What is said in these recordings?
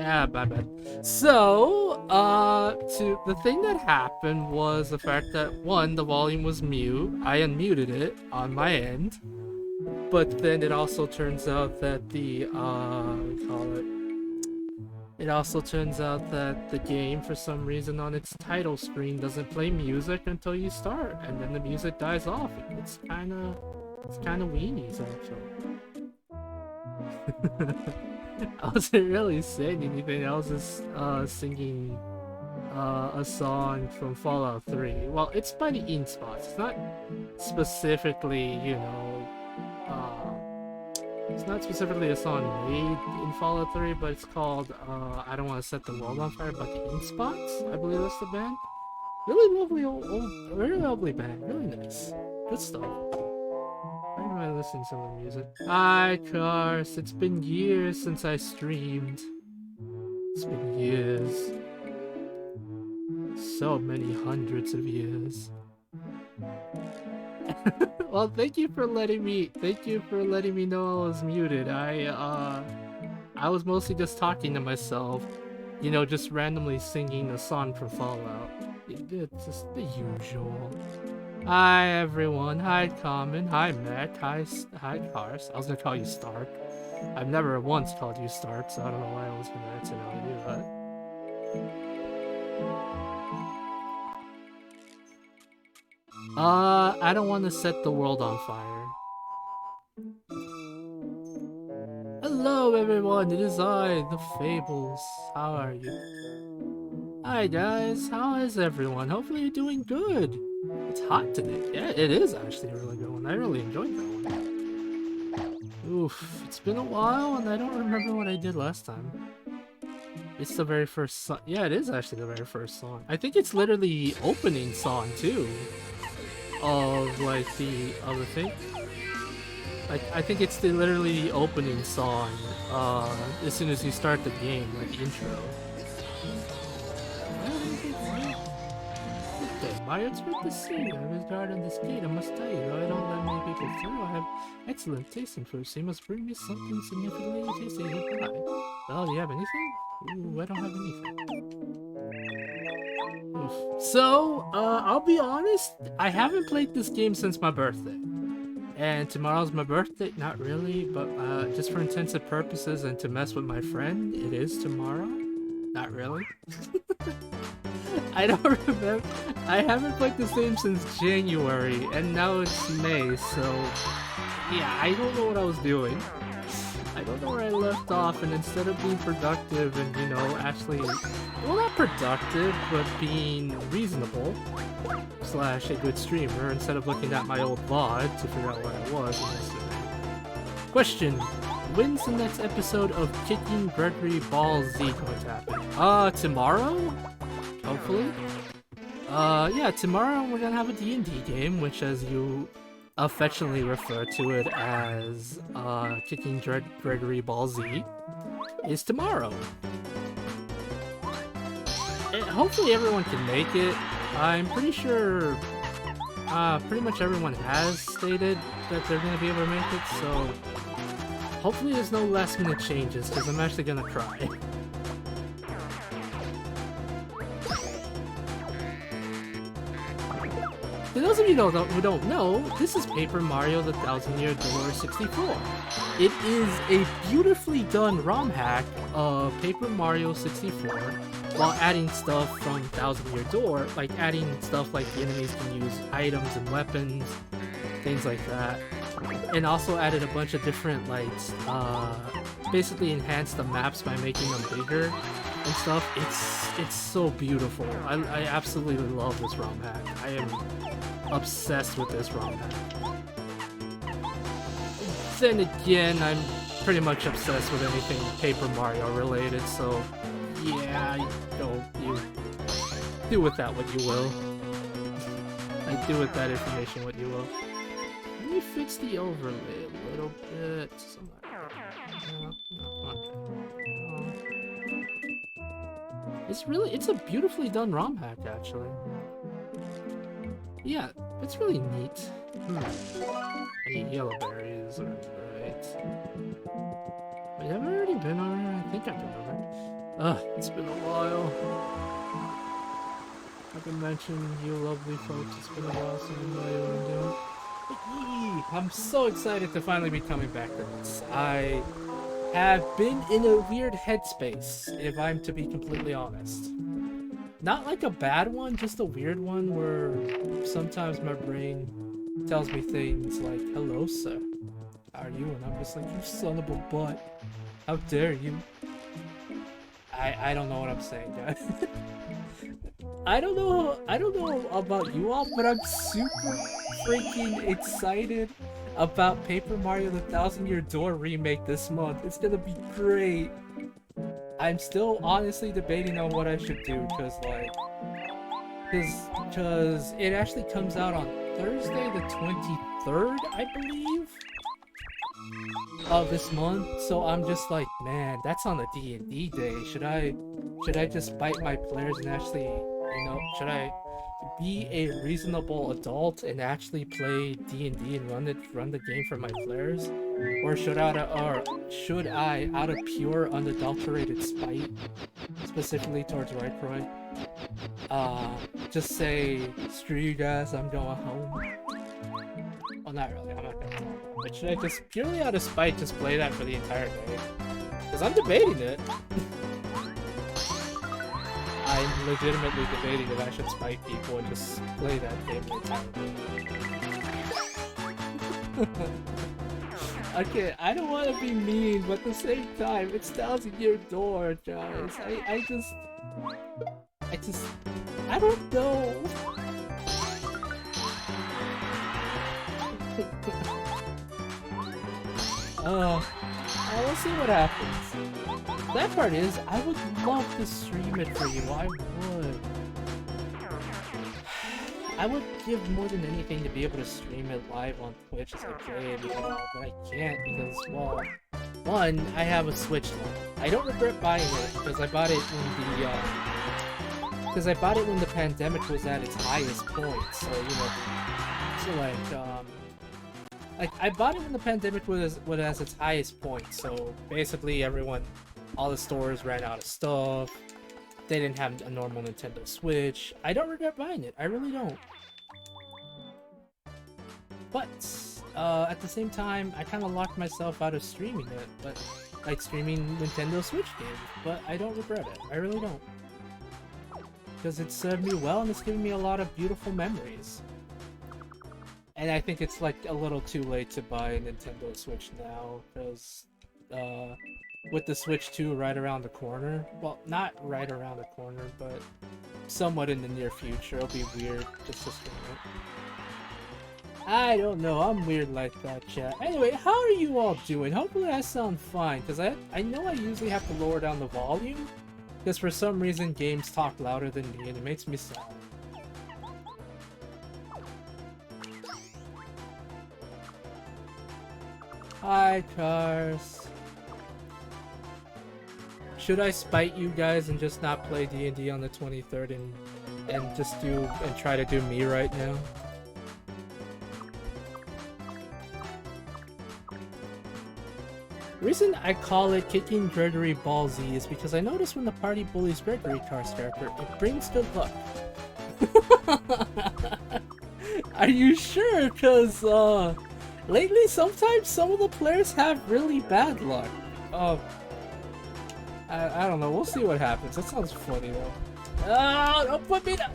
Yeah, bad. So, the thing that happened was the fact that one, the volume was mute. I unmuted it on my end, but then it also turns out that it also turns out that the game, for some reason, on its title screen doesn't play music until you start, and then the music dies off. It's kind of weenies, actually. I wasn't really saying anything. I was just singing a song from Fallout 3. Well, it's by the Ink Spots. It's not specifically, it's not specifically a song made in Fallout 3, but it's called I Don't Want to Set the World on Fire, but the Ink Spots, I believe that's the band. Really lovely, very lovely band. Really nice. Good stuff. Why am I listening to some of the music? Hi, Cars. It's been years since I streamed. It's been years. So many hundreds of years. Well, thank you for letting me know I was muted. I was mostly just talking to myself, just randomly singing a song from Fallout. It's just the usual. Hi everyone, hi Common, hi Mac, hi Cars. I was gonna call you Stark. I've never once called you Stark, so I don't know why I was gonna accidentally do that. I don't want to set the world on fire. Hello everyone, it is I, the Fables. How are you? Hi guys, how is everyone? Hopefully you're doing good. It's hot today. Yeah, it is actually a really good one. I really enjoyed that one. Oof, it's been a while and I don't remember what I did last time. It's the very first song. Yeah, it is actually the very first song. I think it's literally the opening song too. Of like the other thing. Like I think it's literally the opening song. As soon as you start the game, like the intro. Okay, Mario, it's good to see you. I was guard on this gate. I must tell you, though I don't let many people through. I have excellent taste in food, so you must bring me something significantly tasty. Goodbye. Oh, do you have anything? Ooh, I don't have anything. Oof. So, I'll be honest, I haven't played this game since my birthday. And tomorrow's my birthday. Not really, but just for intensive purposes and to mess with my friend, it is tomorrow. Not really. I don't remember. I haven't played this game since January, and now it's May, so yeah, I don't know what I was doing. I don't know where I left off, and instead of being productive and, actually, well, not productive, but being reasonable, / a good streamer, instead of looking at my old VOD to figure out where I was yesterday. Question: when's the next episode of Kicking Gregory Ball Z going to happen? Tomorrow? Hopefully? Yeah, tomorrow we're gonna have a D&D game, which, as you affectionately refer to it as Kicking Gregory Ball Z, is tomorrow. And hopefully everyone can make it. I'm pretty sure pretty much everyone has stated that they're gonna be able to make it, so hopefully there's no last minute changes, because I'm actually gonna cry. For those of you who don't know, this is Paper Mario the 1000-Year Door 64. It is a beautifully done ROM hack of Paper Mario 64 while adding stuff from 1000-Year Door, like adding stuff like the enemies can use items and weapons, things like that. And also added a bunch of different, like, basically enhanced the maps by making them bigger and stuff. It's so beautiful. I absolutely love this ROM hack. I am obsessed with this ROM hack. Then again, I'm pretty much obsessed with anything Paper Mario related, so yeah, you do with that what you will. Like, do with that information what you will. Let me fix the overlay a little bit. It's a beautifully done ROM hack, actually. Yeah, it's really neat. I eat yellow berries, alright. Wait, have I already been over here? I think I've been over here. It's been a while. Like I mentioned, you lovely folks, it's been a while since I know you were doing. But I'm so excited to finally be coming back to this. I have been in a weird headspace, if I'm to be completely honest. Not like a bad one, just a weird one where sometimes my brain tells me things like, hello, sir. How are you? And I'm just like, you son of a butt. How dare you? I don't know what I'm saying, guys. I don't know about you all, but I'm super freaking excited about Paper Mario the Thousand Year Door remake this month. It's gonna be great. I'm still honestly debating on what I should do, cause it actually comes out on Thursday the 23rd, I believe, of this month. So I'm just like, man, that's on a D&D day. Should I just bite my players and actually, you know, should I be a reasonable adult and actually play D&D and run the game for my players, or should I, out of pure unadulterated spite, specifically towards Rycroy, just say, screw you guys, I'm going home? Well, not really, I'm not going home. But should I just, purely out of spite, just play that for the entire day? Because I'm debating it. I'm legitimately debating if I should spite people and just play that game the entire day. Okay, I don't want to be mean, but at the same time, it's Thousand Year Door, guys. I don't know. We'll see what happens. That part is, I would love to stream it for you. I would give more than anything to be able to stream it live on Twitch as I play it, but I can't because, well, one, I have a Switch line. I don't regret buying it because I bought it when the pandemic was at its highest point. So, you know, like I bought it when the pandemic was at its highest point. So basically, all the stores ran out of stuff. They didn't have a normal Nintendo Switch. I don't regret buying it. I really don't. But at the same time, I kind of locked myself out of streaming it, but like streaming Nintendo Switch games. But I don't regret it. I really don't, because it served me well and it's given me a lot of beautiful memories. And I think it's like a little too late to buy a Nintendo Switch now, because with the Switch 2 right around the corner, well, not right around the corner, but somewhat in the near future, it'll be weird just to stream it. I don't know, I'm weird like that, chat. Anyway, how are you all doing? Hopefully I sound fine, because I know I usually have to lower down the volume, because for some reason games talk louder than me and it makes me sad. Hi, Cars. Should I spite you guys and just not play D&D on the 23rd and just try to do me right now? The reason I call it kicking Gregory Ball Z is because I notice when the party bullies Gregory Cars character, it brings good luck. Are you sure? Because, lately, sometimes some of the players have really bad luck. I don't know. We'll see what happens. That sounds funny, though. Oh, don't put me down!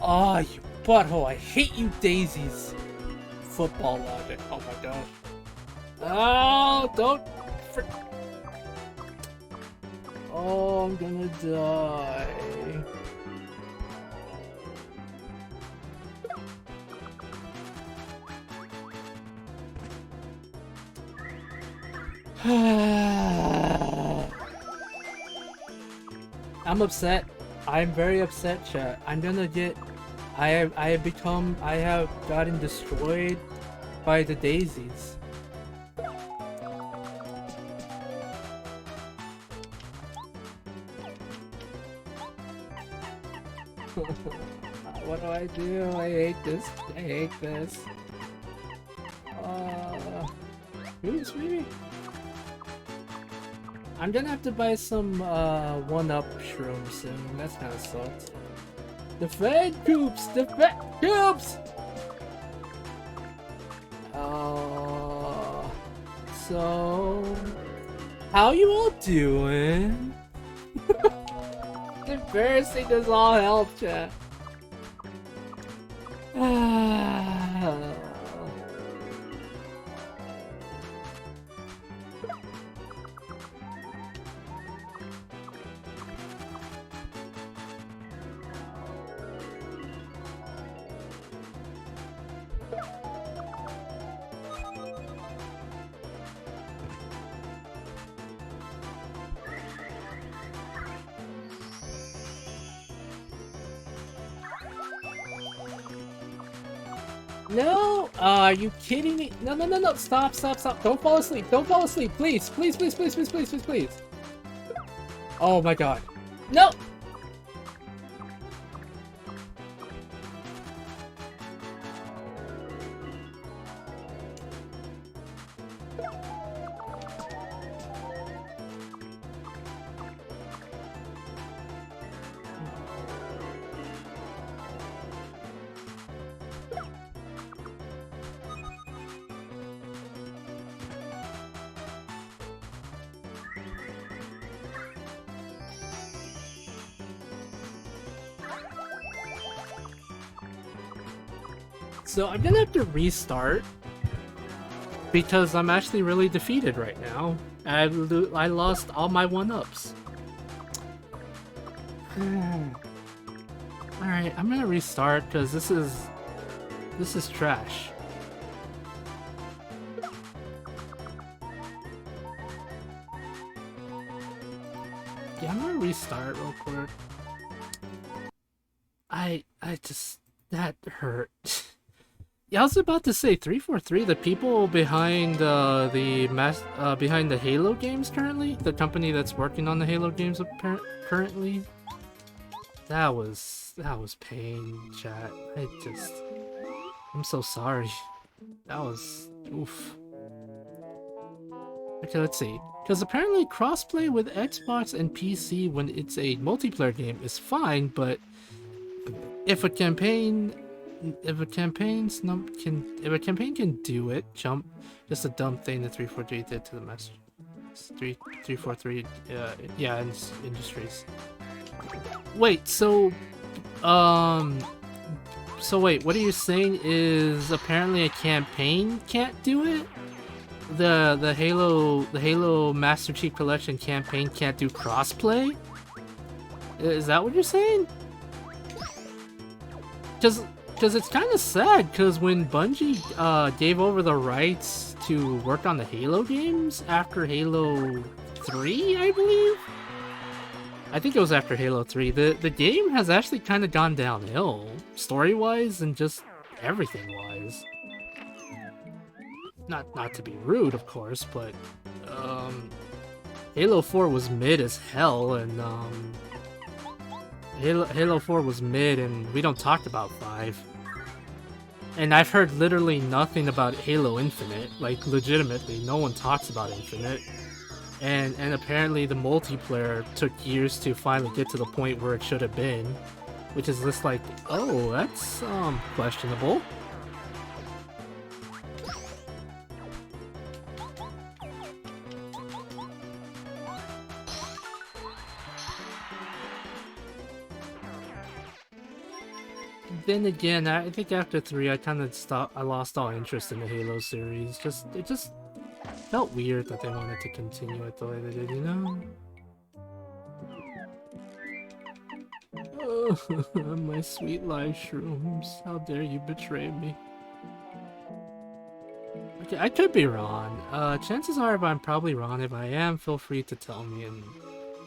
Oh, you butthole. I hate you daisies. Football logic. Oh my gosh. Oh, don't... Oh, I'm gonna die. I'm upset. I'm very upset, chat. I'm gonna get... I have gotten destroyed by the daisies. What do I do? I hate this. I hate this. Ooh, sweetie. I'm gonna have to buy some 1-up shrooms soon. That's kind of sucked. The Fed Coops! The Fed Coops! So... How you all doing? Embarrassing does all help, chat. No! Are you kidding me? No, no, no, no! Stop, stop, stop! Don't fall asleep! Don't fall asleep! Please! Please, please, please, please, please, please, please! Oh my god. No! So I'm gonna have to restart because I'm actually really defeated right now. I lost all my 1-ups. Alright, I'm gonna restart because this is trash. Yeah, I'm gonna restart real quick. I just, that hurt. Yeah, I was about to say 343. The people behind behind the Halo games currently, the company that's working on the Halo games currently. That was pain, chat. I'm so sorry. That was oof. Okay, let's see. Because apparently crossplay with Xbox and PC when it's a multiplayer game is fine, but if a campaign can do it, jump. Just a dumb thing that 343 did to the mess. 343, yeah, Industries. Wait, so wait, what are you saying is apparently a campaign can't do it? The Halo Master Chief Collection campaign can't do crossplay? Is that what you're saying? Because it's kind of sad, because when Bungie gave over the rights to work on the Halo games after Halo 3, I believe? I think it was after Halo 3. The game has actually kind of gone downhill, story-wise and just everything-wise. Not to be rude, of course, but Halo 4 was mid as hell, and Halo 4 was mid, and we don't talk about 5. And I've heard literally nothing about Halo Infinite. Like, legitimately, no one talks about Infinite. And apparently the multiplayer took years to finally get to the point where it should have been. Which is just like, oh, that's, questionable. Then again, I think after 3, I lost all interest in the Halo series. It just felt weird that they wanted to continue it the way they did, you know? Oh, my sweet live shrooms. How dare you betray me? Okay, I could be wrong. Chances are I'm probably wrong. If I am, feel free to tell me, and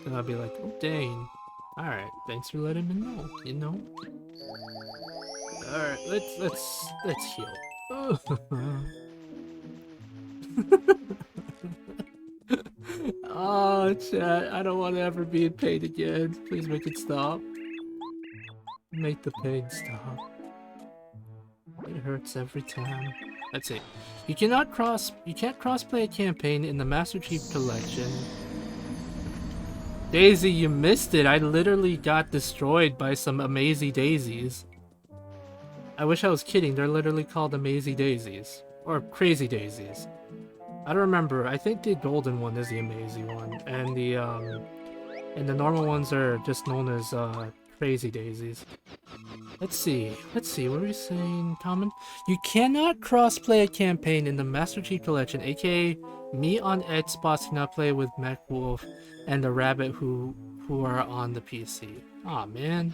then I'll be like, oh dang. Alright, thanks for letting me know, you know? Alright, let's heal. Oh, chat, I don't want to ever be in pain again. Please make it stop. Make the pain stop. It hurts every time. Let's see. You can't crossplay a campaign in the Master Chief Collection Daisy, you missed it. I literally got destroyed by some Amazy Daisies. I wish I was kidding. They're literally called Amazy Daisies. Or Crazy Daisies. I don't remember. I think the golden one is the Amazy one. And the normal ones are just known as, Crazy Daisies. Let's see. What are we saying, Common? You cannot cross-play a campaign in the Master Chief Collection, aka me on Xbox cannot play with MacWolf and the Rabbit who are on the PC. Aw, man.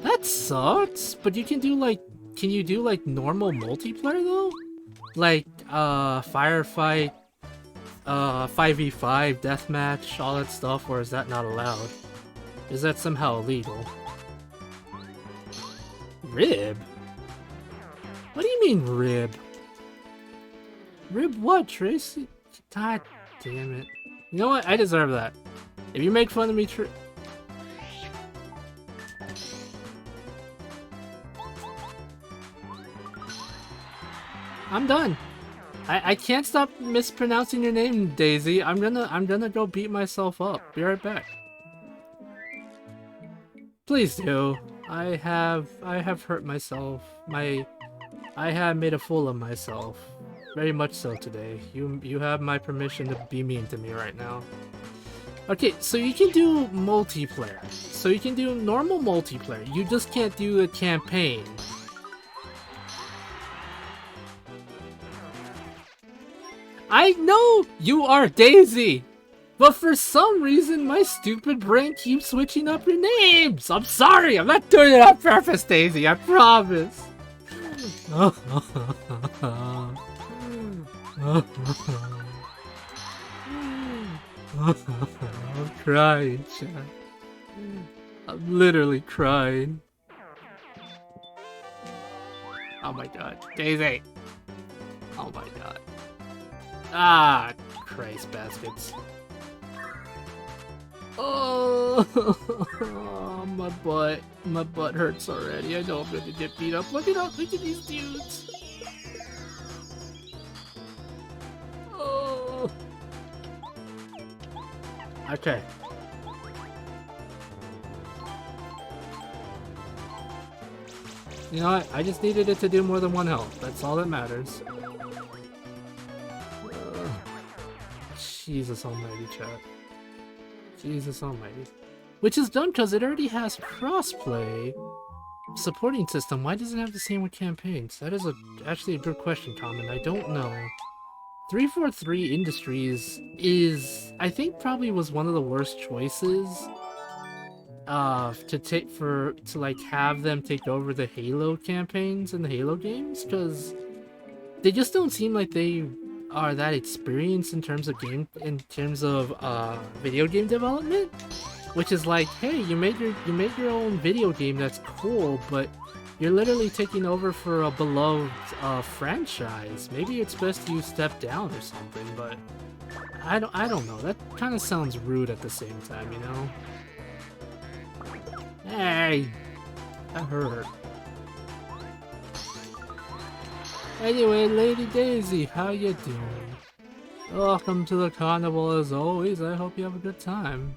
That sucks! But you can do, like... Can you do, like, normal multiplayer, though? Like, firefight, 5v5, deathmatch, all that stuff, or is that not allowed? Is that somehow illegal? Rib? What do you mean, rib? Rib what, Tracy? God damn it. You know what? I deserve that. If you make fun of me, I'm done. I can't stop mispronouncing your name, Daisy. I'm gonna go beat myself up. Be right back. Please do. I have hurt myself. I have made a fool of myself. Very much so today. You have my permission to be mean to me right now. Okay, so you can do multiplayer. So you can do normal multiplayer. You just can't do a campaign. I know you are Daisy! But for some reason, my stupid brain keeps switching up your names! I'm sorry! I'm not doing it on purpose, Daisy! I promise! I'm crying, chat. I'm literally crying. Oh my god. Daisy! Oh my god. Ah, Christ baskets. Oh, my butt hurts already. I know I'm gonna get beat up. Look at these dudes. Oh. Okay. You know what? I just needed it to do more than one health. That's all that matters. Jesus almighty, chat. Jesus almighty. Which is dumb because it already has crossplay supporting system. Why doesn't it have the same with campaigns? That is actually a good question, Common. I don't know. 343 Industries is, I think, probably was one of the worst choices to like have them take over the Halo campaigns and the Halo games, because they just don't seem like they are that experienced in terms of video game development, which is like, hey, you made your own video game, that's cool, but you're literally taking over for a beloved franchise. Maybe it's best you step down or something, but I don't know. That kind of sounds rude at the same time, you know? Hey, that hurt. Anyway, Lady Daisy, how you doing? Welcome to the carnival as always. I hope you have a good time.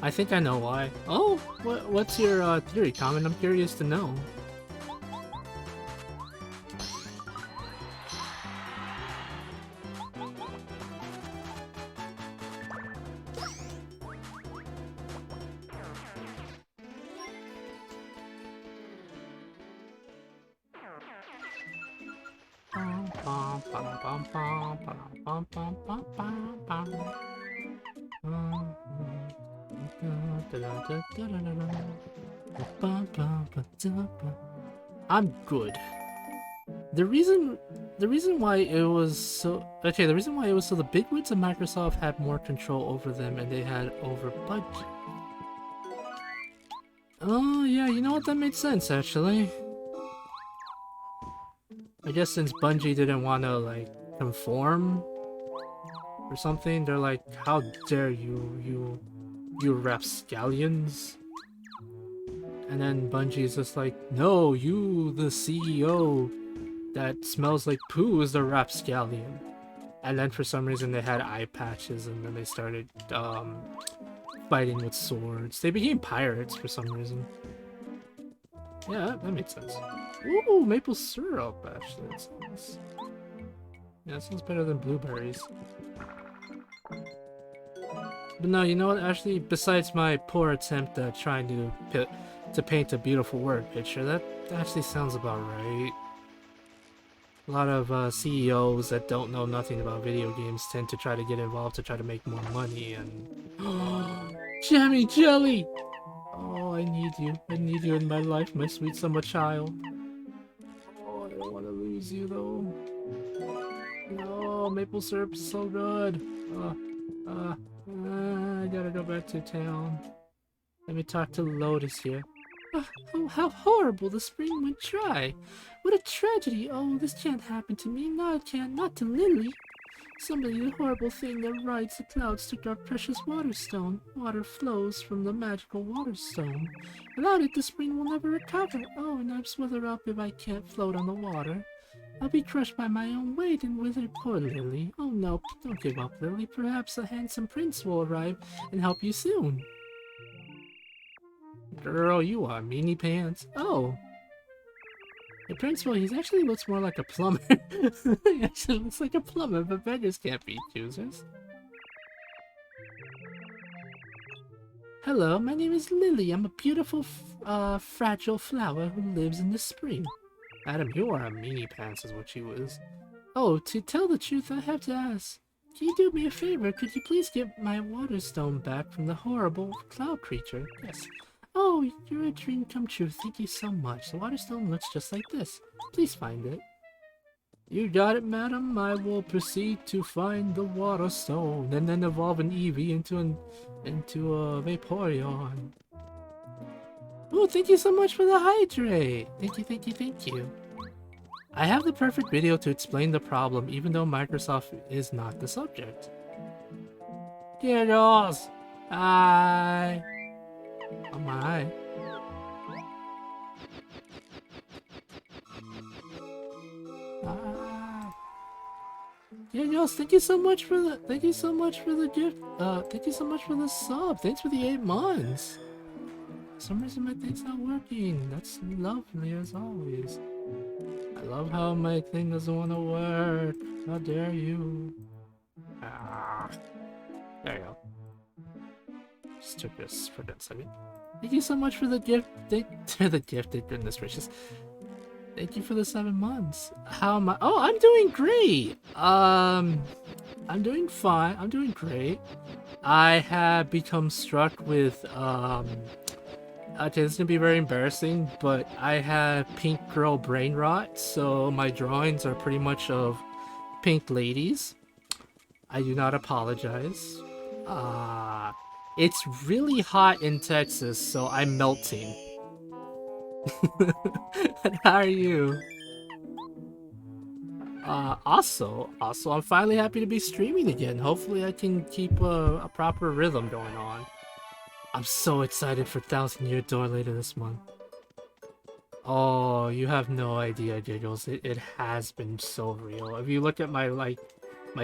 I think I know why. Oh, what's your theory, Common? I'm curious to know. I'm good. The reason why it was so the bigwigs of Microsoft had more control over them and they had over budget. Oh yeah, you know what, that made sense actually. I guess since Bungie didn't want to like conform or something, they're like, how dare you rapscallions? And then Bungie's just like, no, you, the CEO that smells like poo, is the rapscallion. And then for some reason they had eye patches, and then they started fighting with swords. They became pirates for some reason. Yeah, that makes sense. Ooh, maple syrup, actually. That sounds... Yeah, that sounds better than blueberries. But no, you know what? Actually, besides my poor attempt at trying to paint a beautiful word picture, that actually sounds about right. A lot of CEOs that don't know nothing about video games tend to try to get involved to try to make more money and... Jammy Jelly! Oh, I need you. I need you in my life, my sweet summer child. Oh, I don't want to lose you, though. No, maple syrup is so good. I gotta go back to town. Let me talk to Lotus here. Oh, how horrible! The spring went dry. What a tragedy! Oh, this can't happen to me. No, it can't. Not to Lily. Somebody, the horrible thing that rides the clouds took our precious water stone. Water flows from the magical water stone. Without it, the spring will never recover. Oh, and I'm swithered up if I can't float on the water. I'll be crushed by my own weight and withered. Poor Lily. Oh no, don't give up, Lily. Perhaps a handsome prince will arrive and help you soon. Girl, you are meanie pants. Oh. The prince, well, he actually looks more like a plumber. He actually looks like a plumber, but beggars can't be choosers. Hello, my name is Lily. I'm a beautiful, fragile flower who lives in the spring. Adam, you are a meanie pants is what you is. Oh, to tell the truth, I have to ask. Can you do me a favor? Could you please get my water stone back from the horrible cloud creature? Yes. Oh, you're a dream come true. Thank you so much. The water stone looks just like this. Please find it. You got it, madam. I will proceed to find the water stone and then evolve an Eevee into a Vaporeon. Oh, thank you so much for the hydrate. Thank you, thank you, thank you. I have the perfect video to explain the problem, even though Microsoft is not the subject. Giggles! Hi! Oh my. Giggles, thank you so much for the gift. Thank you so much for the sub. Thanks for the 8 months. For some reason my thing's not working. That's lovely as always. I love how my thing doesn't want to work. How dare you? Ah, there you go. Just took this for a second. Thank you so much for the gift. The gift, goodness gracious. Thank you for the 7 months. How am I? Oh, I'm doing great. I'm doing fine. I'm doing great. I have become struck with okay, this is gonna be very embarrassing, but I have pink girl brain rot, so my drawings are pretty much of pink ladies. I do not apologize. It's really hot in Texas, so I'm melting. How are you? Also, I'm finally happy to be streaming again. Hopefully I can keep a proper rhythm going on. I'm so excited for 1,000 Year Door later this month. Oh, you have no idea, Giggles. It has been so real. If you look at my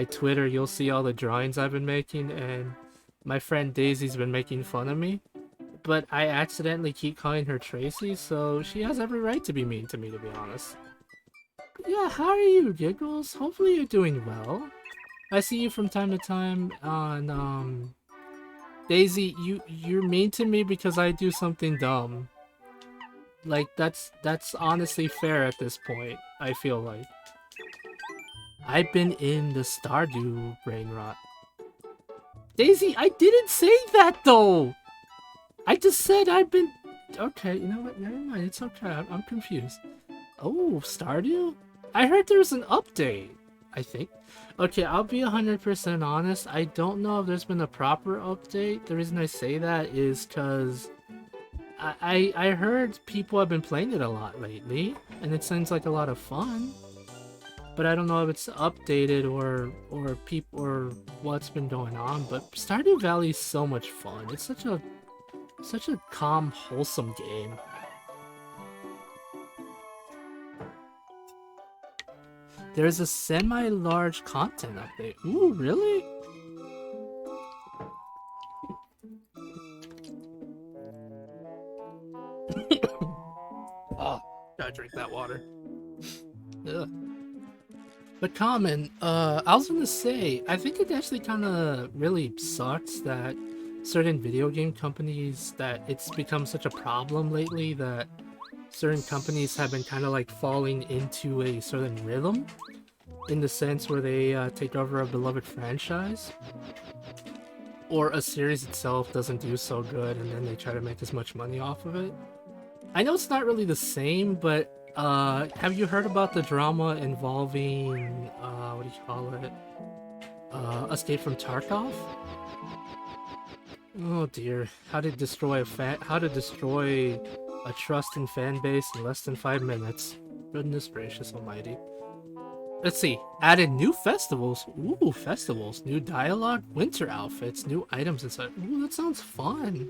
Twitter, you'll see all the drawings I've been making, and my friend Daisy's been making fun of me. But I accidentally keep calling her Tracy, so she has every right to be mean to me, to be honest. Yeah, how are you, Giggles? Hopefully you're doing well. I see you from time to time on, Daisy, you're mean to me because I do something dumb. Like, that's honestly fair at this point, I feel like. I've been in the Stardew brain rot. Daisy, I didn't say that though! I just said I've been... Okay, you know what? Never mind, it's okay. I'm confused. Oh, Stardew? I heard there's an update, I think. Okay, I'll be 100% honest. I don't know if there's been a proper update. The reason I say that is because I heard people have been playing it a lot lately, and it seems like a lot of fun. But I don't know if it's updated or what's been going on. But Stardew Valley is so much fun. It's such a calm, wholesome game. There's a semi-large content update. Ooh, really? Oh, gotta drink that water. Ugh. But Common, I was gonna say, I think it actually kind of really sucks that certain video game companies, that it's become such a problem lately that certain companies have been kind of like falling into a certain rhythm, in the sense where they take over a beloved franchise, or a series itself doesn't do so good and then they try to make as much money off of it. I know it's not really the same, but have you heard about the drama involving, what do you call it? Escape from Tarkov? Oh dear, how to destroy a trust in fan base in less than 5 minutes. Goodness gracious almighty. Let's see, added new festivals. Ooh, festivals. New dialogue, winter outfits, new items inside. Ooh, that sounds fun.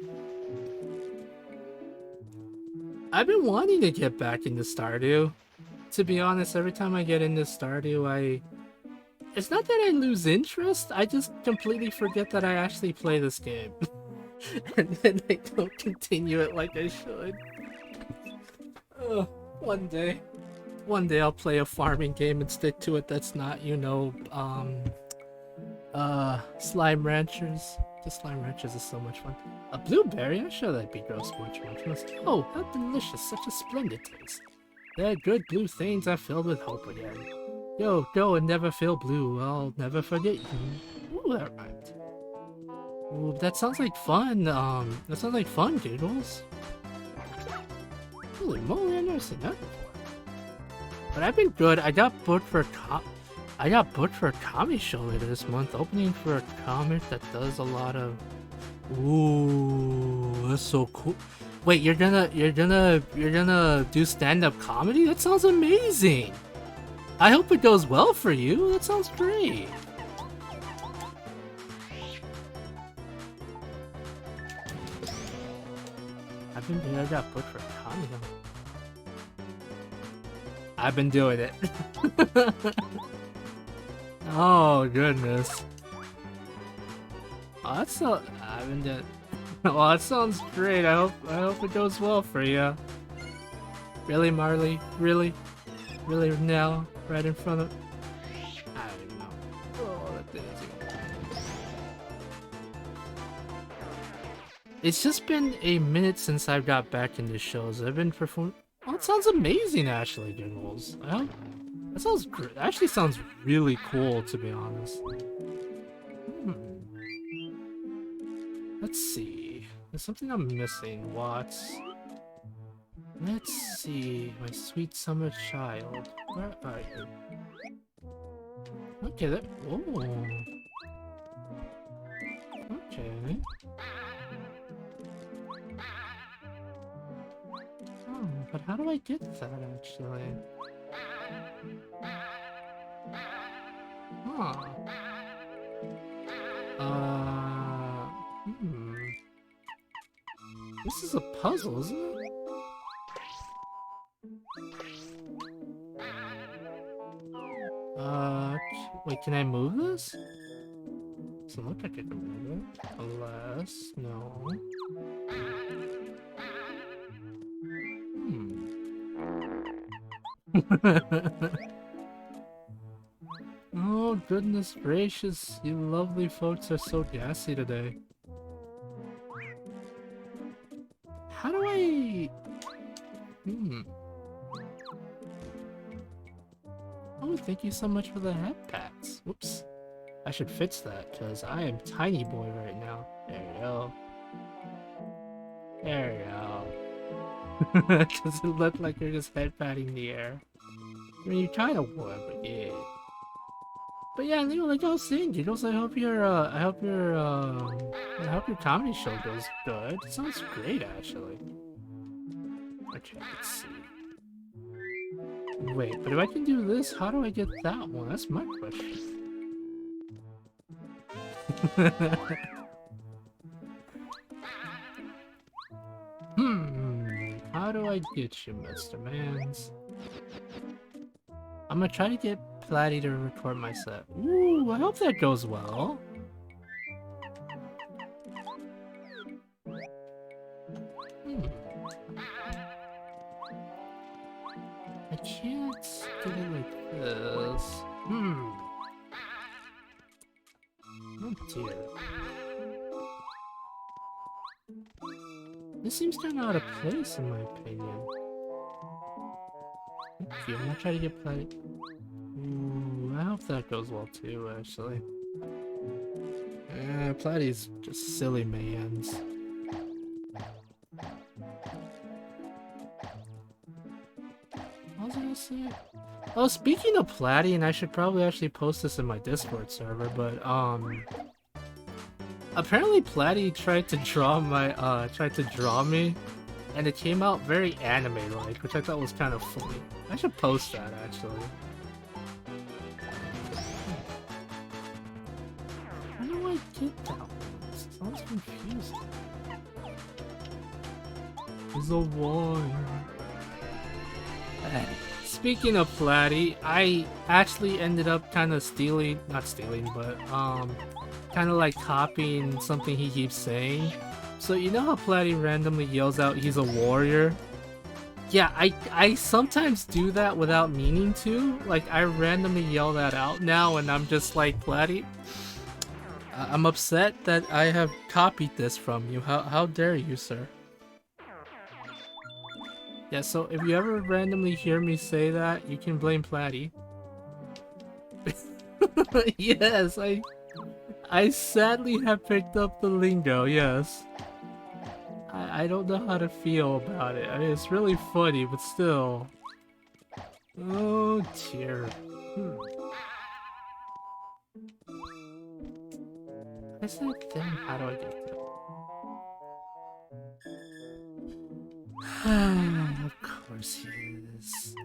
I've been wanting to get back into Stardew. To be honest, every time I get into Stardew, it's not that I lose interest, I just completely forget that I actually play this game. And then I don't continue it like I should. One day. One day I'll play a farming game and stick to it that's not, you know, Slime Ranchers. The Slime Ranchers is so much fun. A blueberry? I'm sure that'd be gross much. Oh, how delicious, such a splendid taste. Their good blue things are filled with hope again. Yo, go and never feel blue, I'll never forget you. Ooh, that rhymed. Ooh, that sounds like fun, that sounds like fun, Giggles. Holy moly, I've never seen that before. But I've been good. I got booked for a comedy show later this month, opening for a comic that does a lot of. Ooh, that's so cool. Wait, you're gonna do stand-up comedy? That sounds amazing. I hope it goes well for you. That sounds great. I got booked for a comedy. I've been doing it. Oh goodness. Oh, that's so. I've been doing. Well, that sounds great. I hope it goes well for you. Really, Marley? Really? Really now? Right in front of. I don't even know. Oh, that daisy. It's just been a minute since I got back into shows. I've been performing. Oh, it sounds amazing, actually, Giggles. That sounds great. Actually sounds really cool, to be honest. Let's see. There's something I'm missing. What? Let's see. My sweet summer child. Where are you? Okay, that. Oh. Okay. Oh, but how do I get that, actually? Huh. This is a puzzle, isn't it? Wait, can I move this? Doesn't look like I can move it. Unless, no. Oh, goodness gracious, you lovely folks are so gassy today. How do I... Oh, thank you so much for the head pats. Whoops. I should fix that, because I am tiny boy right now. There you go. There you go. Does it look like you're just head patting the air? I mean, you kind of would, but yeah. But yeah, you know, like I was saying, Giggles, I hope your comedy show goes good. It sounds great, actually. Okay, let's see. Wait, but if I can do this, how do I get that one? That's my question. How do I get you, Mr. Mans? I'm gonna try to get Platy to record my set. Ooh, I hope that goes well. I can't get it like this. Oh dear. This seems kind of out of place in my opinion. Okay, I'm gonna try to get Platy. Ooh, I hope that goes well too, actually. Platy's just silly mans. What was I gonna say? Oh, speaking of Platy, and I should probably actually post this in my Discord server, but apparently Platy tried to draw me, and it came out very anime-like, which I thought was kind of funny. I should post that actually. How do I get that one? It sounds confusing. There's a one. Speaking of Platy, I actually ended up kind of not stealing, but kind of like copying something he keeps saying. So you know how Platy randomly yells out he's a warrior? Yeah, I sometimes do that without meaning to. Like, I randomly yell that out now, and I'm just like, Platy, I'm upset that I have copied this from you. How dare you, sir? Yeah, so if you ever randomly hear me say that, you can blame Platy. Yes, I sadly have picked up the lingo, yes. I don't know how to feel about it. I mean, it's really funny, but still. Oh dear. I said thing, how do I get to it? Of course he is.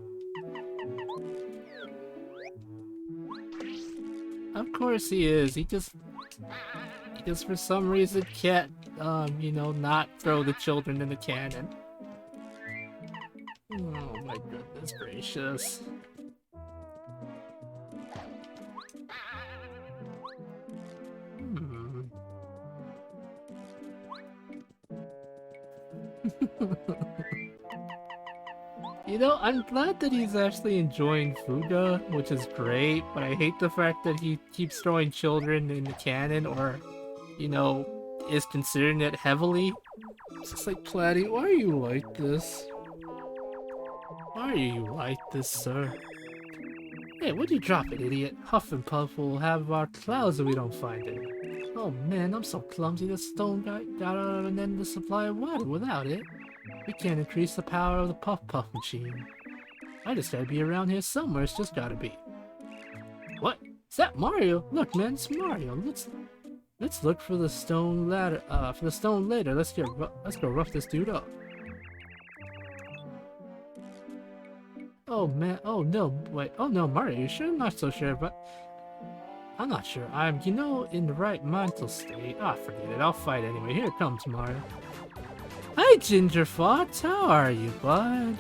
Of course he is. He just for some reason can't, you know, not throw the children in the cannon. Oh my goodness gracious. You know, I'm glad that he's actually enjoying Fuga, which is great, but I hate the fact that he keeps throwing children in the cannon, or, you know, is considering it heavily. It's just like, Platy, why are you like this? Why are you like this, sir? Hey, what'd you drop it, idiot? Huff and Puff will have our clouds if we don't find it. Oh man, I'm so clumsy, the stone got out of an endless supply of water. Without it, we can't increase the power of the Puff Puff machine. I just gotta be around here somewhere, it's just gotta be. What? Is that Mario? Look man, it's Mario. Let's look for the stone ladder, later. Let's go rough this dude up. Oh man, oh no, wait, oh no, Mario, you sure? I'm not so sure, but I'm not sure. I'm, you know, in the right mental state. Ah, forget it, I'll fight anyway. Here comes Mario. Hi, Ginger Fox, how are you, bud?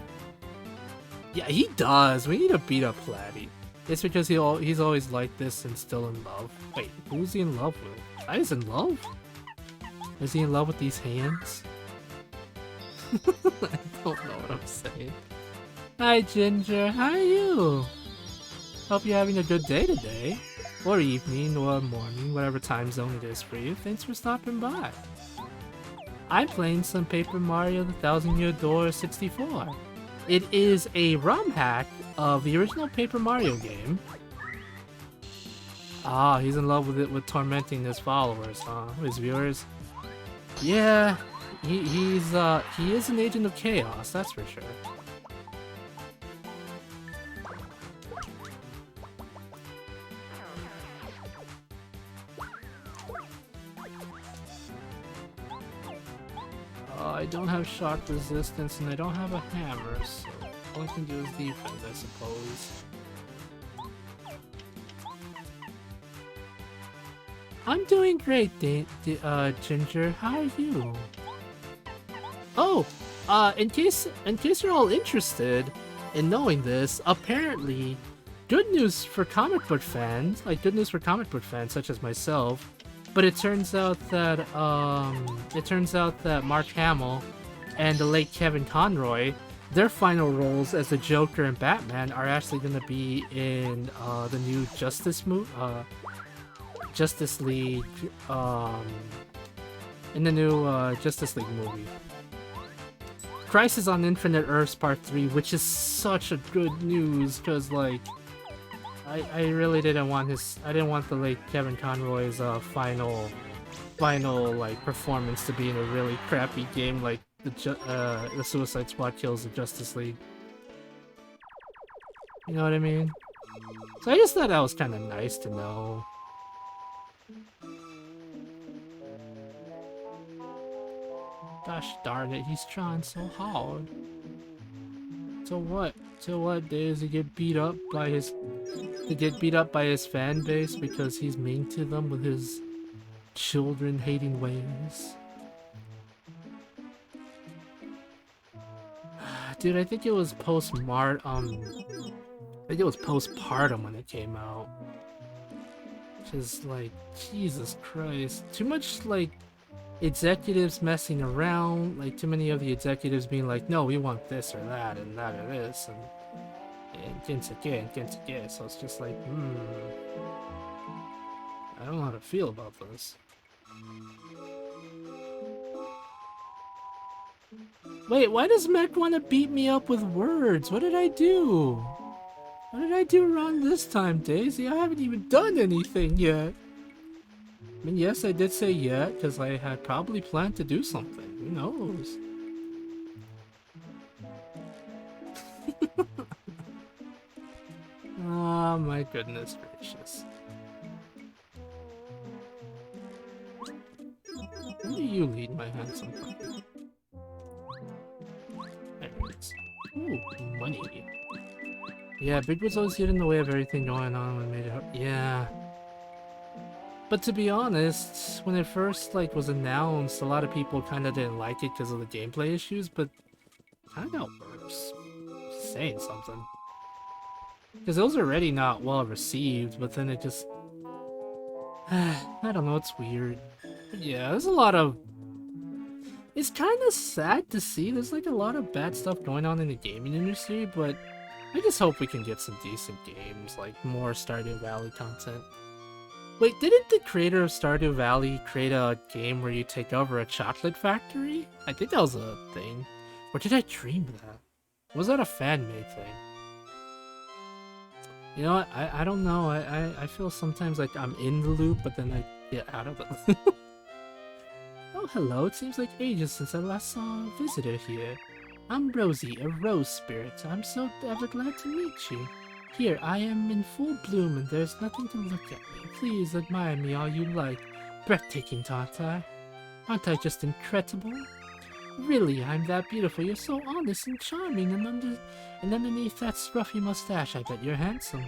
Yeah, he does. We need to beat up Platy. It's because he's always like this and still in love. Wait, who's he in love with? I was in love? Is he in love with these hands? I don't know what I'm saying. Hi, Ginger. How are you? Hope you're having a good day today. Or evening, or morning, whatever time zone it is for you. Thanks for stopping by. I'm playing some Paper Mario TTYD64. It is a ROM hack of the original Paper Mario game. Ah, he's in love with it, with tormenting his followers, huh? His viewers. Yeah, he is an agent of chaos, that's for sure. I don't have sharp resistance and I don't have a hammer, so all I can do is defend, I suppose. I'm doing great, Ginger. How are you? Oh, in case you're all interested in knowing this, apparently, good news for comic book fans, such as myself. But it turns out that Mark Hamill and the late Kevin Conroy, their final roles as the Joker and Batman are actually going to be in the new Justice League, in the new Justice League movie. Crisis on Infinite Earths Part 3, which is such a good news, because, like, I really didn't want the late Kevin Conroy's final like performance to be in a really crappy game like the Suicide Squad kills the Justice League. You know what I mean? So I just thought that was kind of nice to know. Gosh darn it, he's trying so hard. So what? Does he get beat up by his fan base because he's mean to them with his children-hating ways? Dude, I think it was postpartum when it came out. Just like, Jesus Christ. Too much, like, executives messing around, like too many of the executives being like, no, we want this or that and that or this and Gensake, so it's just like, I don't know how to feel about this. Wait, why does Mech want to beat me up with words? What did I do? What did I do wrong this time, Daisy? I haven't even done anything yet. I mean, yes, I did say yet, because I had probably planned to do something. Who knows? Oh, my goodness gracious. Where do you lead, my handsome puppy? There it is. Ooh, money. Yeah, Big was always getting in the way of everything going on when made it hard. Yeah. But to be honest, when it first like was announced, a lot of people kind of didn't like it because of the gameplay issues, but kind of got worse. Just saying something. Because it was already not well received, but then it just... I don't know, it's weird. But yeah, there's a lot of... It's kind of sad to see. There's like a lot of bad stuff going on in the gaming industry, but I just hope we can get some decent games, like more Stardew Valley content. Wait, didn't the creator of Stardew Valley create a game where you take over a chocolate factory? I think that was a thing. Or did I dream that? Was that a fan-made thing? You know what? I don't know. I feel sometimes like I'm in the loop, but then I get out of it. Oh, hello. It seems like ages since I last saw a visitor here. I'm Rosie, a rose spirit. I'm so ever glad to meet you. Here, I am in full bloom and there's nothing to look at me. Please admire me all you like. Breathtaking, aren't I? Aren't I just incredible? Really, I'm that beautiful. You're so honest and charming, and underneath that scruffy mustache, I bet you're handsome.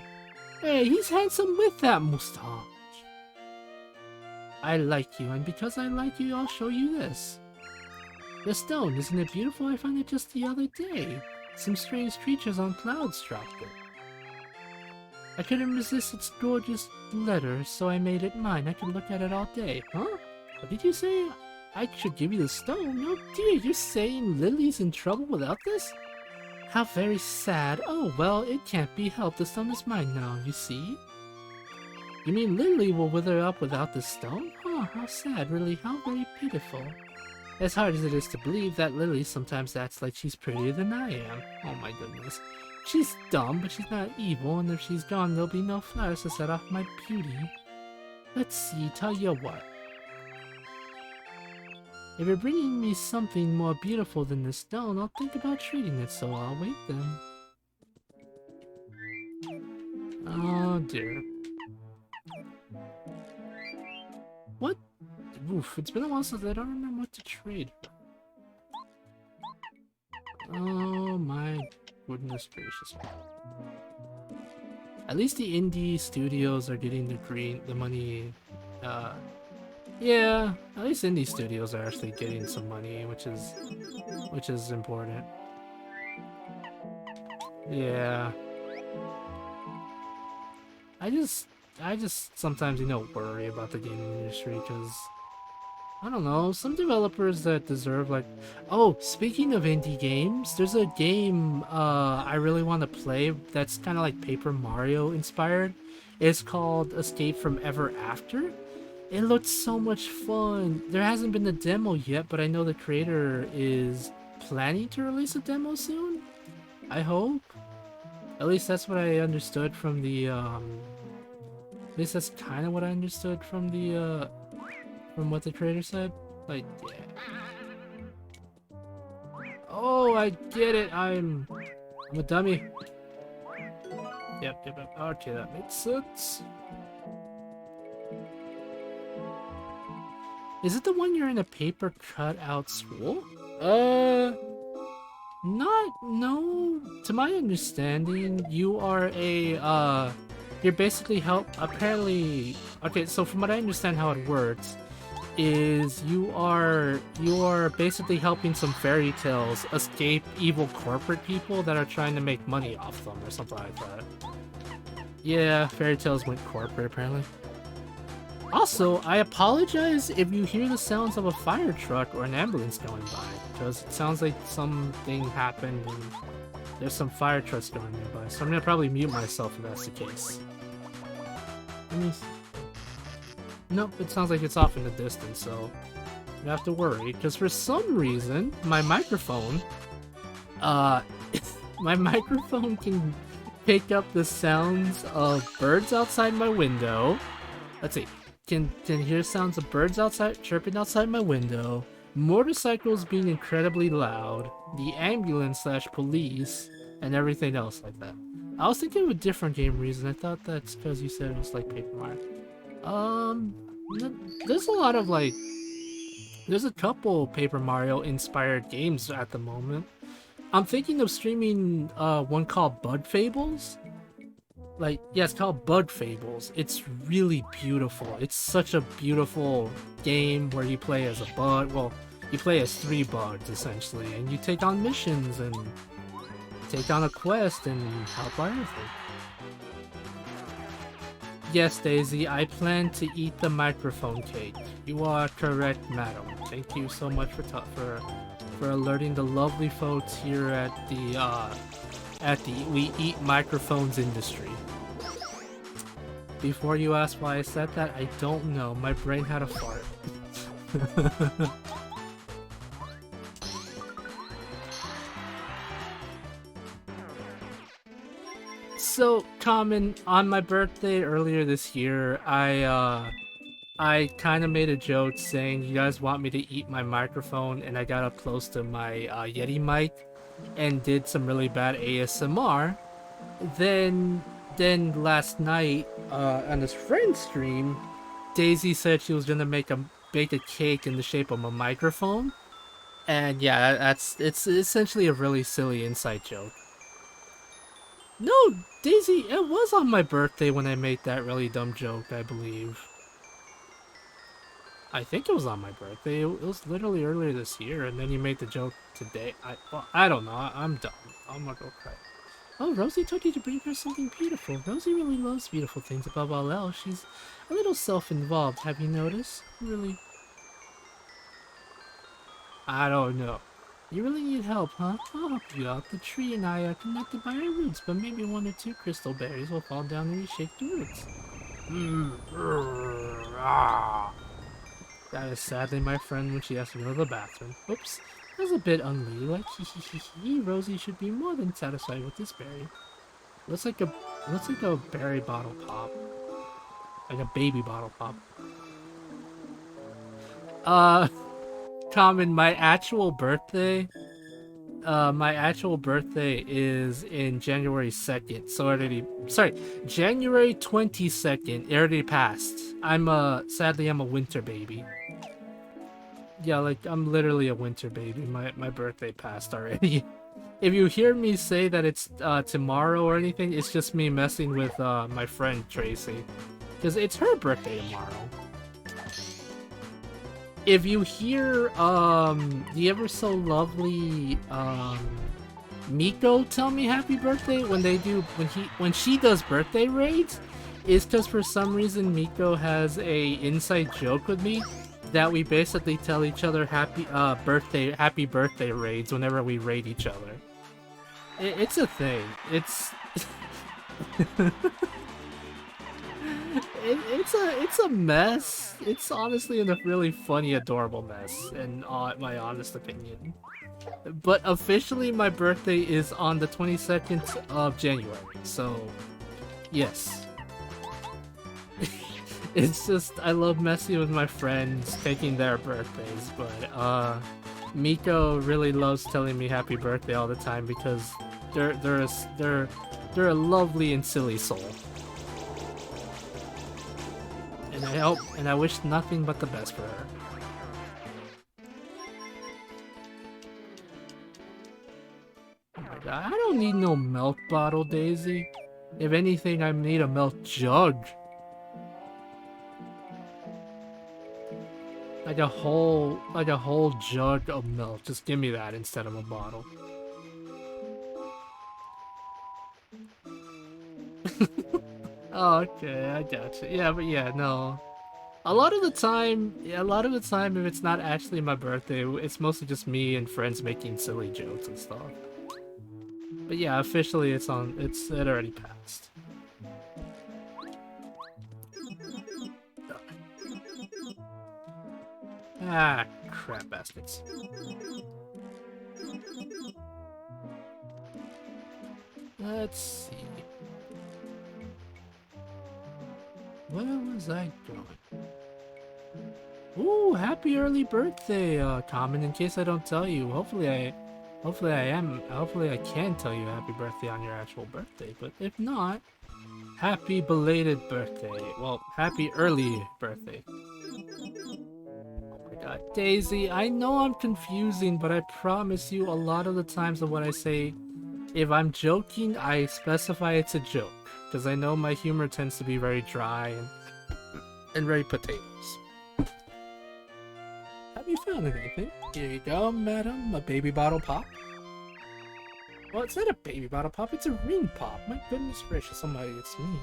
Hey, he's handsome with that mustache. I like you, and because I like you, I'll show you this. The stone, isn't it beautiful? I found it just the other day. Some strange creatures on clouds dropped it. I couldn't resist its gorgeous letters, so I made it mine. I could look at it all day. Huh? What did you say? I should give you the stone? Oh dear, you're saying Lily's in trouble without this? How very sad. Oh, well, it can't be helped. The stone is mine now, you see? You mean Lily will wither up without the stone? Oh, how sad, really. How very pitiful. As hard as it is to believe that Lily sometimes acts like she's prettier than I am. Oh my goodness. She's dumb, but she's not evil, and if she's gone, there'll be no flowers to set off my beauty. Let's see, tell you what. If you're bringing me something more beautiful than the stone, I'll think about treating it, so I'll wait then. Oh dear. What? Oof, it's been a while since I don't remember what to trade. Oh my goodness gracious. At least the indie studios are getting the money, yeah, at least indie studios are actually getting some money, which is important. Yeah. I just sometimes, you know, worry about the gaming industry because I don't know, some developers that deserve like, oh, speaking of indie games, there's a game I really want to play that's kind of like Paper Mario inspired. It's called Escape from Ever After. It looks so much fun. There hasn't been a demo yet, but I know the creator is planning to release a demo soon. I hope. At least that's what I understood from the at least that's kind of what I understood from the from what the creator said. Like, yeah. Oh, I get it. I'm a dummy. Yep. Okay, that makes sense. Is it the one you're in a paper cutout school? No. To my understanding, you are a, you're basically apparently, okay, so from what I understand how it works, is you are basically helping some fairy tales escape evil corporate people that are trying to make money off them or something like that. Yeah, fairy tales went corporate apparently. Also, I apologize if you hear the sounds of a fire truck or an ambulance going by, because it sounds like something happened and there's some fire trucks going nearby, so I'm gonna probably mute myself if that's the case. Nope, it sounds like it's off in the distance, so you have to worry, because for some reason, my microphone, my microphone can pick up the sounds of birds outside my window. Let's see. Can hear sounds of birds outside chirping outside my window, motorcycles being incredibly loud, the ambulance/police, and everything else like that. I was thinking of a different game reason. I thought that's because you said it was like Paper Mario. There's a lot of like, there's a couple Paper Mario inspired games at the moment. I'm thinking of streaming one called Bud Fables. Like, yeah, it's called Bud Fables. It's really beautiful. It's such a beautiful game where you play as a bud. Well, you play as 3 buds, essentially, and you take on missions and take on a quest and help out everything. Yes, Daisy, I plan to eat the microphone cake. You are correct, madam. Thank you so much for alerting the lovely folks here at the We Eat Microphones industry. Before you ask why I said that, I don't know. My brain had a fart. So, Common, on my birthday earlier this year, I kind of made a joke saying you guys want me to eat my microphone, and I got up close to my Yeti mic and did some really bad ASMR. Then last night on this friend stream, Daisy said she was gonna bake a cake in the shape of a microphone, and yeah, it's essentially a really silly inside joke. No, Daisy, it was on my birthday when I made that really dumb joke, I believe. I think it was on my birthday. It was literally earlier this year, and then you made the joke today. I don't know. I'm dumb. I'm gonna go cry. Oh, Rosie told you to bring her something beautiful. Rosie really loves beautiful things above all else. She's a little self-involved, have you noticed? Really? I don't know. You really need help, huh? I'll help you out. The tree and I are connected by our roots, but maybe 1 or 2 crystal berries will fall down and reshake the roots. That is sadly my friend when she has to go to the bathroom. Oops. That's a bit unladylike. Rosie should be more than satisfied with this berry. Looks like a berry bottle pop. Like a baby bottle pop. Common, my actual birthday is in January 2nd, so January 22nd, it already passed. Sadly I'm a winter baby. Yeah, like, I'm literally a winter baby. My birthday passed already. If you hear me say that it's tomorrow or anything, it's just me messing with my friend Tracy. Because it's her birthday tomorrow. If you hear the ever so lovely Miko tell me happy birthday when she does birthday raids, is because for some reason Miko has a inside joke with me that we basically tell each other happy birthday raids whenever we raid each other. It's a thing. It's it's a mess. It's honestly a really funny, adorable mess, in my honest opinion. But officially, my birthday is on the 22nd of January, so yes. It's just, I love messing with my friends, taking their birthdays, but Miko really loves telling me happy birthday all the time because they're a lovely and silly soul. And I wish nothing but the best for her. Oh my god, I don't need no milk bottle, Daisy. If anything, I need a milk jug. Like a whole jug of milk. Just give me that instead of a bottle. Oh, okay, I gotcha. Yeah, but yeah, no. A lot of the time, if it's not actually my birthday, it's mostly just me and friends making silly jokes and stuff. But yeah, officially it already passed. Ah, crap baskets. Let's see. Where was I going? Ooh, happy early birthday, Common, in case I don't tell you. Hopefully I can tell you happy birthday on your actual birthday, but if not, happy belated birthday. Well, happy early birthday. Oh my god, Daisy, I know I'm confusing, but I promise you a lot of the times of what I say, if I'm joking, I specify it's a joke. Because I know my humor tends to be very dry and very potatoes. Have you found anything? Here you go, madam. A baby bottle pop? Well, it's not a baby bottle pop, it's a ring pop. My goodness gracious, somebody, it's me.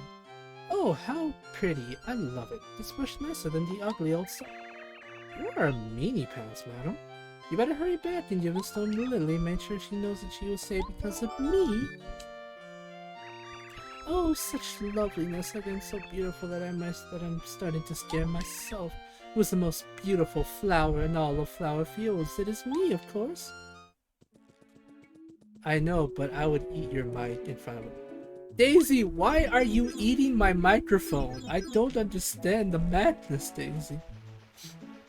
Oh, how pretty. I love it. It's much nicer than the ugly old stuff. You are a meanie pants, madam. You better hurry back and give the stone to Lily. Make sure she knows that she was saved because of me. Oh, such loveliness, again so beautiful that I'm starting to scare myself. It was the most beautiful flower in all of Flower Fields. It is me, of course. I know, but I would eat your mic in front of it. Daisy, why are you eating my microphone? I don't understand the madness, Daisy.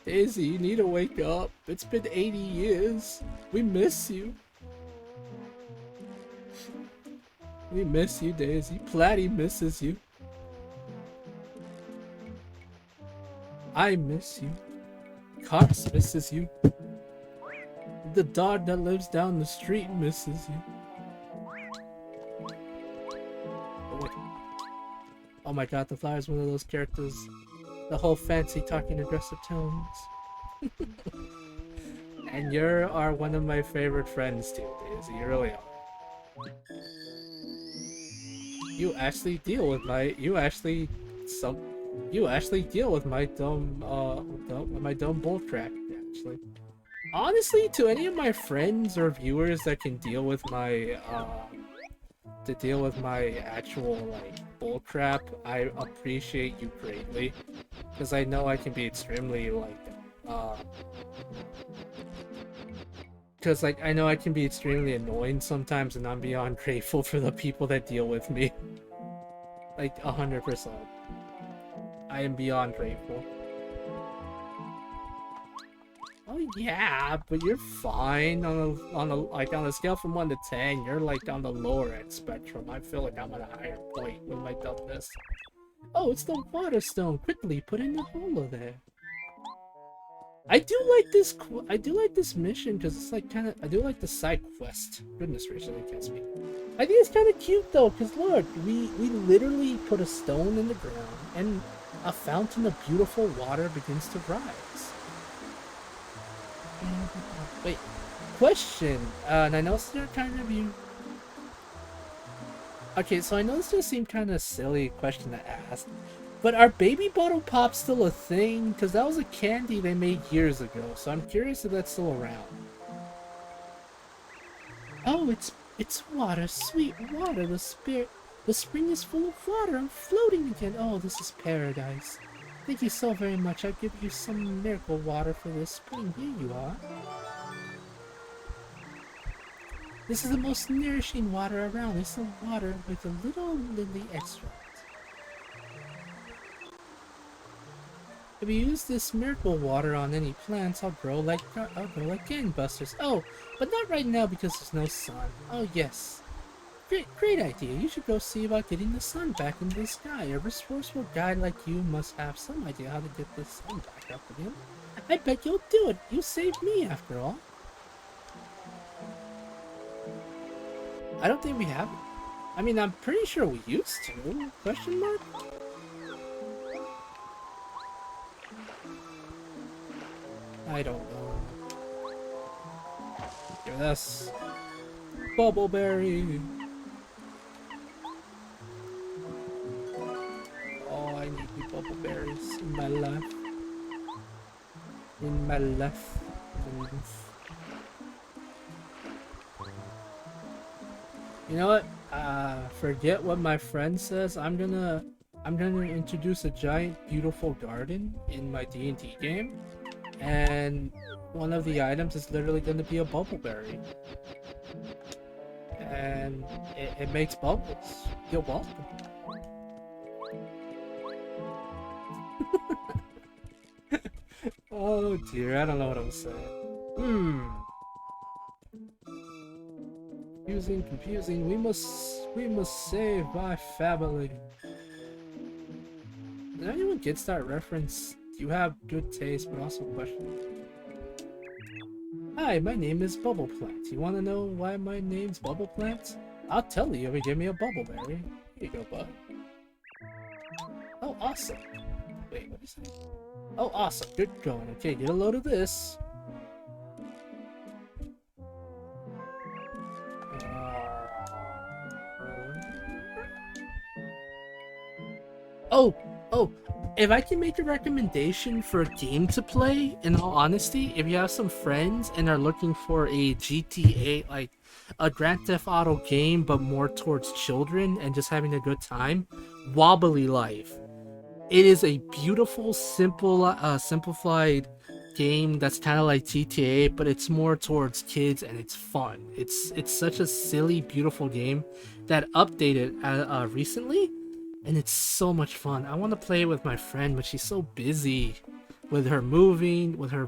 Daisy, you need to wake up. It's been 80 years. We miss you. We miss you, Daisy. Platty misses you. I miss you. Cox misses you. The dog that lives down the street misses you. Oh, wait. Oh my god, the flower is one of those characters. The whole fancy talking aggressive tones. And you are one of my favorite friends too, Daisy. You really are. You actually deal with my dumb bullcrap, actually. Honestly, to any of my friends or viewers that can deal with my actual like bullcrap, I appreciate you greatly. Because I know I can be extremely I know I can be extremely annoying sometimes, and I'm beyond grateful for the people that deal with me. Like 100%. I am beyond grateful. Oh yeah, but you're fine on a scale from 1 to 10. You're like on the lower end spectrum. I feel like I'm at a higher point with my dumbness. Oh, it's the water stone. Quickly put in the hole there. I do like this mission because it's like I do like the side quest. Goodness gracious, I can't speak. I think it's kind of cute though, because look, we literally put a stone in the ground and a fountain of beautiful water begins to rise. Wait, question, and I know it's not kind of you. Okay, so I know this just seemed kind of silly question to ask, but are baby bottle pops still a thing? Because that was a candy they made years ago, so I'm curious if that's still around. Oh, it's water, sweet water. The spring is full of water. I'm floating again. Oh, this is paradise. Thank you so very much. I'll give you some miracle water for this spring. Here you are. This is the most nourishing water around. It's the water with a little lily extract. If you use this miracle water on any plants, I'll grow like gangbusters. Oh, but not right now because there's no sun. Oh yes, great idea. You should go see about getting the sun back into the sky. A resourceful guy like you must have some idea how to get the sun back up again. I bet you'll do it. You saved me after all. I don't think we have it. I mean, I'm pretty sure we used to. Question mark? I don't know. Give us Bubbleberry. Oh, I need the Bubbleberries in my life. In my life. You know what? Forget what my friend says. I'm gonna introduce a giant, beautiful garden in my D&D game, and one of the items is literally gonna be a bubbleberry, and it makes bubbles. You're welcome. Oh dear, I don't know what I'm saying. Confusing. We must save my family. Did anyone get that reference? You have good taste, but also questionable. Hi, my name is Bubble Plant. You want to know why my name's Bubble Plant? I'll tell you if you give me a bubbleberry. Here you go, bud. Oh, awesome. Wait, what is that? Oh, awesome. Good going. Okay, get a load of this. Oh, if I can make a recommendation for a game to play, in all honesty, if you have some friends and are looking for a GTA, like a Grand Theft Auto game, but more towards children and just having a good time, Wobbly Life. It is a beautiful, simplified game that's kind of like GTA, but it's more towards kids and it's fun. It's such a silly, beautiful game that updated recently, and it's so much fun. I want to play it with my friend, but she's so busy with her moving, with her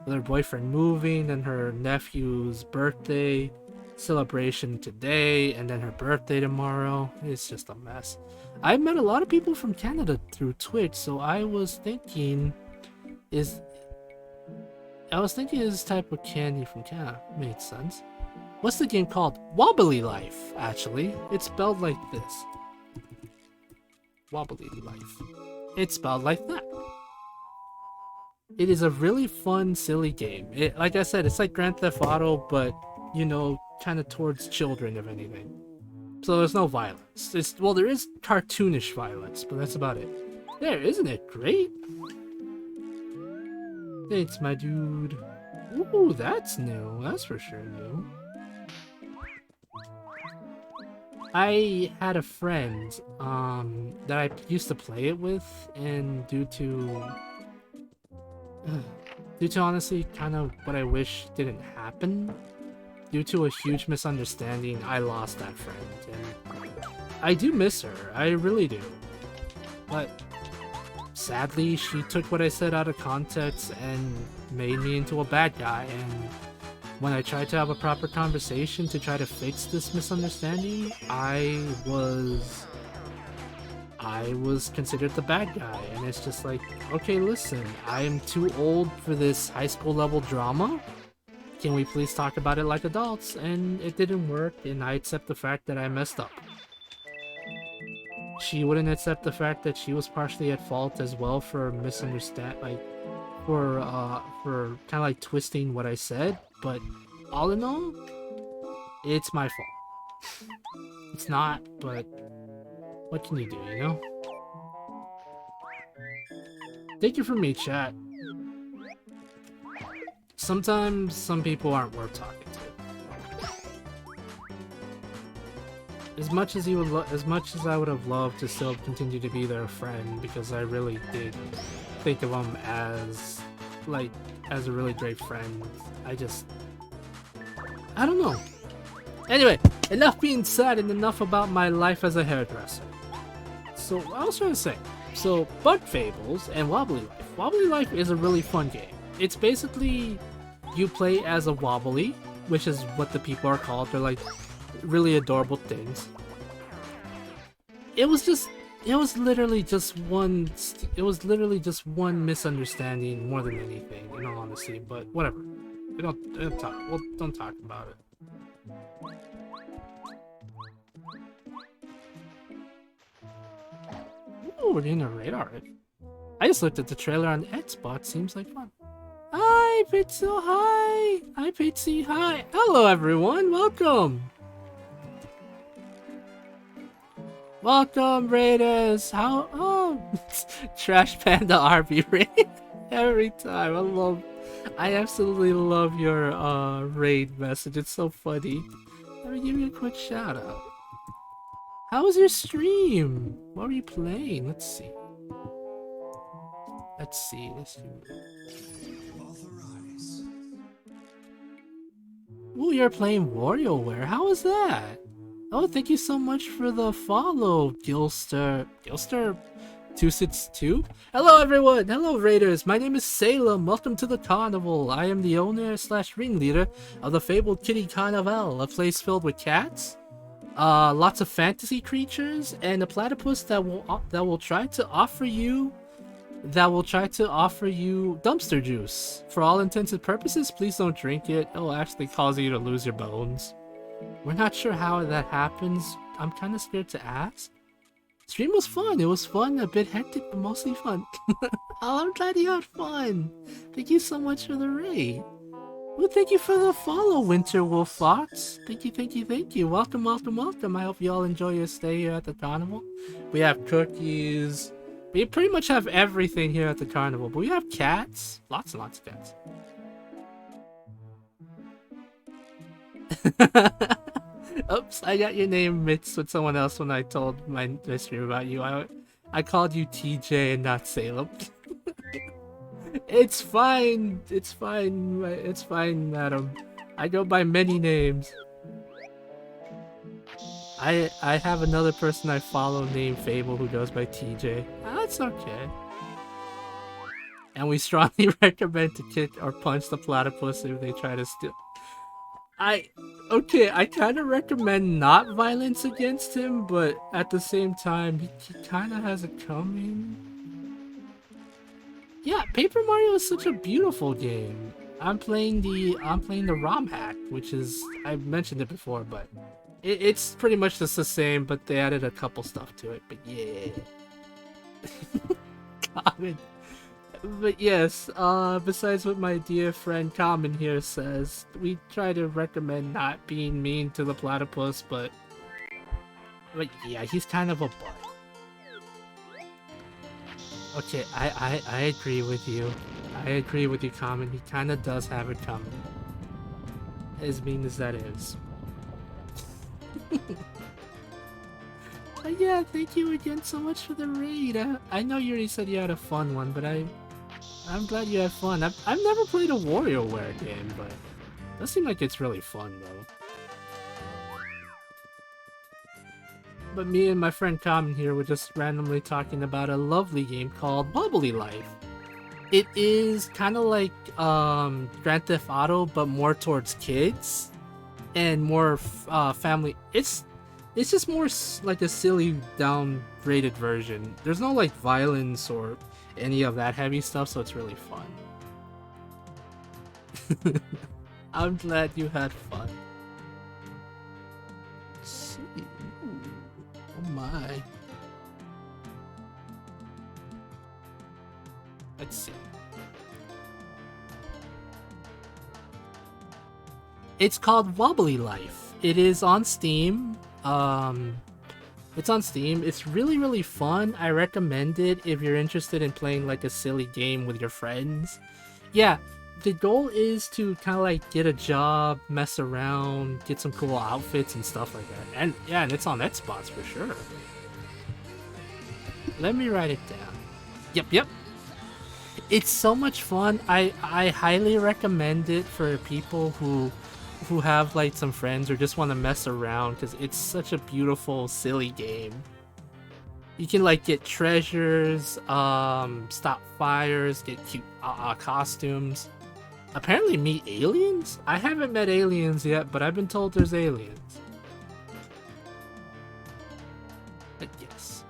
boyfriend moving, and her nephew's birthday celebration today, and then her birthday tomorrow. It's just a mess. I met a lot of people from Canada through Twitch, so I was thinking, is this type of candy from Canada made sense. What's the game called? Wobbly Life, actually. It's spelled like this. Wobbly Life. It's spelled like that. It is a really fun, silly game. Like I said, it's like Grand Theft Auto, but, you know, kind of towards children, if anything. So there's no violence. Well, there is cartoonish violence, but that's about it. There, isn't it great? Thanks, my dude. Ooh, that's new. That's for sure new. I had a friend that I used to play it with, and due to honestly kind of what I wish didn't happen, due to a huge misunderstanding, I lost that friend, and I do miss her. I really do. But sadly, she took what I said out of context and made me into a bad guy, and when I tried to have a proper conversation to try to fix this misunderstanding, I was considered the bad guy, and it's just like, okay, listen, I am too old for this high school level drama. Can we please talk about it like adults? And it didn't work, and I accept the fact that I messed up. She wouldn't accept the fact that she was partially at fault as well for for kind of like twisting what I said, but all in all, it's my fault. It's not, but what can you do, you know? Take it from me, chat. Sometimes some people aren't worth talking to. As much as I would have loved to still continue to be their friend, because I really did think of him as a really great friend. I don't know. Anyway, enough being said and enough about my life as a hairdresser. So, I was trying to say, so Bug Fables and Wobbly Life. Wobbly Life is a really fun game. It's basically you play as a Wobbly, which is what the people are called. They're like really adorable things. It was literally just one misunderstanding more than anything, in all honesty, but whatever. We don't talk about it. Ooh, we're getting a raid already. I just looked at the trailer on Xbox, seems like fun. Hi, Pizza, hi! Hi, Pizza, hi! Hello, everyone, welcome! Welcome, Raiders! How? Oh! Trash Panda RB raid! Every time, I absolutely love your, raid message, it's so funny. Let me give you a quick shout out. How was your stream? What were you playing? Let's see. Ooh, you're playing WarioWare. How was that? Oh, thank you so much for the follow, Gilster. Gilster262? Hello, everyone. Hello, Raiders. My name is Salem. Welcome to the carnival. I am the owner / ringleader of the fabled Kitty Carnival, a place filled with cats, lots of fantasy creatures, and a platypus that will try to offer you dumpster juice. For all intents and purposes, please don't drink it. It will actually cause you to lose your bones. We're not sure how that happens. I'm kind of scared to ask. Stream was fun. It was fun, a bit hectic, but mostly fun. Oh, I'm glad you had fun. Thank you so much for the raid. Well, thank you for the follow, Winter Wolf Fox. Thank you. Welcome. I hope you all enjoy your stay here at the carnival. We have cookies. We pretty much have everything here at the carnival, but we have cats. Lots and lots of cats. Oops, I got your name mixed with someone else when I told my stream about you. I called you TJ and not Salem. It's fine, madam. I go by many names. I have another person I follow named Fable who goes by TJ. That's okay. And we strongly recommend to kick or punch the platypus if they try to steal. I kind of recommend not violence against him, but at the same time, he kind of has it coming. Yeah, Paper Mario is such a beautiful game. I'm playing the ROM hack, which is, I've mentioned it before, but it's pretty much just the same, but they added a couple stuff to it. But yeah. Common. But yes, besides what my dear friend Common here says, we try to recommend not being mean to the platypus, but yeah, he's kind of a butt. Okay, I agree with you. Common. He kind of does have it coming. As mean as that is. But yeah, thank you again so much for the raid. I know you already said you had a fun one, but I'm glad you had fun. I've never played a WarioWare game, but it does seem like it's really fun though. But me and my friend Common here were just randomly talking about a lovely game called Wobbly Life. It is kind of like Grand Theft Auto, but more towards kids and more family. It's just more like a silly, downgraded version. There's no like violence or any of that heavy stuff, so it's really fun. I'm glad you had fun. Let's see. Ooh. Oh my. Let's see. It's called Wobbly Life. It is on Steam. It's on Steam. It's really, really fun. I recommend it if you're interested in playing like a silly game with your friends. Yeah, the goal is to kind of like get a job, mess around, get some cool outfits and stuff like that. And yeah, and it's on Xbox for sure. Let me write it down. Yep. It's so much fun. I highly recommend it for people who have like some friends or just want to mess around because it's such a beautiful, silly game. You can like get treasures, stop fires, get cute costumes. Apparently meet aliens? I haven't met aliens yet, but I've been told there's aliens. But yes.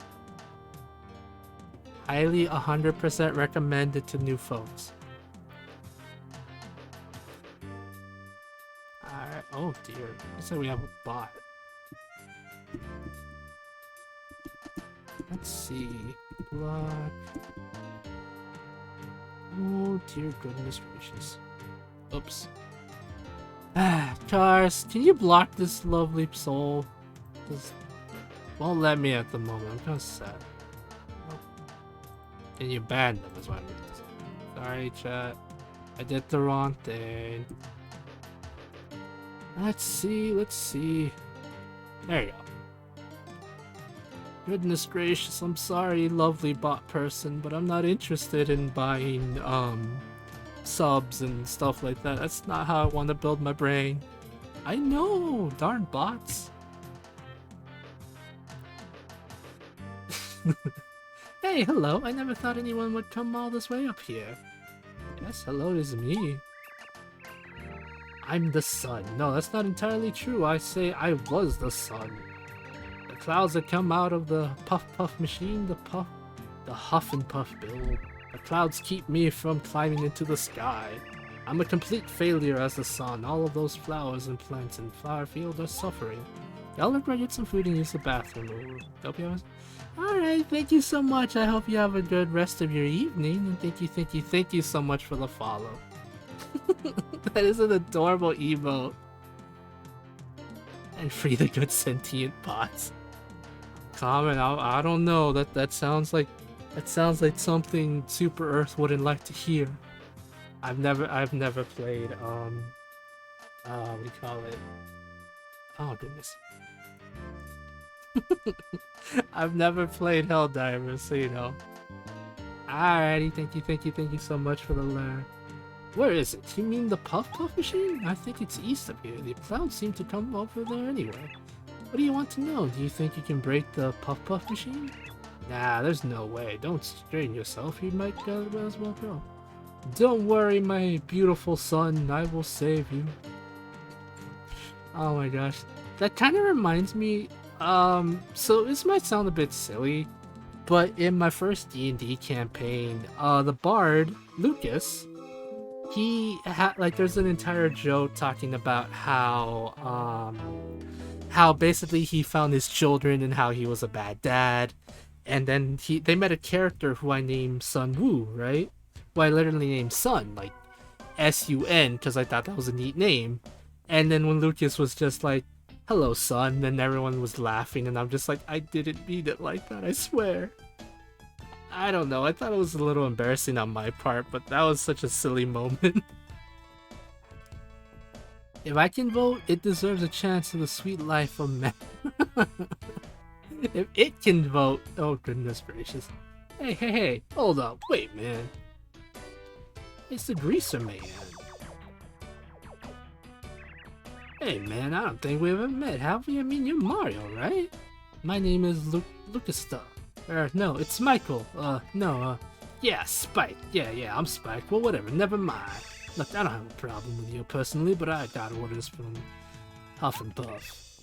Highly 100% recommended to new folks. Alright, oh dear. Looks like we have a bot. Let's see. Block. Oh dear goodness gracious. Oops. Cars, can you block this lovely soul? Just won't let me at the moment. I'm kind of sad. Oh. Can you ban them is what I mean. Sorry, chat. I did the wrong thing. Let's see. There you go. Goodness gracious, I'm sorry, lovely bot person, but I'm not interested in buying, subs and stuff like that. That's not how I want to build my brain. I know, darn bots. Hey, hello, I never thought anyone would come all this way up here. Yes, hello, it is me. I'm the sun. No, that's not entirely true. I say I was the sun. The clouds that come out of the puff machine, the huff and puff build. The clouds keep me from climbing into the sky. I'm a complete failure as the sun. All of those flowers and plants in flower field are suffering. Y'all look ready to get some food and use the bathroom. Alright, thank you so much. I hope you have a good rest of your evening. And thank you so much for the follow. That is an adorable emote. And free the good sentient bots. Comment, I don't know. That sounds like something Super Earth wouldn't like to hear. I've never played what do you call it? Oh goodness. I've never played Helldivers, so you know. Alrighty, thank you so much for the learn. Where is it? You mean the puff machine? I think it's east of here. The clouds seem to come over there anyway. What do you want to know? Do you think you can break the puff machine? Nah, there's no way. Don't strain yourself. You might as well go. Don't worry, my beautiful son. I will save you. Oh my gosh. That kind of reminds me, so this might sound a bit silly, but in my first D&D campaign, the bard, Lucas, he had, like, there's an entire joke talking about how basically he found his children and how he was a bad dad. And then they met a character who I named Sun Wu, right? Who I literally named Sun, like S-U-N, because I thought that was a neat name. And then when Lucas was just like, hello, son, then everyone was laughing, and I'm just like, I didn't mean it like that, I swear. I don't know, I thought it was a little embarrassing on my part, but that was such a silly moment. If I can vote, it deserves a chance to the sweet life of man. If it can vote, oh goodness gracious. Hey, hold up, wait man. It's the greaser man. Hey man, I don't think we ever met, have we? I mean, you're Mario, right? My name is Lucas. No, it's Michael. Yeah, Spike. Yeah, I'm Spike. Well, whatever, never mind. Look, I don't have a problem with you personally, but I got orders from Huff and Puff.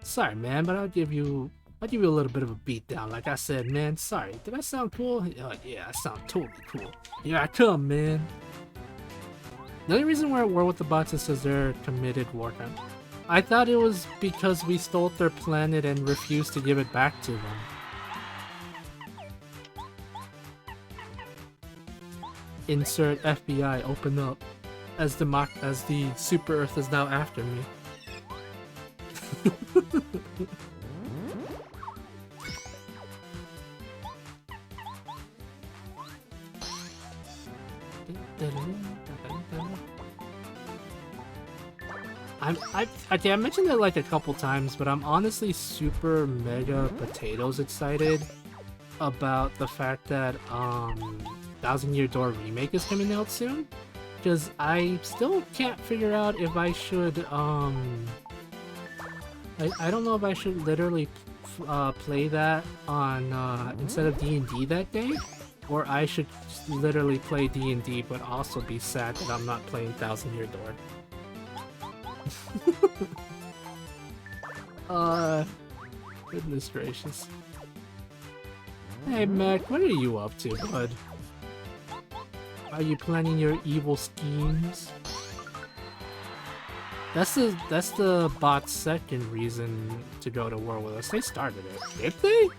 Sorry, man, but I'll give you a little bit of a beatdown. Like I said, man, sorry. Did I sound cool? Oh, yeah, I sound totally cool. Here I come, man. The only reason we're at war with the bots is because they're committed war crime. I thought it was because we stole their planet and refused to give it back to them. Insert FBI, open up. As the Super Earth is now after me. Okay, I mentioned it like a couple times, but I'm honestly super mega potatoes excited about the fact that Thousand Year Door Remake is coming out soon. Because I still can't figure out if I should I don't know if I should literally play that on instead of D&D that day, or I should literally play D&D but also be sad that I'm not playing Thousand Year Door. Goodness gracious. Hey Mac, what are you up to, bud? Are you planning your evil schemes? That's the bot's second reason to go to war with us. They started it. Did they?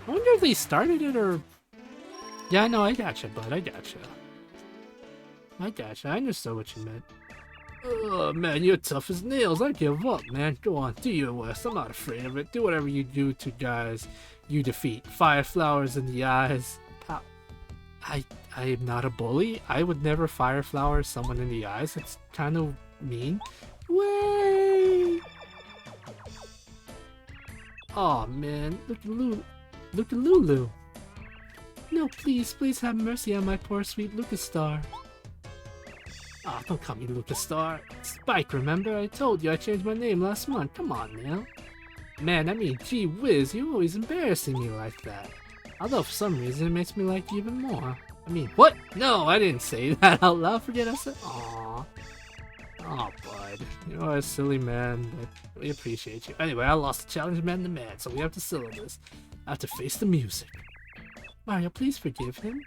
I wonder if they started it or... Yeah, I know, I gotcha, bud. I gotcha. I understood what you meant. Oh, man, you're tough as nails. I give up, man. Go on, do your worst. I'm not afraid of it. Do whatever you do to guys you defeat. Fire flowers in the eyes. Pow. I am not a bully. I would never fire flower someone in the eyes. It's kind of mean. Way. Oh man, look at Lulu. No, please have mercy on my poor sweet Lucas Star. Ah, don't call me Lucas Star. Spike, remember? I told you I changed my name last month. Come on now. Man, I mean, gee whiz, you're always embarrassing me like that. Although for some reason it makes me like you even more. I mean, what? No, I didn't say that out loud. Forget I said. Aww. Aw, bud. You're a silly man, but we appreciate you. Anyway, I lost the challenge man to man, so we have to settle this. I have to face the music. Mario, please forgive him.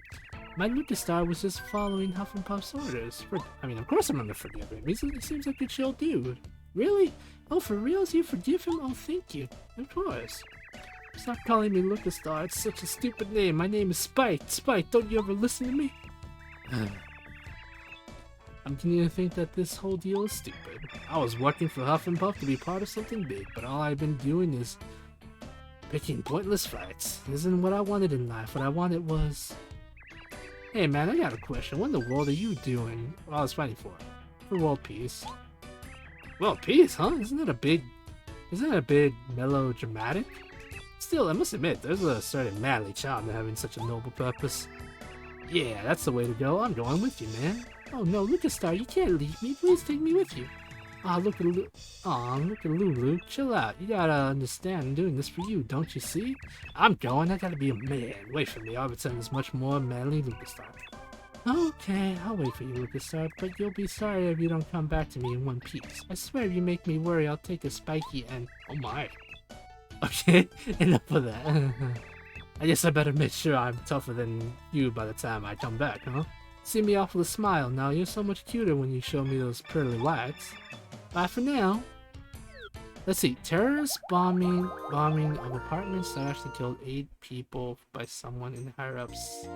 My Lucas Star was just following Huff and Puff's orders. I mean, of course I'm gonna forgive him. He seems like a chill dude. Really? Oh, for reals? You forgive him? Oh, thank you. Of course. Stop calling me Lucas Star. It's such a stupid name. My name is Spike. Spike, don't you ever listen to me? I'm beginning to think that this whole deal is stupid. I was working for Huff and Puff to be part of something big, but all I've been doing is picking pointless fights. This isn't what I wanted in life. What I wanted was... Hey man, I got a question. What in the world are you doing? Well, I was fighting for world peace. World peace, huh? Isn't that a bit melodramatic? Still, I must admit, there's a certain manly charm to having such a noble purpose. Yeah, that's the way to go. I'm going with you, man. Oh no, Lucas Star, you can't leave me. Please take me with you. Look at Lulu. Chill out. You gotta understand I'm doing this for you, don't you see? I'm going. I gotta be a man. Wait for me. I'll return as much more manly Lucas Star. Okay, I'll wait for you, Lucas Star, but you'll be sorry if you don't come back to me in one piece. I swear if you make me worry, I'll take a spiky and... Oh my. Okay, enough of that. I guess I better make sure I'm tougher than you by the time I come back, huh? See me off with a smile now. You're so much cuter when you show me those pearly whites. Bye for now. Let's see. Terrorist bombing of apartments that actually killed 8 people by someone in the higher-ups.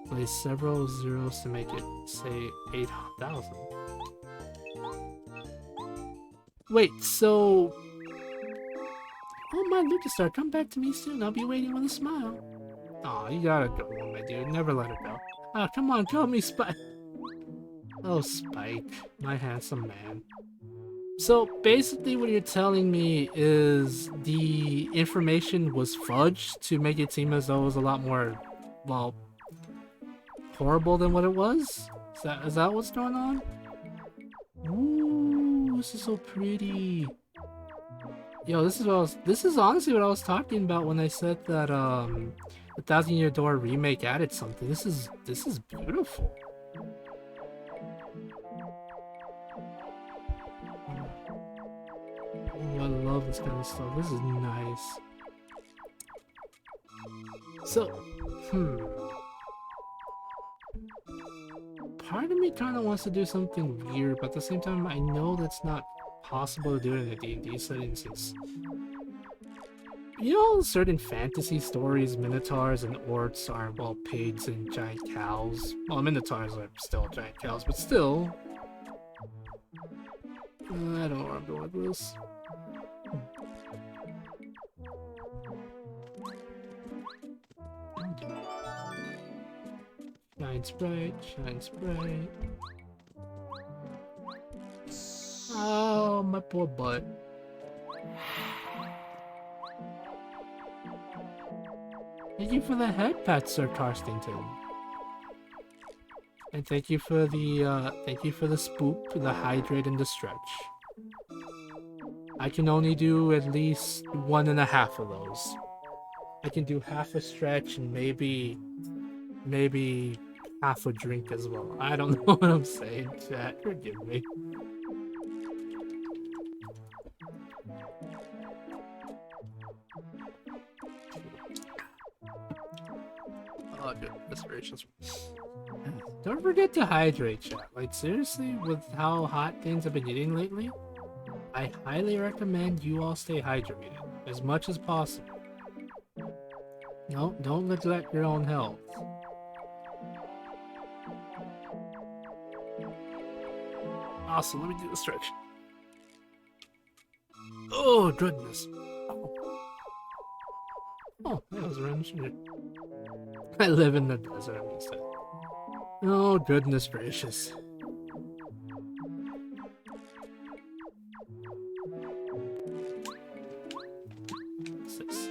Place several zeros to make it say 8,000. Wait, so... Oh my Lucas Star, come back to me soon. I'll be waiting with a smile. Aw, you gotta go, my dude. Never let her go. Ah, come on, call me Spike. Oh, Spike, my handsome man. So basically what you're telling me is the information was fudged to make it seem as though it was a lot more, well, horrible than what it was? Is that what's going on? Ooh, this is so pretty. Yo, this is honestly what I was talking about when I said that the Thousand Year Door remake added something. This is beautiful. Oh, I love this kind of stuff. This is nice. So, part of me kind of wants to do something weird, but at the same time, I know that's not possible to do it in a D&D setting since... You know, certain fantasy stories, minotaurs and orcs are, well, pigs and giant cows. Well, minotaurs are still giant cows, but still... I don't know where I'm going with this. Shine Sprite, Shine Sprite. Oh, my poor butt. Thank you for the head pat, Sir Tarstington. And thank you for the spoop, the hydrate, and the stretch. I can only do at least 1.5 of those. I can do half a stretch and maybe half a drink as well. I don't know what I'm saying, chat. Forgive me. Oh, goodness gracious. Don't forget to hydrate, chat. Like, seriously, with how hot things have been getting lately, I highly recommend you all stay hydrated as much as possible. No, don't neglect your own health. Awesome, let me do the stretch. Oh, goodness. Oh, that was around shit. I live in the desert instead. Oh, goodness gracious. What's this?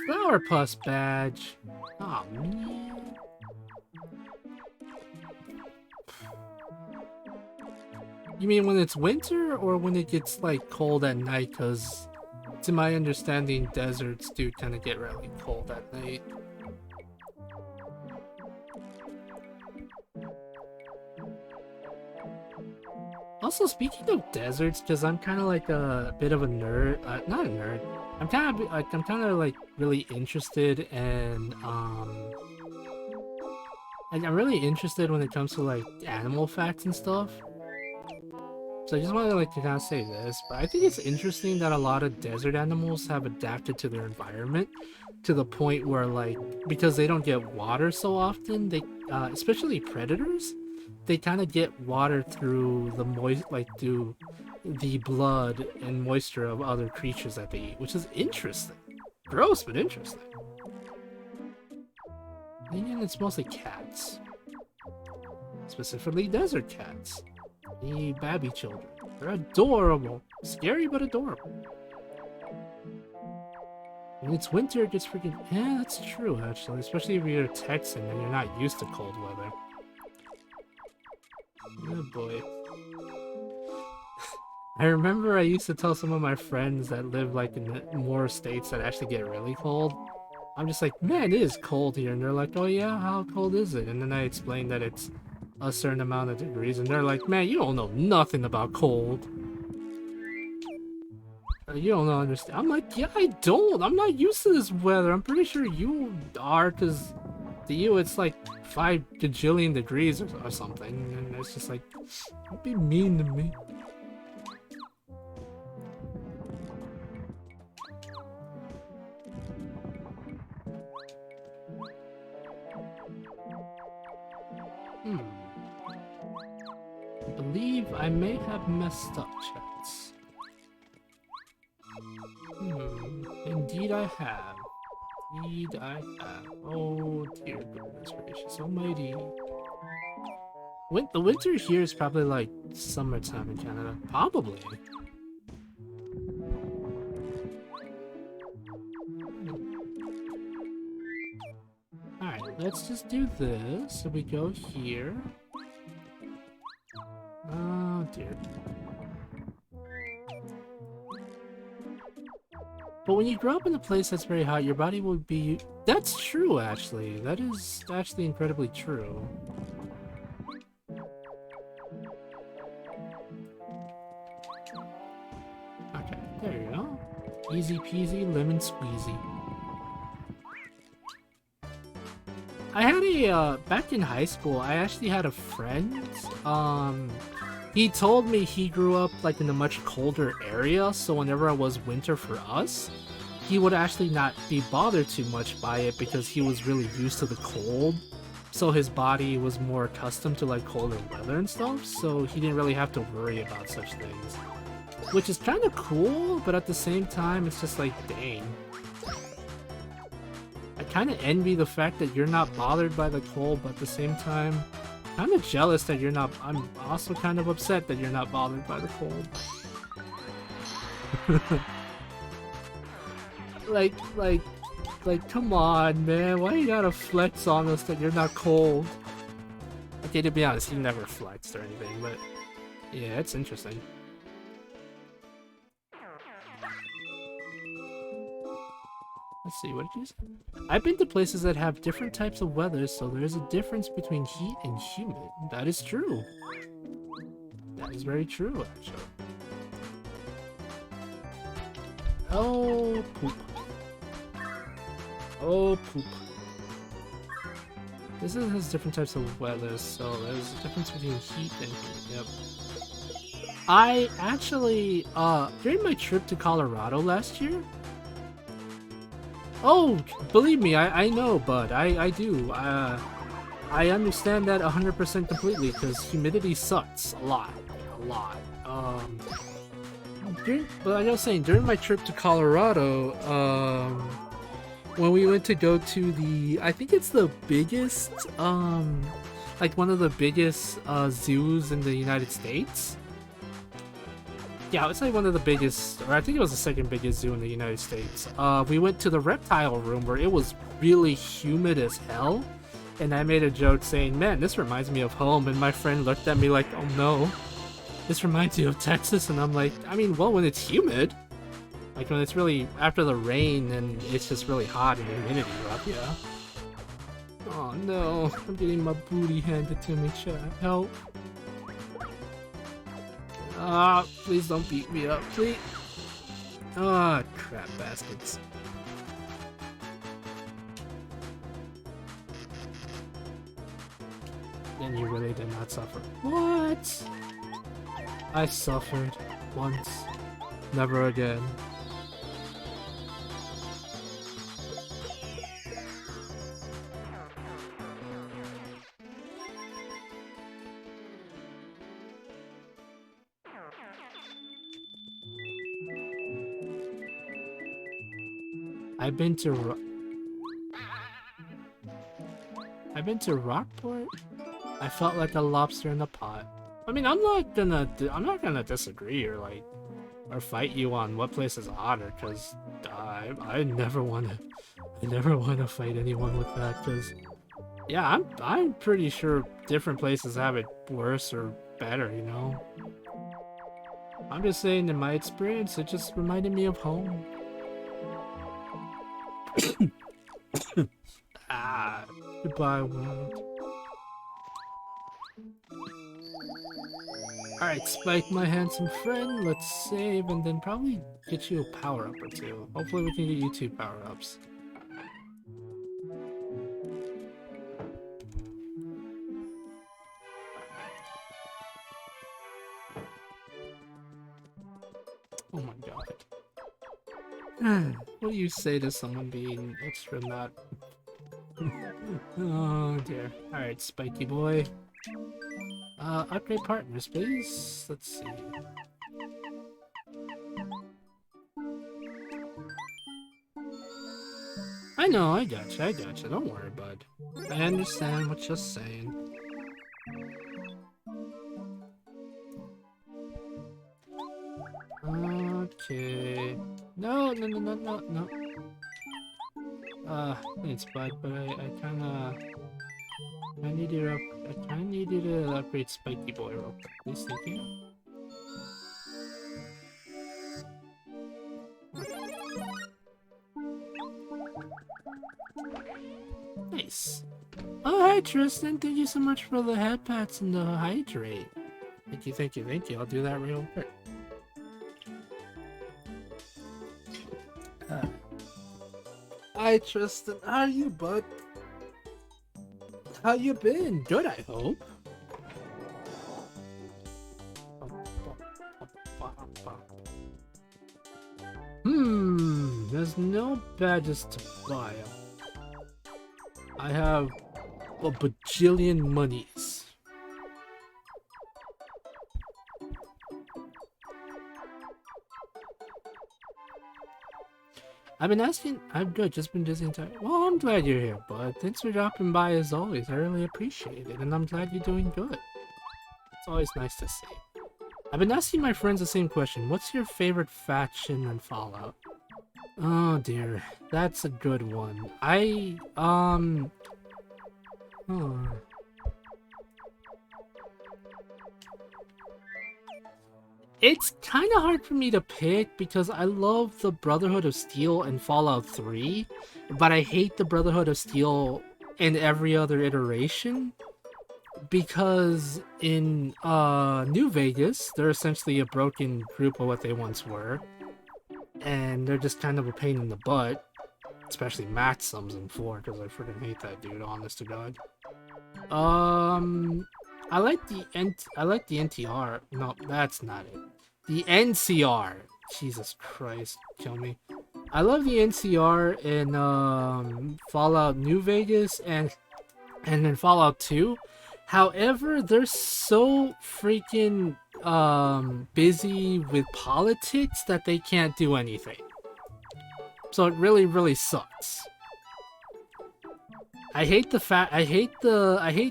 Flower Puss badge. Oh, man. You mean when it's winter or when it gets like cold at night? Because to my understanding, deserts do kind of get really cold at night. Also, speaking of deserts, because I'm kind of like a bit of a nerd, not a nerd. I'm kind of like really interested in and I'm really interested when it comes to like animal facts and stuff. So I just wanted like to kind of say this, but I think it's interesting that a lot of desert animals have adapted to their environment to the point where like because they don't get water so often, they especially predators. They kind of get water through the through the blood and moisture of other creatures that they eat, which is interesting. Gross, but interesting. And it's mostly cats. Specifically desert cats. The babby children. They're adorable. Scary, but adorable. When it's winter, it gets freaking... Yeah, that's true, actually. Especially if you're Texan and you're not used to cold weather. Oh boy. I remember I used to tell some of my friends that live like in more states that actually get really cold. I'm just like, man, it is cold here. And they're like, oh yeah, how cold is it? And then I explain that it's a certain amount of degrees. And they're like, man, you don't know nothing about cold. You don't understand. I'm like, yeah, I don't. I'm not used to this weather. I'm pretty sure you are, because to you it's like 5 gajillion degrees or something. And it's just like, don't be mean to me. I believe I may have messed up, chats. Indeed I have. Indeed I have. Oh dear goodness gracious almighty. The winter here is probably like summertime in Canada. Probably. Alright, let's just do this. So we go here. Oh dear. But when you grow up in a place that's very hot, your body will be... That's true, actually. That is actually incredibly true. Okay, there you go. Easy peasy, lemon squeezy. I had a, back in high school, I actually had a friend, he told me he grew up like in a much colder area, so whenever it was winter for us, he would actually not be bothered too much by it because he was really used to the cold. So his body was more accustomed to like colder weather and stuff, so he didn't really have to worry about such things. Which is kind of cool, but at the same time, it's just like, dang. I kind of envy the fact that you're not bothered by the cold, but at the same time, kind of jealous that you're not. I'm also kind of upset that you're not bothered by the cold. like, come on, man. Why you gotta flex on us that you're not cold? Okay, to be honest, he never flexed or anything, but yeah, it's interesting. Let's see, what did you say? I've been to places that have different types of weather, so there is a difference between heat and humid. That is true. That is very true, actually. Oh, poop. Oh, poop. This has different types of weather, so there's a difference between heat and heat. Yep. I actually, during my trip to Colorado last year. Oh, believe me, I know, bud. I do. I understand that 100% completely, because humidity sucks a lot. A lot. But I was saying, during my trip to Colorado, when we went to go to the, I think it's the biggest, like one of the biggest zoos in the United States. Yeah, it's like one of the biggest, or I think it was the second biggest zoo in the United States. We went to the reptile room where it was really humid as hell, and I made a joke saying, "Man, this reminds me of home," and my friend looked at me like, "Oh no, this reminds you of Texas," and I'm like, I mean, well, when it's humid, like when it's really after the rain and it's just really hot and humidity up, yeah. Oh no, I'm getting my booty handed to me, chat. Help. Ah, please don't beat me up, please. Ah, crap baskets. Then you really did not suffer. What? I suffered once, never again. I've been to Rockport. I felt like a lobster in a pot. I mean, I'm not gonna disagree or fight you on what place is hotter, cause I never wanna fight anyone with that, cause yeah, I'm pretty sure different places have it worse or better, you know. I'm just saying, in my experience, it just reminded me of home. Ah, goodbye, world. Alright, Spike, my handsome friend, let's save and then probably get you a power-up or two. Hopefully we can get you 2 power-ups. Oh my god. What do you say to someone being extra not... Oh dear. Alright, Spiky boy. Upgrade partners, please. Let's see. I know, I gotcha. Don't worry, bud. I understand what you're saying. Okay. No. Thanks, bud, but I need you to upgrade Spiky Boy real quick, please. Thank you. Nice. Oh, hi, Tristan. Thank you so much for the head pats and the hydrate. Thank you. I'll do that real quick. Hi, Tristan. How are you, bud? How you been? Good, I hope. There's no badges to buy. I have a bajillion monies. I'm good, just been busy entire. Well, I'm glad you're here, bud. Thanks for dropping by as always. I really appreciate it, and I'm glad you're doing good. It's always nice to see. I've been asking my friends the same question. What's your favorite faction in Fallout? Oh dear, that's a good one. It's kind of hard for me to pick because I love the Brotherhood of Steel in Fallout 3, but I hate the Brotherhood of Steel in every other iteration because in New Vegas, they're essentially a broken group of what they once were, and they're just kind of a pain in the butt, especially Maxims in 4 because I freaking hate that dude, honest to God. I like the NTR. No, that's not it. The NCR. Jesus Christ, kill me. I love the NCR in Fallout New Vegas and in Fallout 2. However, they're so freaking busy with politics that they can't do anything. So it really, really sucks. I hate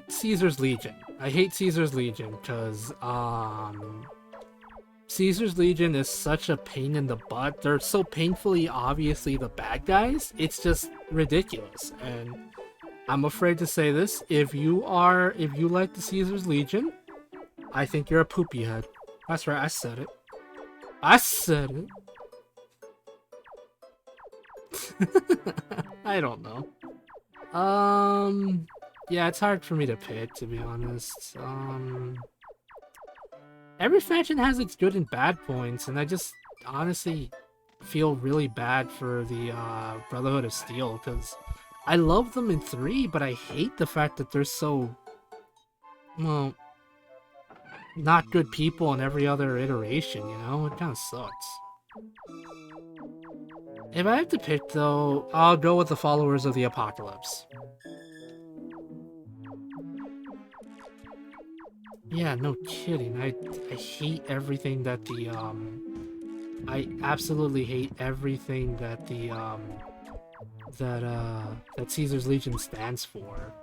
Caesar's Legion. I hate Caesar's Legion because Caesar's Legion is such a pain in the butt. They're so painfully obviously the bad guys. It's just ridiculous. And I'm afraid to say this, if you like the Caesar's Legion, I think you're a poopy head. That's right, I said it. I said it. I don't know. Yeah, it's hard for me to pick, to be honest. Every faction has its good and bad points, and I just honestly feel really bad for the Brotherhood of Steel, because I love them in 3, but I hate the fact that they're so, well, not good people in every other iteration, you know? It kind of sucks. If I have to pick, though, I'll go with the Followers of the Apocalypse. Yeah, no kidding. I hate everything that the, I absolutely hate everything that the, that Caesar's Legion stands for.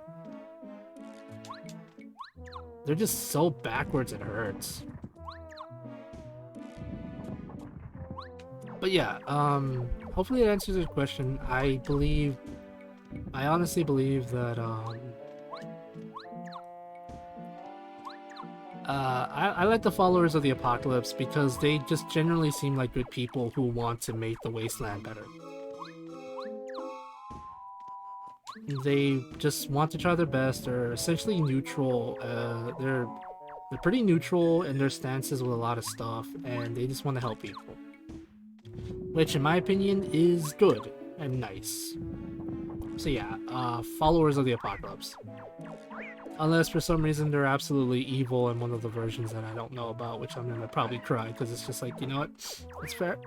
They're just so backwards it hurts. But yeah, hopefully it answers your question. I honestly believe that, I like the Followers of the Apocalypse because they just generally seem like good people who want to make the Wasteland better. They just want to try their best. They're essentially neutral. They're pretty neutral in their stances with a lot of stuff, and they just want to help people. Which, in my opinion, is good and nice. So yeah, Followers of the Apocalypse. Unless for some reason they're absolutely evil in one of the versions that I don't know about, which I'm gonna probably cry, because it's just like, you know what? It's fair.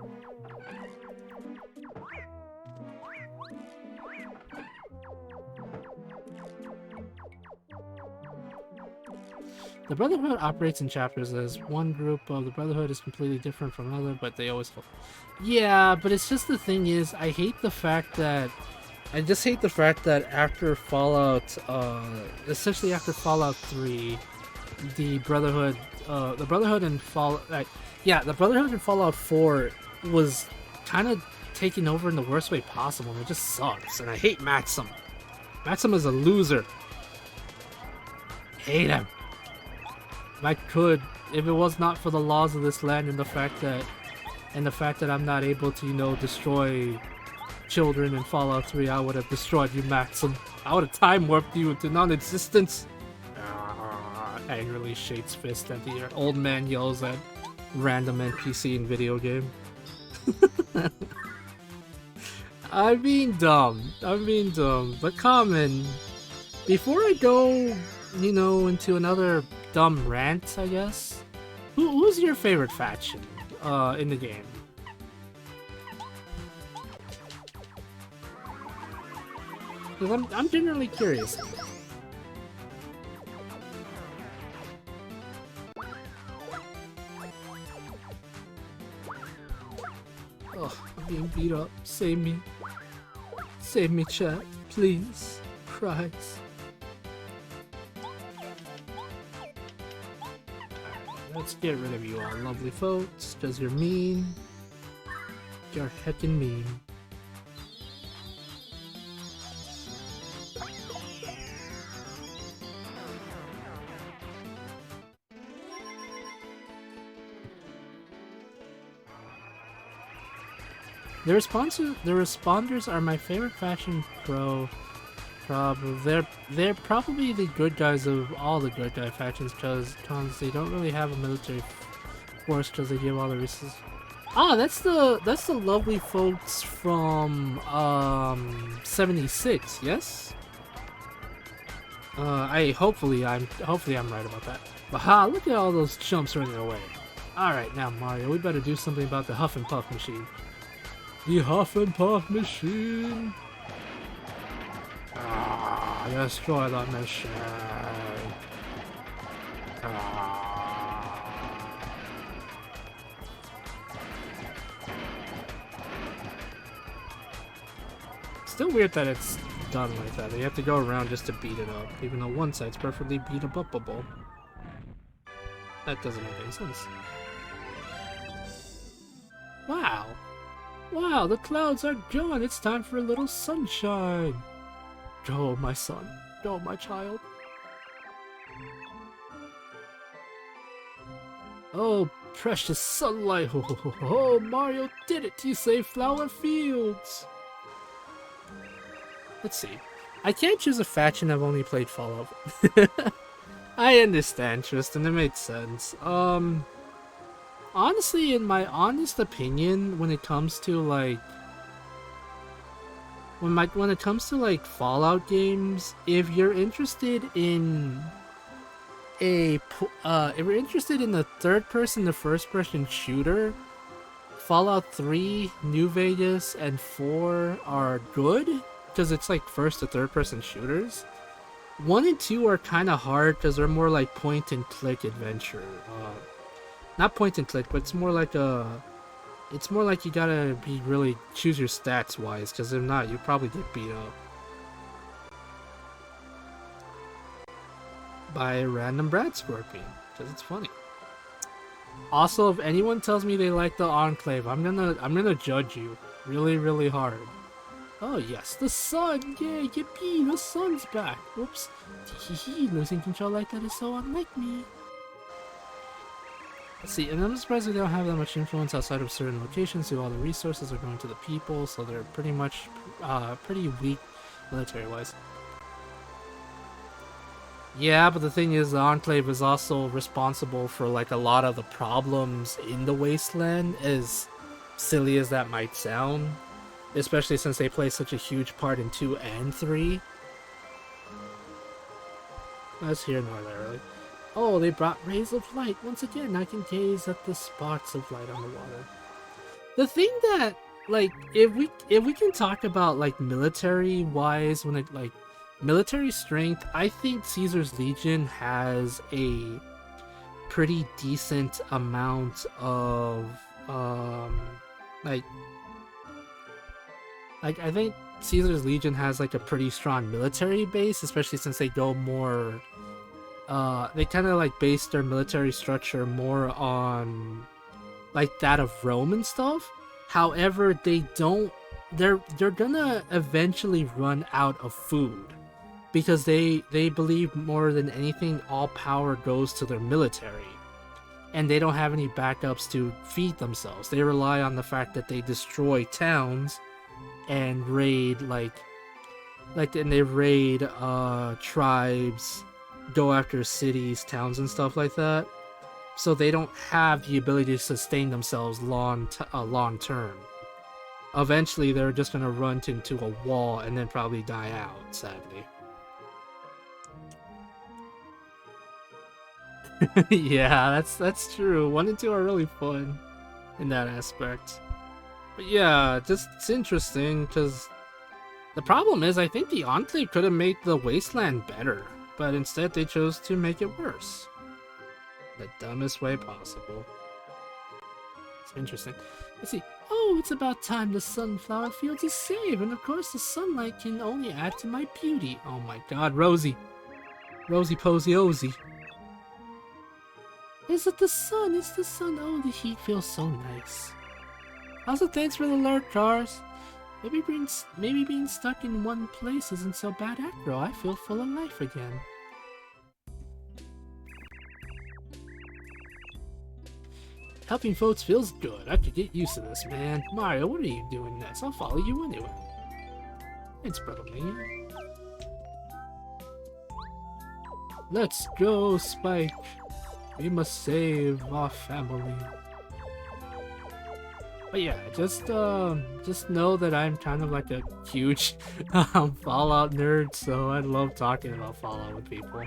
The Brotherhood operates in chapters as one group of the Brotherhood is completely different from another, but they always... Yeah, but it's just the thing is, I hate the fact that... I just hate the fact that after Fallout, essentially after Fallout 3, the Brotherhood in Fallout... the Brotherhood in Fallout 4 was kind of taken over in the worst way possible, and it just sucks, and I hate Maxim. Maxim is a loser. Hate him. If it was not for the laws of this land and the fact that I'm not able to, you know, destroy children in Fallout 3, I would have destroyed you, Maxim. I would have time warped you into non-existence. Angrily shakes fist at the old man yells at random NPC in video game. I'm being dumb. But Common, before I go, you know, into another dumb rant, I guess, who's your favorite faction in the game? Because I'm generally curious. Ugh, being beat up. Save me. Save me, chat. Please. Christ. Let's get rid of you all lovely folks, because you're mean. You're heckin' mean. The responders are my favorite faction they're probably the good guys of all the good guy factions because they don't really have a military force because they give all the resources. Ah, that's the lovely folks from 76, yes? Hopefully I'm right about that. But ha, look at all those chumps running away. Alright, now Mario, we better do something about the Huff and Puff machine. The Huff and Puff machine! Ah, destroy that machine! Ah. Still weird that it's done like that. You have to go around just to beat it up, even though one side's perfectly beat-up-upable. That doesn't make any sense. Wow! Wow, the clouds are gone! It's time for a little sunshine! Go, my son. Go, my child. Oh, precious sunlight! Oh, Mario did it! He saved flower fields! Let's see. I can't choose a faction I've only played Fallout. I understand, Tristan. It makes sense. Honestly, in my honest opinion, when it comes to like when it comes to like Fallout games, if you're interested in the third person to first person shooter, Fallout 3, New Vegas, and 4 are good because it's like first to third person shooters. 1 and 2 are kind of hard because they're more like point and click adventure. Not point and click, but it's more like you gotta be really choose your stats wise, because if not, you probably get beat up by a random Brad Scorpion, because it's funny. Also, if anyone tells me they like the Enclave, I'm gonna judge you really, really hard. Oh yes, the sun! Yay, yippee! The sun's back! Whoops. Losing control like that is so unlike me. Let's see, and I'm surprised they don't have that much influence outside of certain locations, so all the resources are going to the people, so they're pretty much pretty weak military-wise. Yeah, but the thing is, the Enclave is also responsible for like a lot of the problems in the Wasteland, as silly as that might sound. Especially since they play such a huge part in 2 and 3. That's here nor there, really. Oh, they brought rays of light. Once again, I can gaze at the sparks of light on the water. The thing that, like, if we can talk about, like, military-wise, when it, like, military strength, I think Caesar's Legion has a pretty decent amount of, I think Caesar's Legion has like a pretty strong military base, especially since they go more, they kind of like base their military structure more on like that of Rome and stuff. However, they're gonna eventually run out of food because they believe more than anything all power goes to their military. And they don't have any backups to feed themselves. They rely on the fact that they destroy towns and raid and they raid tribes, go after cities, towns and stuff like that. So they don't have the ability to sustain themselves long term. Eventually they're just gonna run into a wall and then probably die out, sadly. Yeah, that's true. 1 and 2 are really fun in that aspect. But yeah, just it's interesting because the problem is I think the Enclave could have made the Wasteland better, but instead they chose to make it worse. The dumbest way possible. It's interesting. Let's see. Oh, it's about time the sunflower fields is saved, and of course the sunlight can only add to my beauty. Oh my god, Rosie. Rosie Posey Ozzy. Is it the sun? It's the sun. Oh, the heat feels so nice. Also, thanks for the alert, Cars. Maybe being stuck in one place isn't so bad after all. I feel full of life again. Helping folks feels good. I could get used to this, man. Mario, what are you doing next? I'll follow you anyway. Thanks, brother man. Let's go, Spike. We must save our family. But yeah, just know that I'm kind of like a huge Fallout nerd, so I love talking about Fallout with people.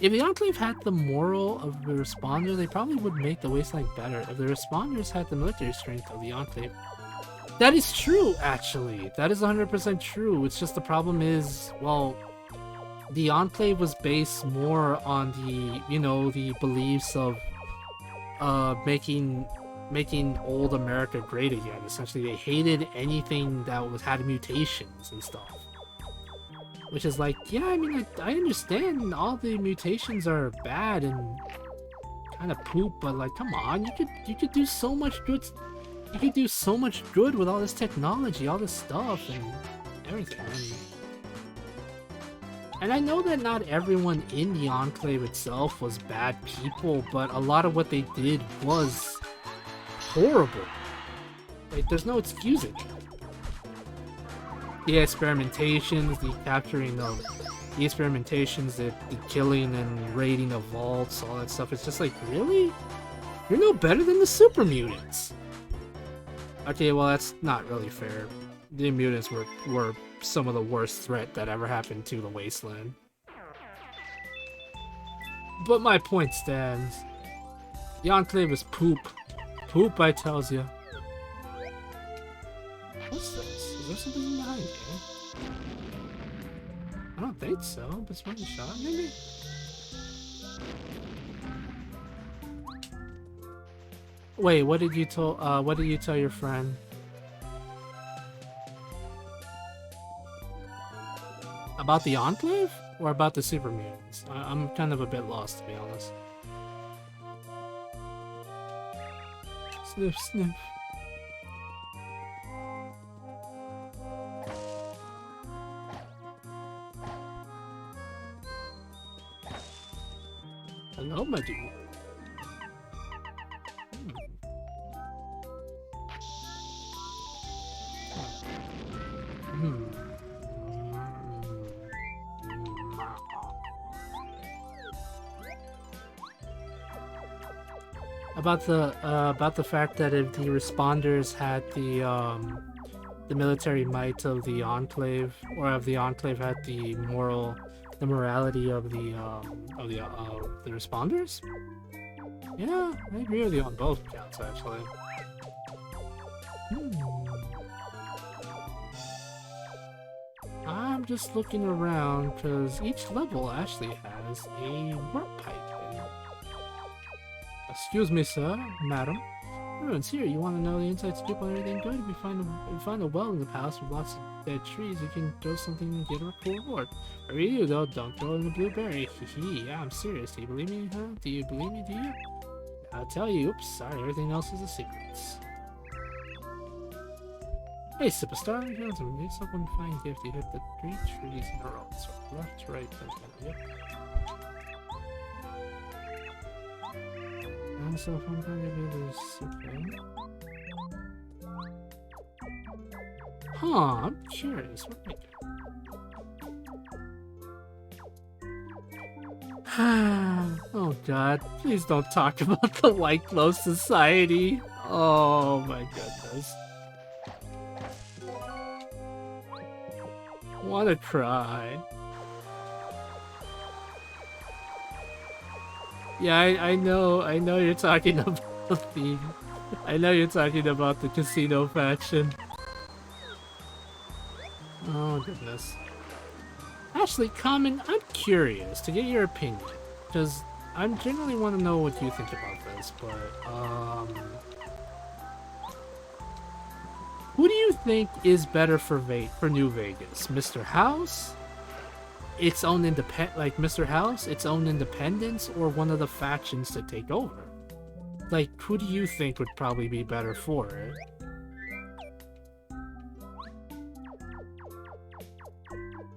If the Enclave had the moral of the responder, they probably would make the Wasteland better. If the responders had the military strength of the Enclave. That is true, actually. That is 100% true. It's just the problem is, well, the Enclave was based more on the, you know, the beliefs of making old America great again. Essentially, they hated anything that had mutations and stuff. Which is like, yeah, I mean, I understand all the mutations are bad and kind of poop, but like, come on, you could do so much good. You could do so much good with all this technology, all this stuff, and everything. And I know that not everyone in the Enclave itself was bad people, but a lot of what they did was horrible. Like, there's no excusing it. The experimentations, the capturing of the experimentations, the killing and raiding of vaults, all that stuff. It's just like, really? You're no better than the super mutants. Okay, well, that's not really fair. The mutants were some of the worst threat that ever happened to the Wasteland. But my point stands. The Enclave is poop. Poop, I tells ya. What's this? Is there something behind here? I don't think so, but it's worth a shot, maybe? Wait, what did you tell your friend? About the Enclave? Or about the super mutants? I'm kind of a bit lost, to be honest. Sniff, sniff. Hello, my dude. About the fact that if the responders had the military might of the Enclave, or if the Enclave had the morality of the responders. Yeah, I agree with you on both counts, actually. I'm just looking around because each level actually has a warp pipe in it. Excuse me, sir, madam. Everyone's here. You want to know the inside scoop on everything good? If we find a well in the palace with lots of dead trees, you can throw something and get a cool reward. Whatever you do, though, don't throw in the blueberry. Hehe, yeah, I'm serious. Do you believe me, huh? Do you believe me, do you? I'll tell you. Oops, sorry, everything else is a secret. Hey, superstar, you found some new one fine gift. You hit the 3 trees in a row. So left to right, left to right. Yep. And so I'm going to do this, okay. Huh, I'm curious. What do I do? Oh god, please don't talk about the White Glow Society. Oh my goodness. Wanna cry. Yeah, I know you're talking about the... I know you're talking about the casino faction. Oh, goodness. Actually, Common, I'm curious to get your opinion. Because I genuinely want to know what you think about this, but who do you think is better for New Vegas, Mr. House, its own Mr. House, its own independence, or one of the factions to take over? Like, who do you think would probably be better for it?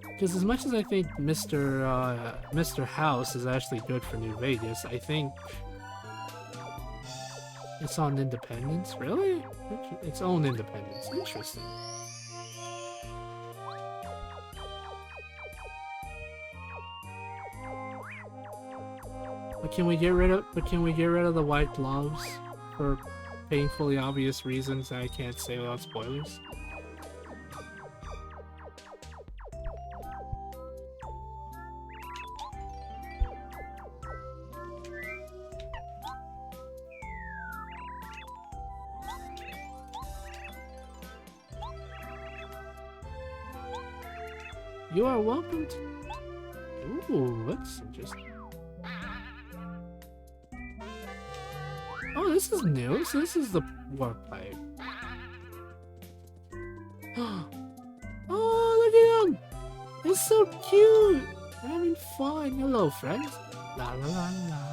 Because as much as I think Mr. House is actually good for New Vegas, I think it's on independence. Really? Its own independence. Interesting. But can we get rid of the white gloves for painfully obvious reasons that I can't say without spoilers? You are welcome to... Ooh, that's interesting. Oh, this is new. So this is the warp pipe. Oh, look at him! It's so cute! We're having fun. Hello, friends. La la la la.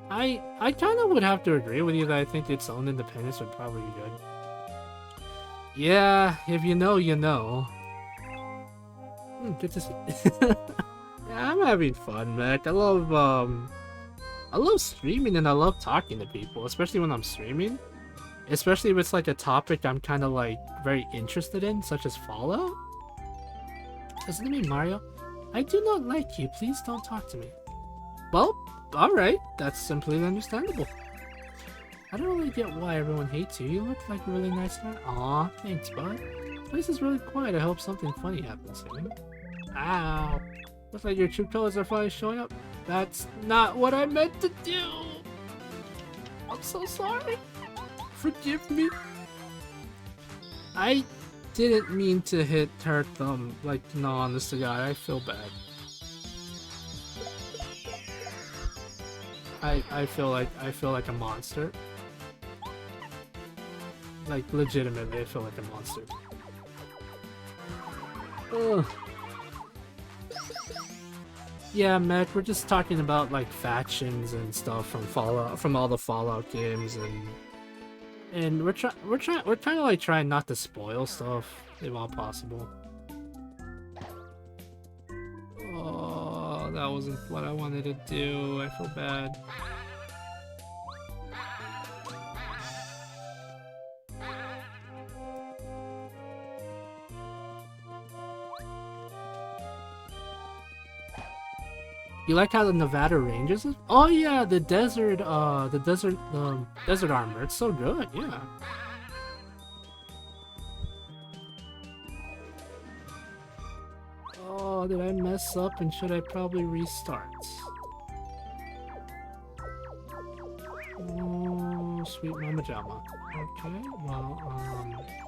I kind of would have to agree with you that I think its own independence would probably be good. Yeah, if you know, you know. Good to see. Yeah, I'm having fun, Mac. I love streaming and I love talking to people, especially when I'm streaming. Especially if it's like a topic I'm kind of like very interested in, such as Fallout. Isn't it me, Mario? I do not like you. Please don't talk to me. Well, alright. That's completely understandable. I don't really get why everyone hates you. You look like a really nice guy. Aw, thanks, bud. This place is really quiet. I hope something funny happens soon. Ow. Looks like your true colors are finally showing up. That's not what I meant to do. I'm so sorry. Forgive me. I didn't mean to hurt them. Like, no, honest to God, I feel bad. I feel like a monster. Like, legitimately, I feel like a monster. Ugh. Yeah, Mac, we're just talking about like factions and stuff from Fallout, from all the Fallout games, and we're kind of like trying not to spoil stuff if all possible. Oh, that wasn't what I wanted to do. I feel bad. You like how the Nevada Ranges is? Oh yeah, the desert armor. It's so good, yeah. Oh, did I mess up and should I probably restart? Oh, sweet mama jama. Okay, well, really?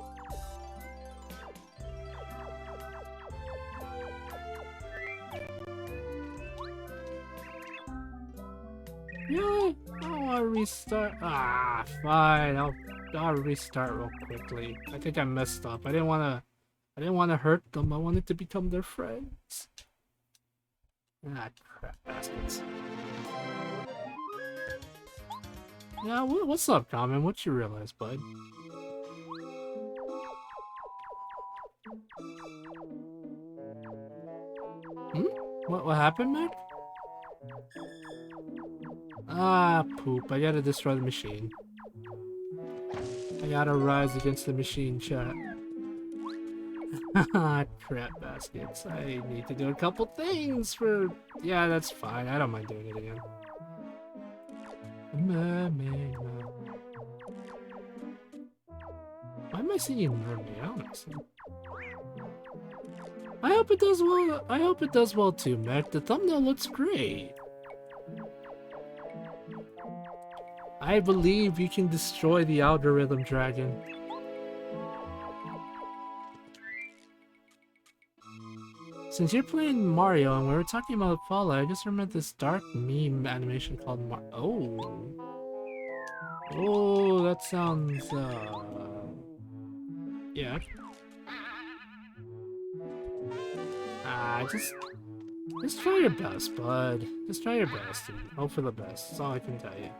I don't want to restart. Ah, fine. I'll restart real quickly. I think I messed up. I didn't want to hurt them. I wanted to become their friends. Ah, crap, bastards. Yeah, what's up, Common? What you realize, bud? What happened, Mac? Ah, poop. I gotta destroy the machine. I gotta rise against the machine, chat. Ah, crap baskets. I need to do a couple things for... Yeah, that's fine. I don't mind doing it again. Why am I singing Mermaid? I don't understand. I hope it does well. I hope it does well too, Mac. The thumbnail looks great. I believe you can destroy the algorithm, Dragon. Since you're playing Mario and we were talking about Fallout, I just remembered this dark meme animation called Oh, that sounds, yeah. Just try your best, bud. Just try your best and hope for the best. That's all I can tell you.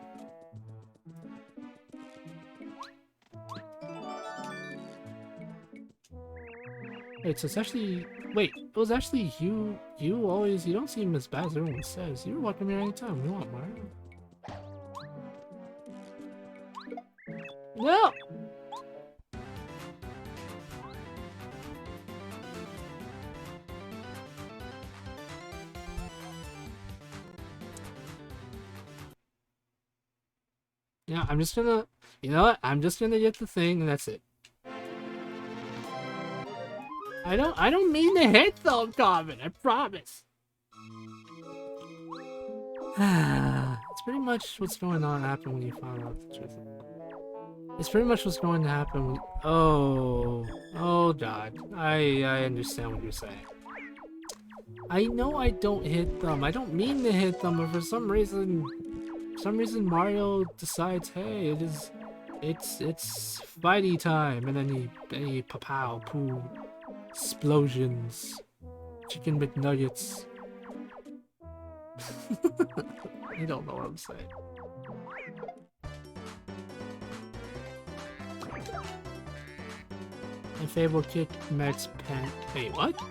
Wait, so it's actually... Wait, it was actually you always... You don't seem as bad as everyone says. You're welcome here anytime. We want Mario. No! Yeah, I'm just gonna... You know what? I'm just gonna get the thing and that's it. I don't mean to hit them, Corbin, I promise. It's pretty much what's going on happen when you find out the truth. It's pretty much what's going to happen when... Oh god. I understand what you're saying. I know I don't hit them. I don't mean to hit them, but for some reason Mario decides, hey, it's fighty time, and then he pow poo explosions, chicken McNuggets. You don't know what I'm saying. And Fable kicked Matt's pants. Wait, what?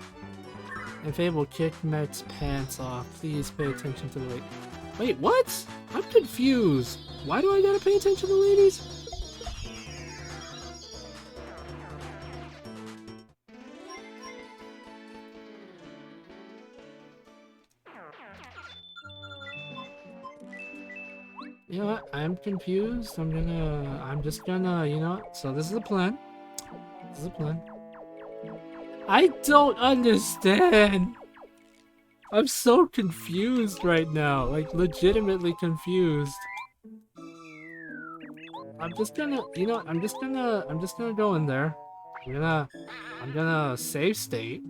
And Fable kicked Matt's pants off. Please pay attention to the Wait, what? I'm confused. Why do I gotta pay attention to ladies? You know what? I'm confused. I'm just gonna, you know what? So this is a plan. This is a plan. I don't understand. I'm so confused right now. Like, legitimately confused. I'm just gonna, you know, I'm just gonna go in there. I'm gonna save state.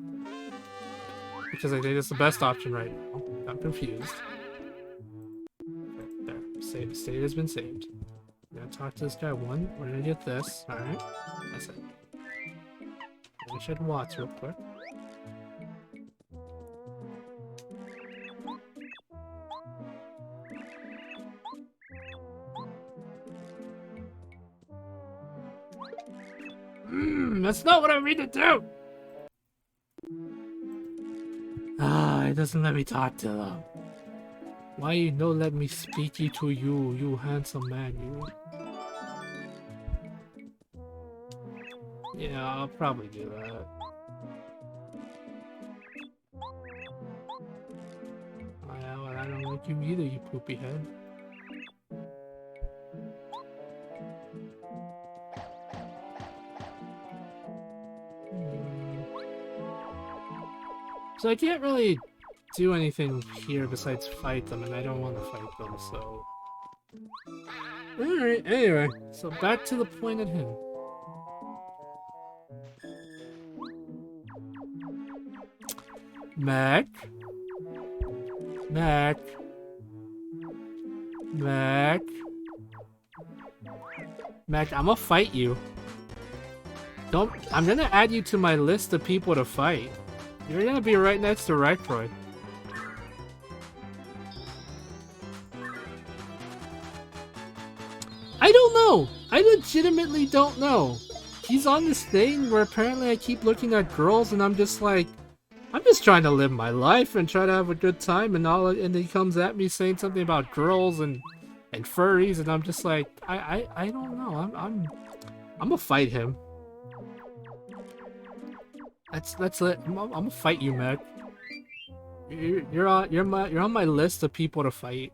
Because I think it's the best option right now. I'm confused. There. State has been saved. I'm gonna talk to this guy one. We're gonna get this. Alright. That's it. I'm gonna check Watts real quick. That's not what I mean to do! It doesn't let me talk to them. Why you no let me speak to you, you handsome man, you? Yeah, I'll probably do that. Well, I don't like you either, you poopy head. So I can't really do anything here besides fight them, and I don't want to fight them, so... Alright, anyway, so back to the point at hand. Mac? Mac? Mac? Mac, I'm gonna fight you. I'm gonna add you to my list of people to fight. You're gonna be right next to Rectroid. I don't know! I legitimately don't know. He's on this thing where apparently I keep looking at girls and I'm just like, I'm just trying to live my life and try to have a good time and all, and he comes at me saying something about girls and furries, and I'm just like, I don't know. I'm gonna fight him. Let's let. I'm gonna fight you, Mac. You're on my list of people to fight.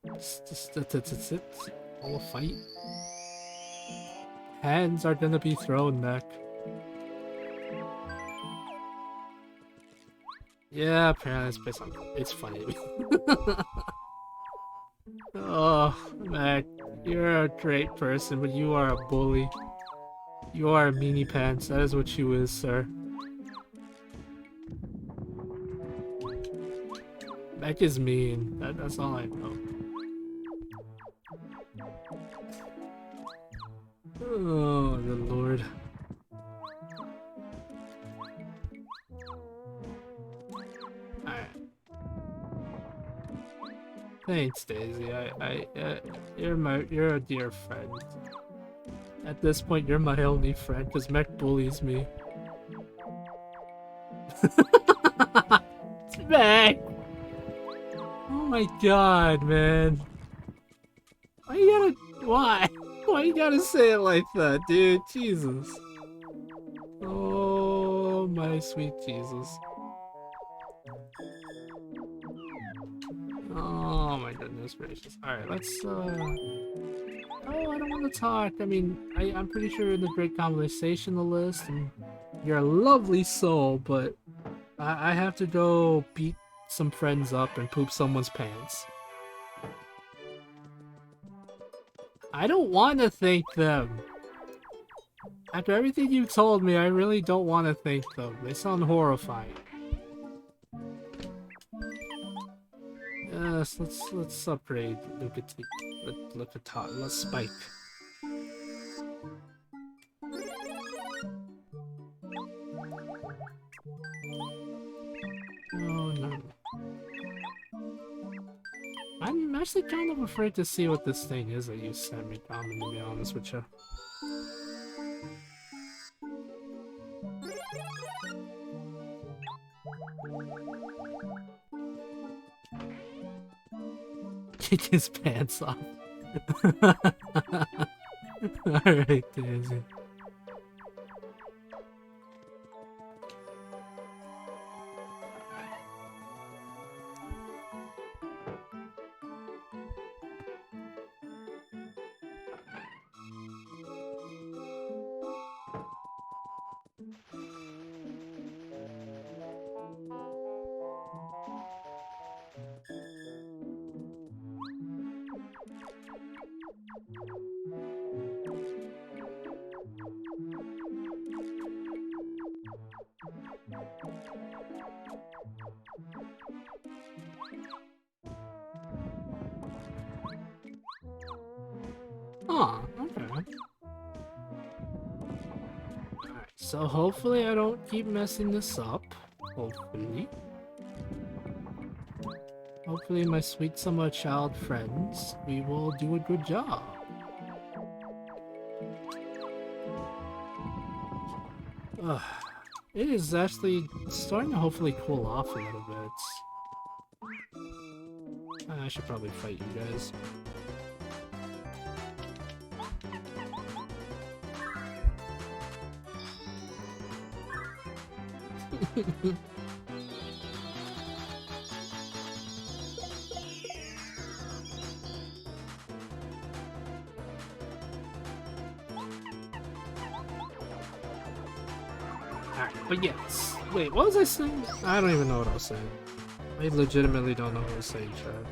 That's it. I'm gonna fight. Hands are gonna be thrown, Mac. Yeah, apparently it's based on. It's funny. Oh, Mac, you're a great person, but you are a bully. You are a meanie pants. That is what you is, sir. Beck is mean. That's all I know. Oh, good lord. Alright. Thanks, Daisy. You're a dear friend. At this point, you're my only friend, because Mech bullies me. It's Mech! Oh my god, man. Why? Why you gotta say it like that, dude? Jesus. Oh, my sweet Jesus. Oh my goodness gracious. Alright, let's, Oh, I don't want to talk. I mean, I'm pretty sure you're in the great conversationalist, and you're a lovely soul, but I have to go beat some friends up and poop someone's pants. I don't want to thank them. After everything you told me, I really don't want to thank them. They sound horrifying. Yes, let's upgrade let's Spike. Oh no. I'm actually kind of afraid to see what this thing is that you sent me, Common, to be honest with you. Kick his pants off. Alright, Daisy. Oh, okay. Alright, so hopefully I don't keep messing this up. Hopefully. Hopefully, my sweet summer child friends, we will do a good job. Ugh. It is actually starting to hopefully cool off a little bit. I should probably fight you guys. Alright, but yes. Wait, what was I saying? I don't even know what I was saying. I legitimately don't know what I was saying, Chad.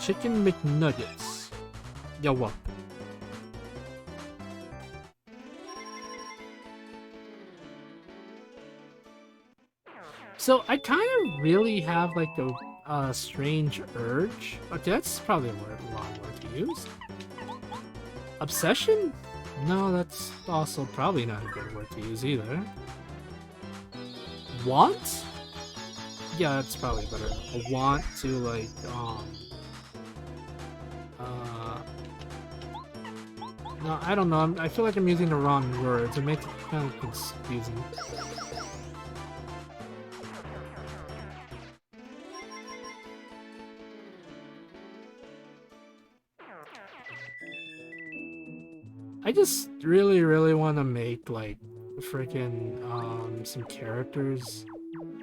Chicken McNuggets. Yo, what? So I kind of really have like a strange urge. Okay, that's probably a long word to use. Obsession? No, that's also probably not a good word to use either. Want? Yeah, that's probably better. A want to like no, I don't know. I feel like I'm using the wrong words. It makes it kind of confusing. I just really want to make like freaking some characters.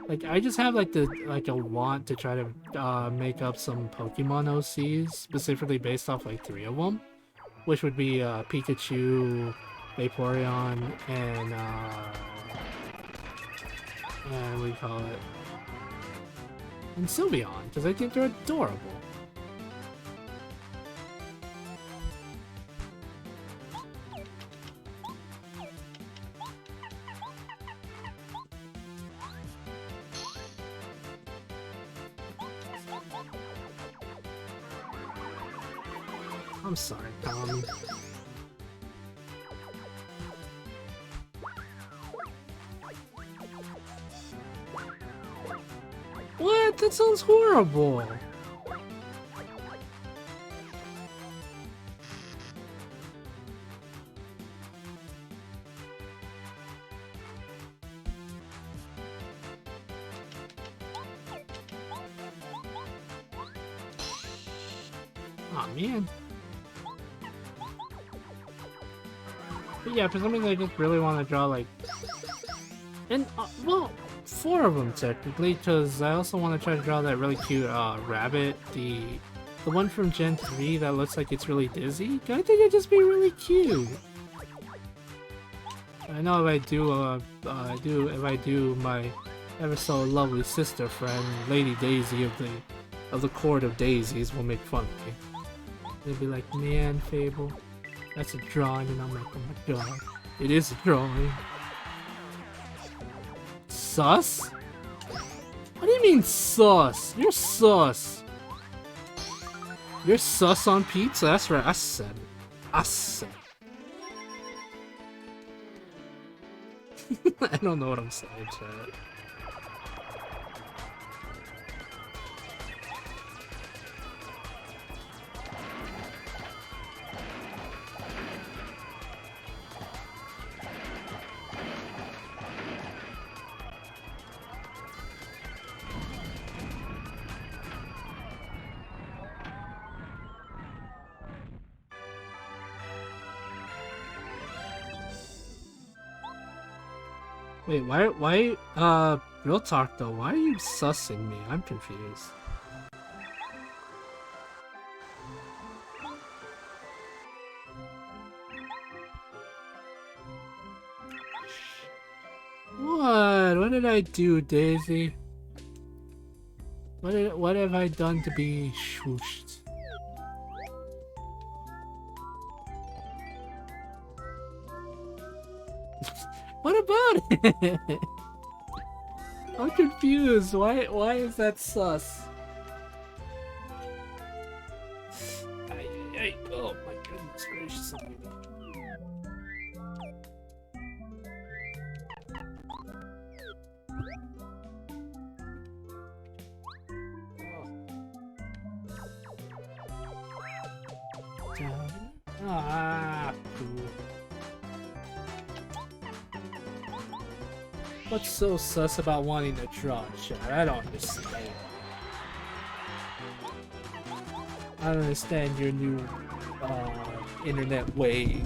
Like I just have like a want to try to make up some Pokemon OCs specifically based off like 3 of them, which would be Pikachu, Vaporeon, and what do you call it? And Sylveon, because I think they're adorable. I'm sorry, Tommy. What? That sounds horrible. Aw, man. But yeah, for some reason I just really want to draw, like... And, well, 4 of them, technically, because I also want to try to draw that really cute, rabbit, the one from Gen 3 that looks like it's really dizzy. I think it'd just be really cute. I know if I do my ever so lovely sister friend, Lady Daisy of the Court of Daisies will make fun of me. They'd be like, man, Fable, that's a drawing, and I'm like, oh my god, it is a drawing. Sus? What do you mean sus? You're sus. You're sus on pizza? That's right, I said it. I said it. I don't know what I'm saying, chat. Wait, real talk though, why are you sussing me? I'm confused. What? What did I do, Daisy? What have I done to be shooshed? What about it? I'm confused. Why is that sus? Oh my goodness gracious. Ah, cool. What's so sus about wanting to draw, chat? I don't understand. I don't understand your new internet ways.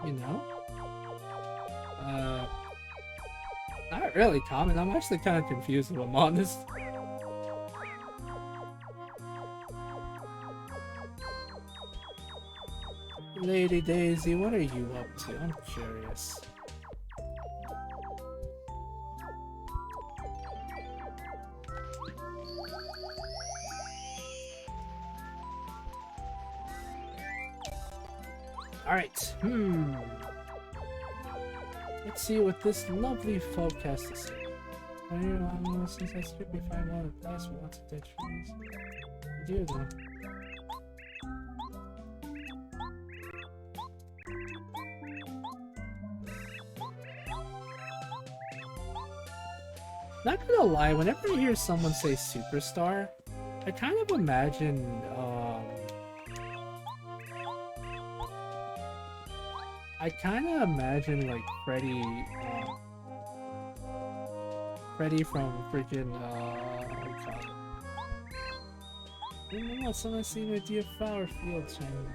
You know? Not really, Tom, and I'm actually kind of confused if I'm honest. Lady Daisy, what are you up to? I'm curious. Alright, let's see what this lovely folk has to say. Since I strictly find one of the best with lots of dead trees. Dear though. Not gonna lie, whenever I hear someone say superstar, I kind of imagine, like Freddy from freaking, I don't know, someone seen with Dear Flower Fields shining up.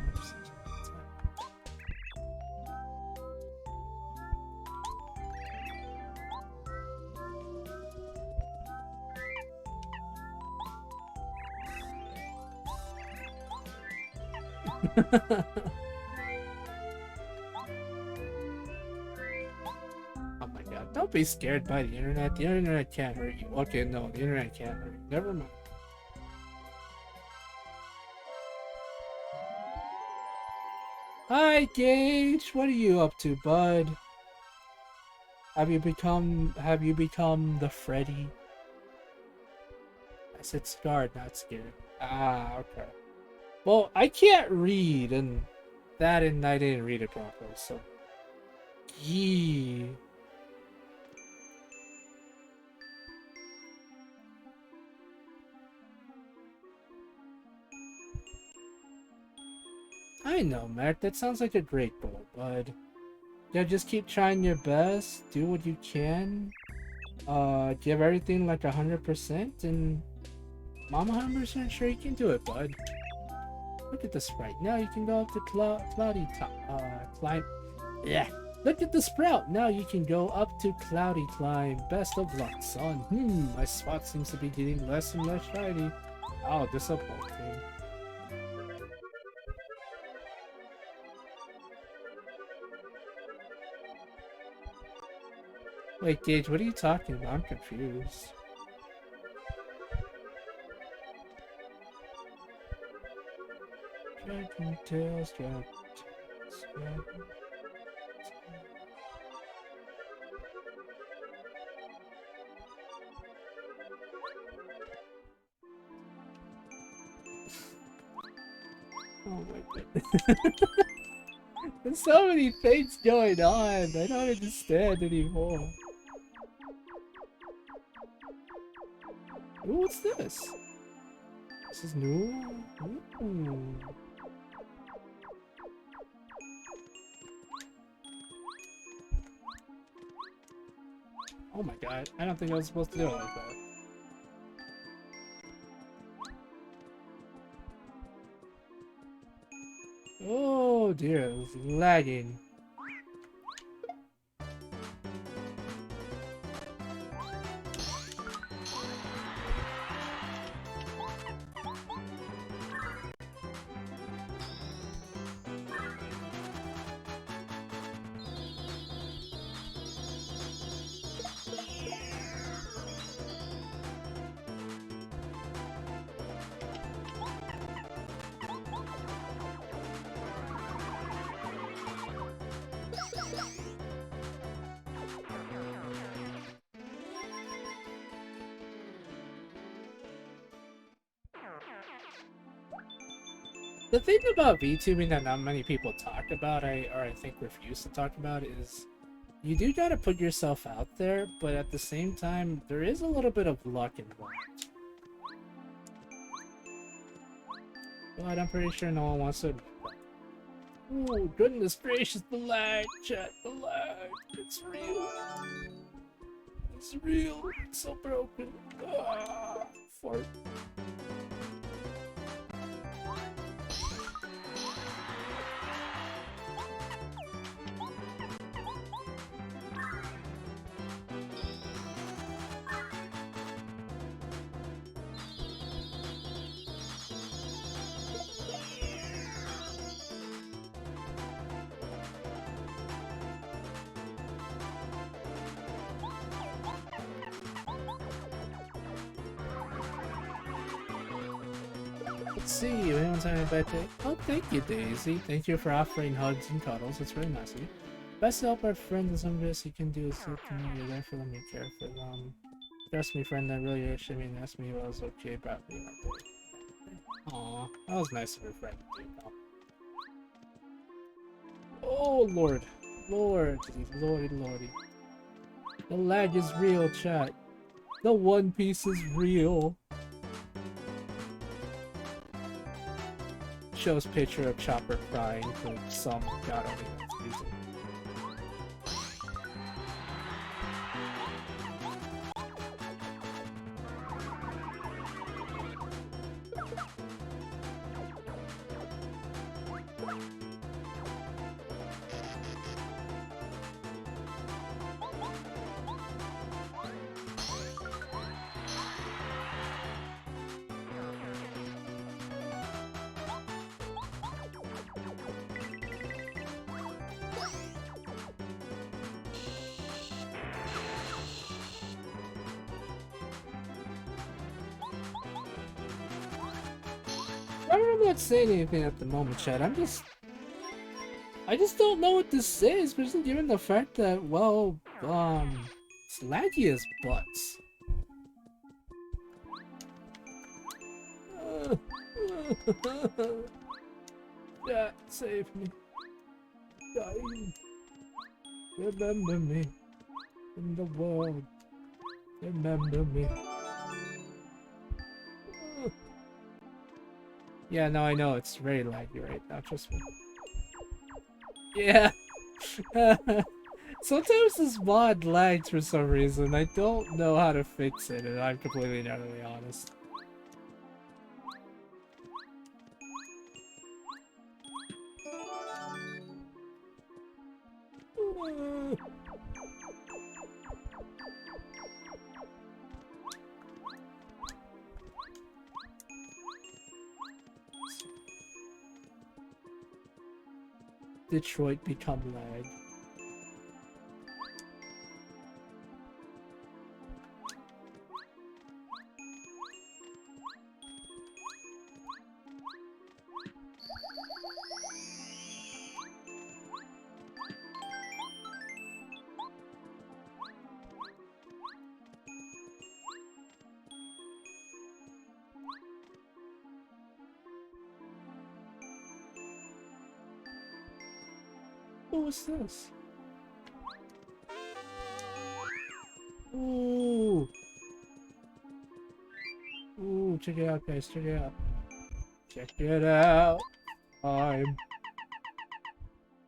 Oh my god, don't be scared by the internet. The internet can't hurt you. Okay, no, the internet can't hurt you. Never mind. Hi, Gage. What are you up to, bud? Have you become the Freddy? I said scarred, not scared. Ah, okay. Well, I can't read, and I didn't read it properly, so. Yee. I know, Mac. That sounds like a great goal, bud. Yeah, just keep trying your best. Do what you can. Give everything like 100%, and I'm 100% sure you can do it, bud. Look at the sprite. Now you can go up to cloudy top. Climb. Yeah. Look at the sprout. Now you can go up to cloudy climb. Best of luck, son. My spot seems to be getting less and less shiny. Oh, disappointing. Wait, Gage, what are you talking about? I'm confused. Dragon tails, dragon tails, dragon. Oh my goodness. There's so many things going on. I don't understand anymore. Ooh, what's this? This is new. Ooh. Oh my god, I don't think I was supposed to do it like that. Oh dear, it was lagging. The thing about VTubing that not many people talk about, or I think refuse to talk about, is you do gotta put yourself out there, but at the same time, there is a little bit of luck involved. But I'm pretty sure no one wants to admit that. Oh, goodness gracious, the lag, chat, the lag. It's real. It's real. It's so broken. Ah, fart. Let's see, anyone's having a bad day? Oh, thank you, Daisy. Thank you for offering hugs and cuddles. It's really nice of you. Best to help our friend is some best you can do is look to me. You're there for them, you care for them. Trust me, friend, that really actually mean asked me if I was okay about being my day. Aw, that was nice of your friend, though. Oh, Lord. Lord, lordy, lordy. The lag is real, chat. The One Piece is real. Shows picture of Chopper crying for some god only knows reason. I'm not saying anything at the moment, Chad. I'm just I just don't know what to say, especially given the fact that, well, it's laggy as butts. Yeah, save me. Dying. Remember me in the world. Remember me. Yeah, no, I know it's very laggy right now. Trust me. Yeah. Sometimes this mod lags for some reason. I don't know how to fix it, and I'm completely and utterly honest. Detroit become lag. What was this? Ooh. Ooh, check it out, guys. Check it out. Check it out.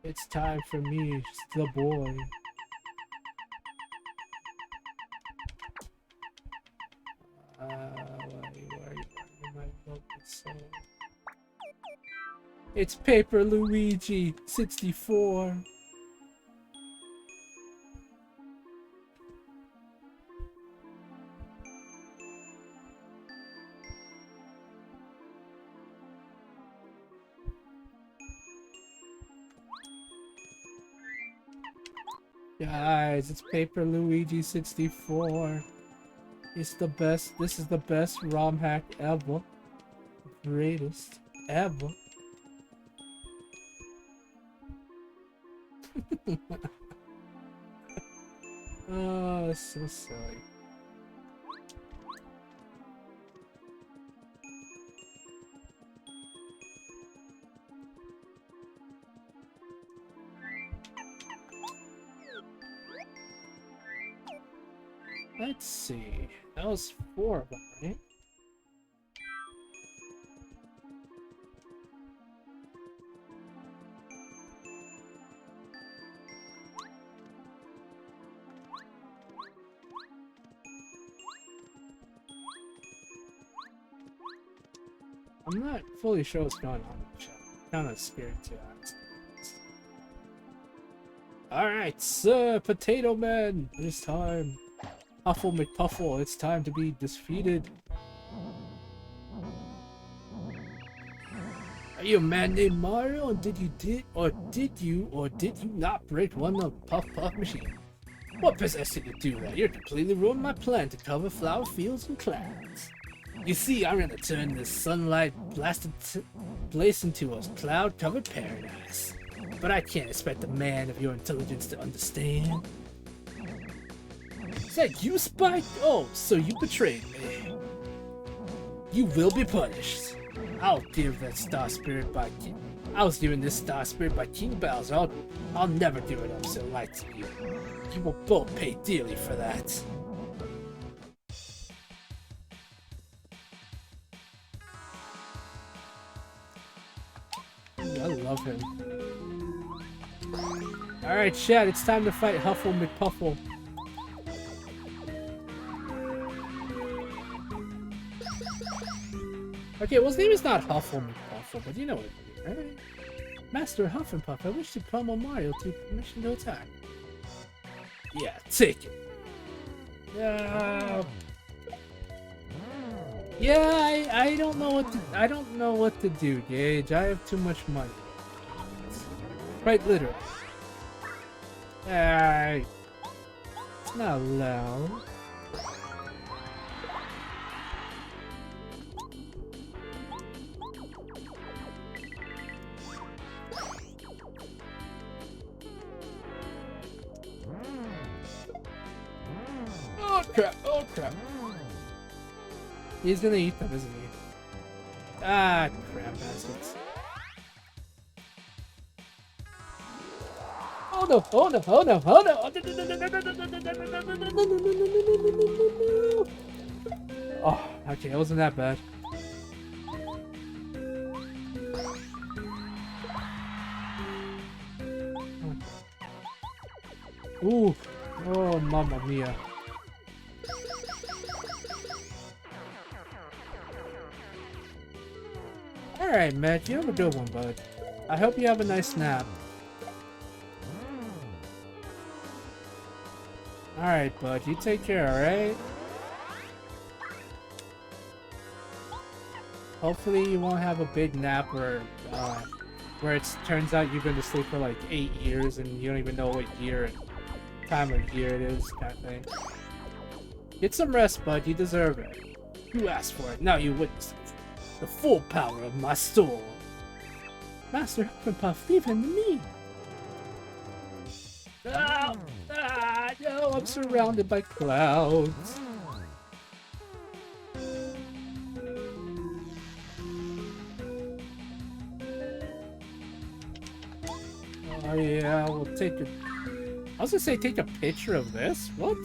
It's time for me, the boy. Where are you? My book is so... It's Paper Luigi 64. Guys, it's Paper Luigi 64. It's the best. This is the best ROM hack ever. Greatest ever. Oh, so silly. Let's see. That was 4 of them, right? I'm not fully sure what's going on in the chat. I'm kind of scared to ask. Alright, Sir Potato Man, it is time. Huffle McPuffle, it's time to be defeated. Are you a man named Mario? And did you not break one of Puff Puff machine? What possessed you to do that? You're completely ruined my plan to cover flower fields and clouds. You see, I'm gonna turn this sunlight blasted place into a cloud-covered paradise. But I can't expect a man of your intelligence to understand. Is that you, Spike? Oh, so you betrayed me. You will be punished. I was given this star spirit by King Bowser. I'll never give it up so light to you. You will both pay dearly for that. I love him. Alright, chat, it's time to fight Huffle McPuffle. Okay, well, his name is not Huffle McPuffle, but you know what I mean, right? Master Huff and Puff, I wish to pummel Mario to permission to attack. Yeah, take it. Yeah, I don't know what to do, Gage. I have too much money. Quite literally. Alright. It's not allowed. crap! Oh crap! He's gonna eat them, isn't he? Ah, crap baskets. Oh no! Oh no! Oh no! Oh no! Oh, okay, it wasn't that bad. Ooh! Oh, mamma mia! Alright, Matt, you have a good one, bud. I hope you have a nice nap. Alright, bud, you take care, alright? Hopefully you won't have a big nap where it turns out you're going to sleep for like 8 years and you don't even know what year and time of year it is, kind of thing. Get some rest, bud, you deserve it. You asked for it, now you witness it. The full power of my soul. Master Hufflepuff, leave him to me. Ah, no, I'm surrounded by clouds. Oh yeah, we'll take a... I was gonna say take a picture of this? What?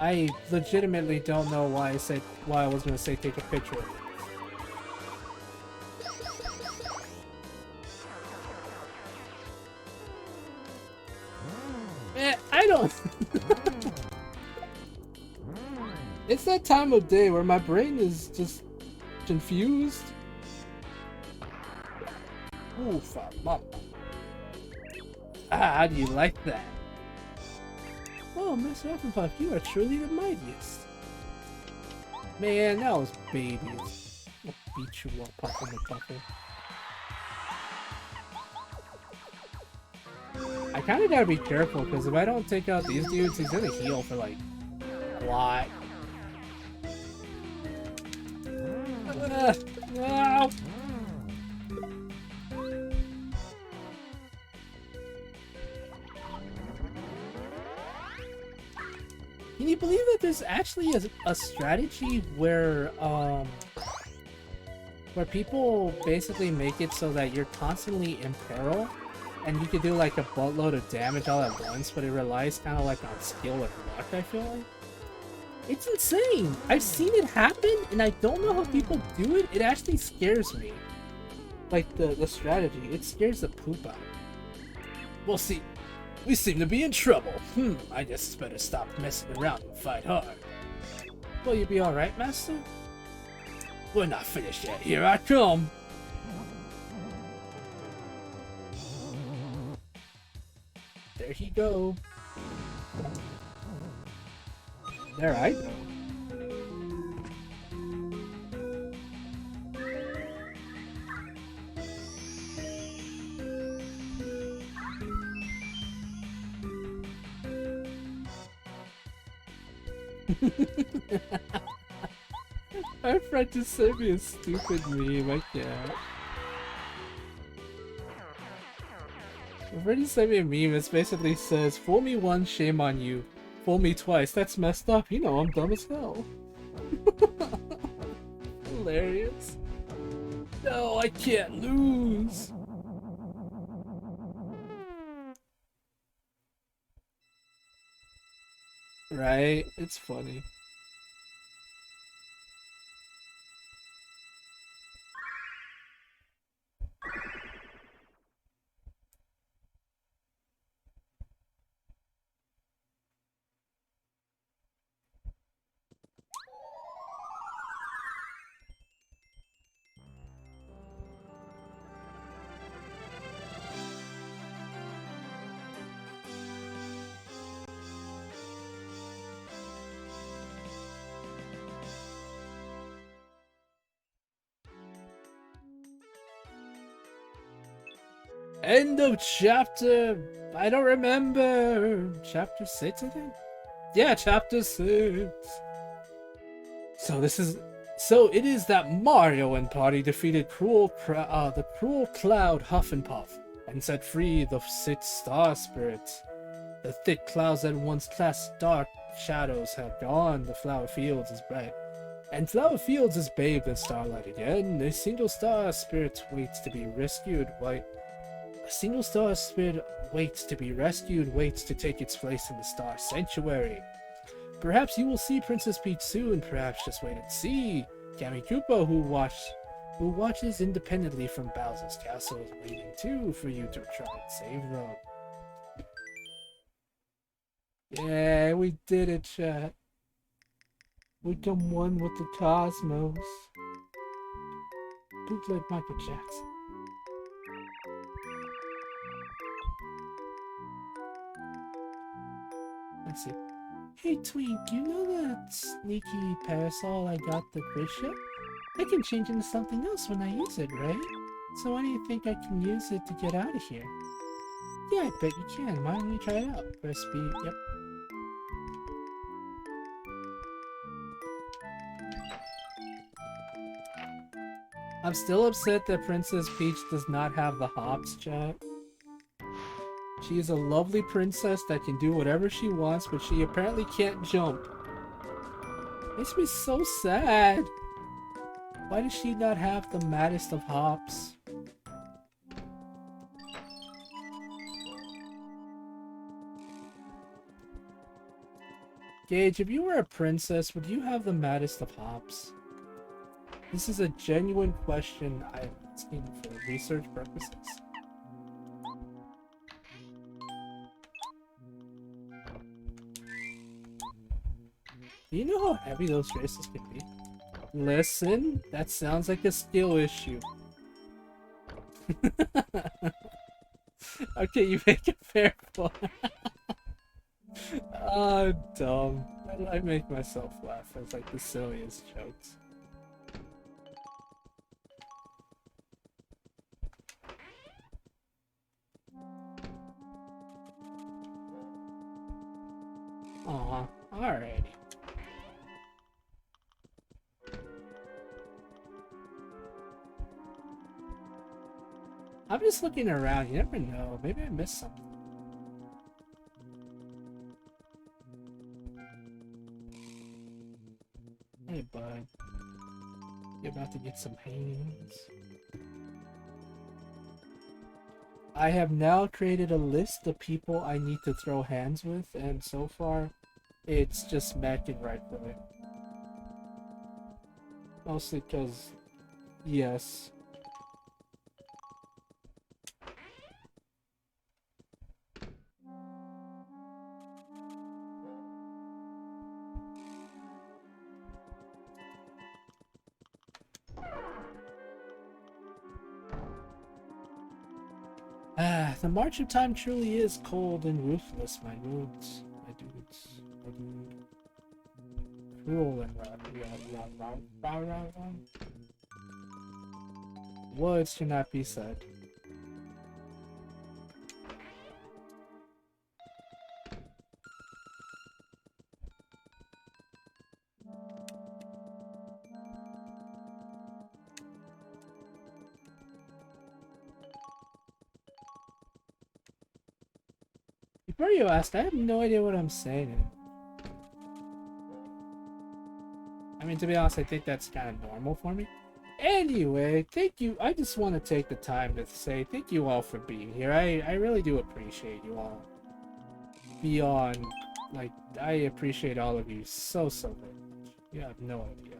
I legitimately don't know why I was gonna say take a picture of it. I don't... It's that time of day where my brain is just confused. Ooh, mama. Ah, how do you like that? Oh, Mr. Hufflepuff, you are truly the mightiest. Man, that was babies. I'll beat you up, Hufflepuff. I kind of gotta be careful, because if I don't take out these dudes, he's gonna heal for, like, a lot. No! Can you believe that there's actually a strategy where people basically make it so that you're constantly in peril, and you can do like a buttload of damage all at once, but it relies kind of like on skill and luck, I feel like? It's insane! I've seen it happen, and I don't know how people do it. It actually scares me. Like, the strategy. It scares the poop out of me. We'll see. We seem to be in trouble. I guess better stop messing around and fight hard. Will you be alright, Master? We're not finished yet. Here I come! There he go. There I go. My friend just sent me a stupid meme, I can't. My friend just sent me a meme, it basically says, fool me once, shame on you. Fool me twice, that's messed up. You know I'm dumb as hell. Hilarious. No, I can't lose. Right? It's funny. End of chapter... I don't remember... Chapter 6, I think? Yeah, chapter 6. So this is So it is that Mario and party defeated the cruel cloud Huff and Puff and set free the 6 star spirits. The thick clouds that once cast dark shadows have gone. The flower fields is bright, and flower fields is bathed in starlight again. A single star spirit waits to be rescued. A single star spirit waits to be rescued, waits to take its place in the star sanctuary. Perhaps you will see Princess Peach soon, perhaps just wait and see. Gammy Koopa, who watches independently from Bowser's castle, is waiting too for you to try and save them. Yeah, we did it, chat. We come one with the cosmos. Bootleg Michael Jackson. Let's see. Hey Twink, you know that sneaky parasol I got the quiz show? I can change into something else when I use it, right? So why do you think I can use it to get out of here? Yeah, I bet you can. Why don't we try it out? Press B. Yep. I'm still upset that Princess Peach does not have the hops, chat. She is a lovely princess that can do whatever she wants, but she apparently can't jump. Makes me so sad. Why does she not have the maddest of hops? Gage, if you were a princess, would you have the maddest of hops? This is a genuine question I'm asking for research purposes. Do you know how heavy those traces can be? Listen, that sounds like a skill issue. Okay, you make a fair point. Oh, dumb. I make myself laugh. It's like the silliest jokes. Aw, alrighty. I'm just looking around, you never know. Maybe I missed something. Hey, bud. You're about to get some hands. I have now created a list of people I need to throw hands with, and so far, it's just Mac and Rightfully. Mostly because, yes. The march of time truly is cold and ruthless, my dudes. My dudes. My dude. Cruel and words cannot be said. Before you ask, I have no idea what I'm saying. I mean, to be honest, I think that's kind of normal for me. Anyway, thank you. I just want to take the time to say thank you all for being here. I really do appreciate you all. Beyond, like, I appreciate all of you so very much. You have no idea.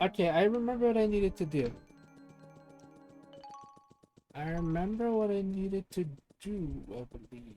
Okay, I remember what I needed to do. I remember what I needed to do, I believe.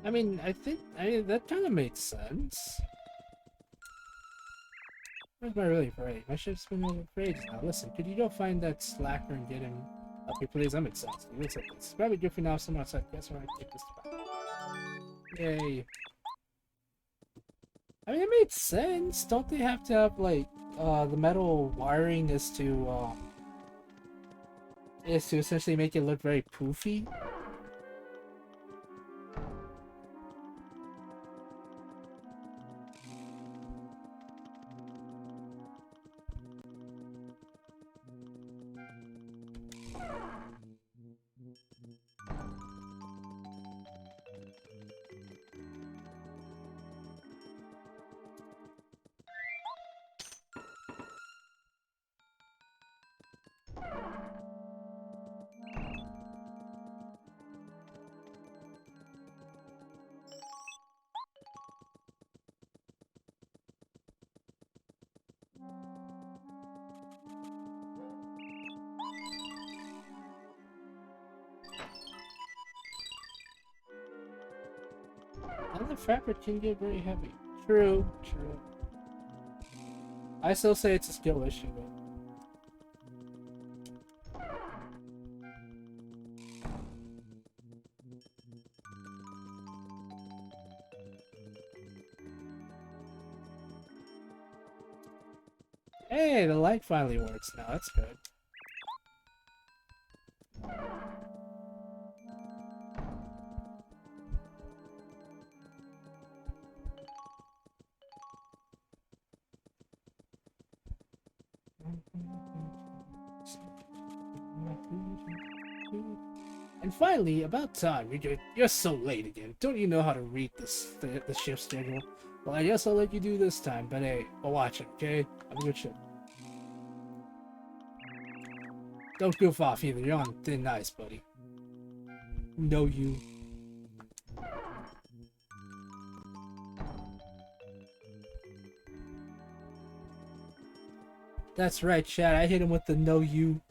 I mean, I mean, that kind of makes sense. Where's my really parade? My ship's been over for ages now. Listen, could you go find that slacker and get him up here, please? I'm exhausted. Looks like this. Probably good for now. Somewhere outside. Guess where I take this back. Yay. I mean, it makes sense. Don't they have to have, like, the metal wiring is to essentially make it look very poofy? And the fabric can get very heavy. True, true. I still say it's a skill issue, but... Hey, the light finally works now. That's good. And finally, about time. You're so late again. Don't you know how to read the shift schedule? Well, I guess I'll let you do this time, but hey, I'll watch it, okay? Have a good ship. Don't goof off either. You're on thin ice, buddy. Know you. That's right, Chad. I hit him with the know you.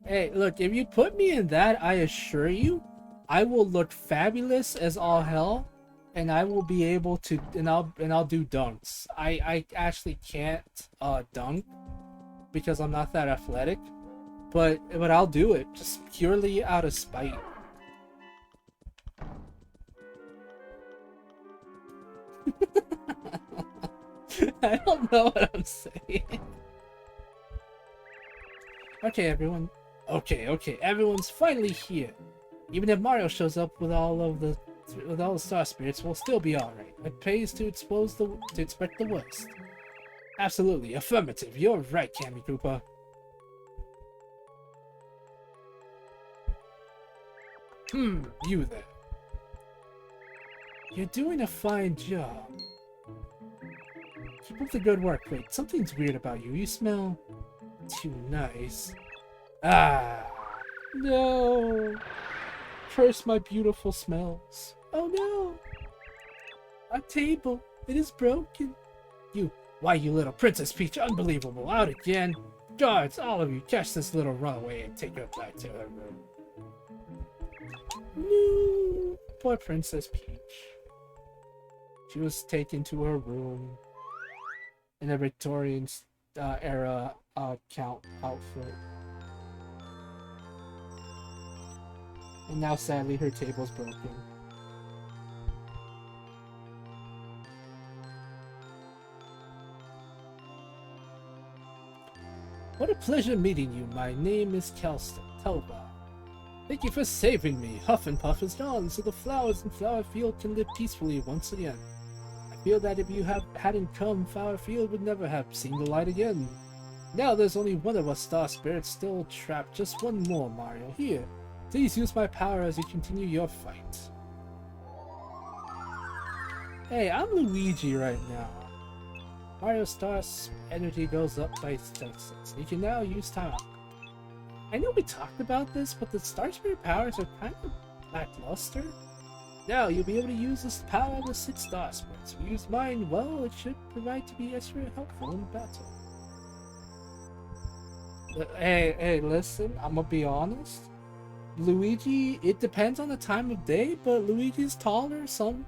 Hey, look, if you put me in that, I assure you, I will look fabulous as all hell, and I will be able to, and I'll do dunks. I actually can't dunk because I'm not that athletic, but I'll do it just purely out of spite. I don't know what I'm saying. Okay, everyone. Okay, everyone's finally here. Even if Mario shows up with all the star spirits, we'll still be alright. It pays to expect the worst. Absolutely, affirmative. You're right, Cammy Koopa. You there. You're doing a fine job. Keep up the good work. Wait, something's weird about you. You smell too nice. Ah, no. Curse my beautiful smells. Oh no. A table. It is broken. Why, you little Princess Peach, unbelievable. Out again. Guards, all of you, catch this little runaway and take her back to her room. No. Poor Princess Peach. She was taken to her room in a Victorian era count outfit. And now, sadly, her table's broken. What a pleasure meeting you. My name is Kelston Telba. Thank you for saving me. Huff and Puff is gone, so the flowers in Flower Field can live peacefully once again. I feel that if you hadn't come, Flower Field would never have seen the light again. Now there's only one of us star spirits still trapped. Just one more, Mario. Here. Please use my power as you continue your fight. Hey, I'm Luigi right now. Mario Star's energy goes up by 6. You can now use time up. I know we talked about this, but the Star Spirit powers are kind of lackluster. Now you'll be able to use this power with 6 Star Spirits. If you use mine well, it should provide to be extra helpful in battle. Hey, listen, I'm gonna be honest. Luigi, it depends on the time of day, but Luigi's taller some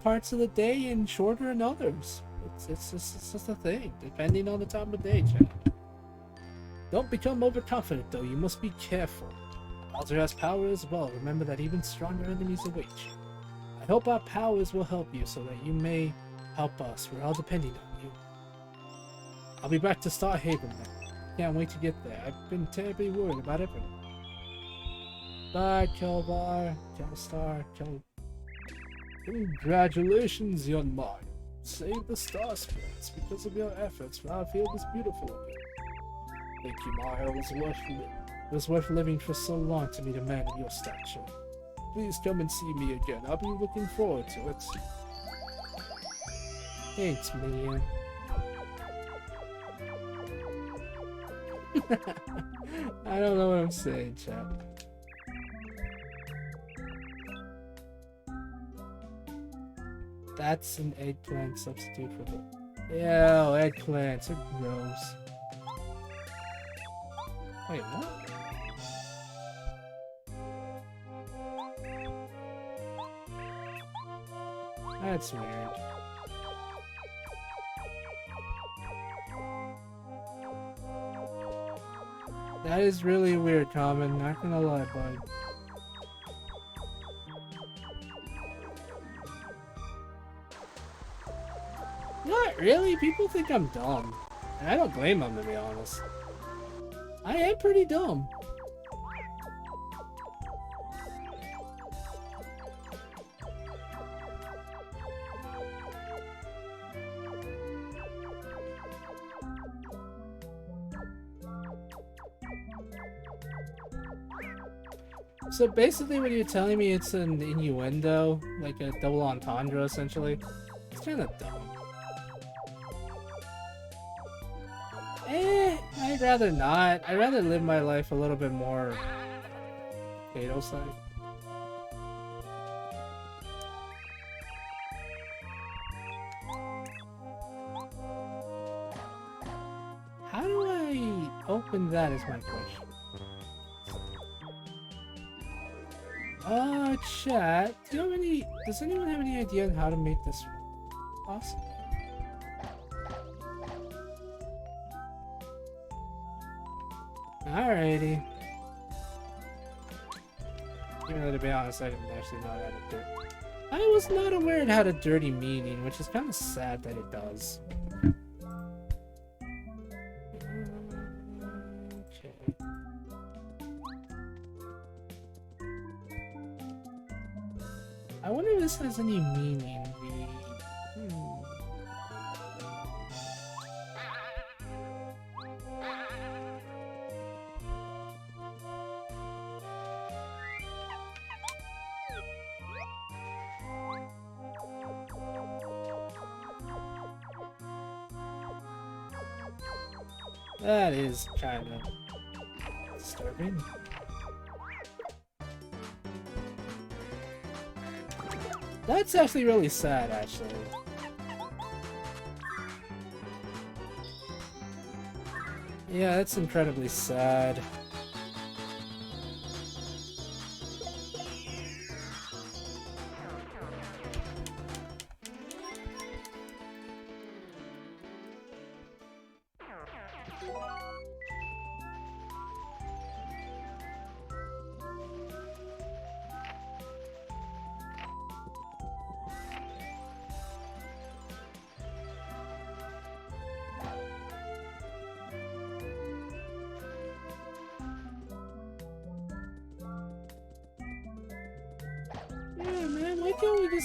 parts of the day and shorter in others. It's just a thing, depending on the time of day, Chad. Don't become overconfident, though. You must be careful. Bowser has power as well. Remember that even stronger enemies await you. I hope our powers will help you so that you may help us. We're all depending on you. I'll be back to start Fable now. Can't wait to get there. I've been terribly worried about everyone. Bye, Kelvar, Kelstar, Kel... Congratulations, young Mario. Save the Star Spirits. Because of your efforts, our field is beautiful again. Thank you, Mario. It was worth living for so long to meet a man of your stature. Please come and see me again. I'll be looking forward to it. Thanks, man. I don't know what I'm saying, chat. That's an eggplant substitute for the... Yeah, eggplants are gross. Wait, what? That's weird. That is really weird, Common. Not gonna lie, bud. Not really. People think I'm dumb. And I don't blame them, to be honest. I am pretty dumb. So basically what you're telling me, it's an innuendo, like a double entendre essentially. It's kind of dumb. I'd rather not. I'd rather live my life a little bit more potato side. How do I open that is my question. Chat, does anyone have any idea on how to make this possible? Alrighty. Even though, to be honest, I didn't actually know how to do it. I was not aware it had a dirty meaning, which is kind of sad that it does. Okay. I wonder if this has any meaning. That is kind of disturbing. That's actually really sad, actually. Yeah, that's incredibly sad.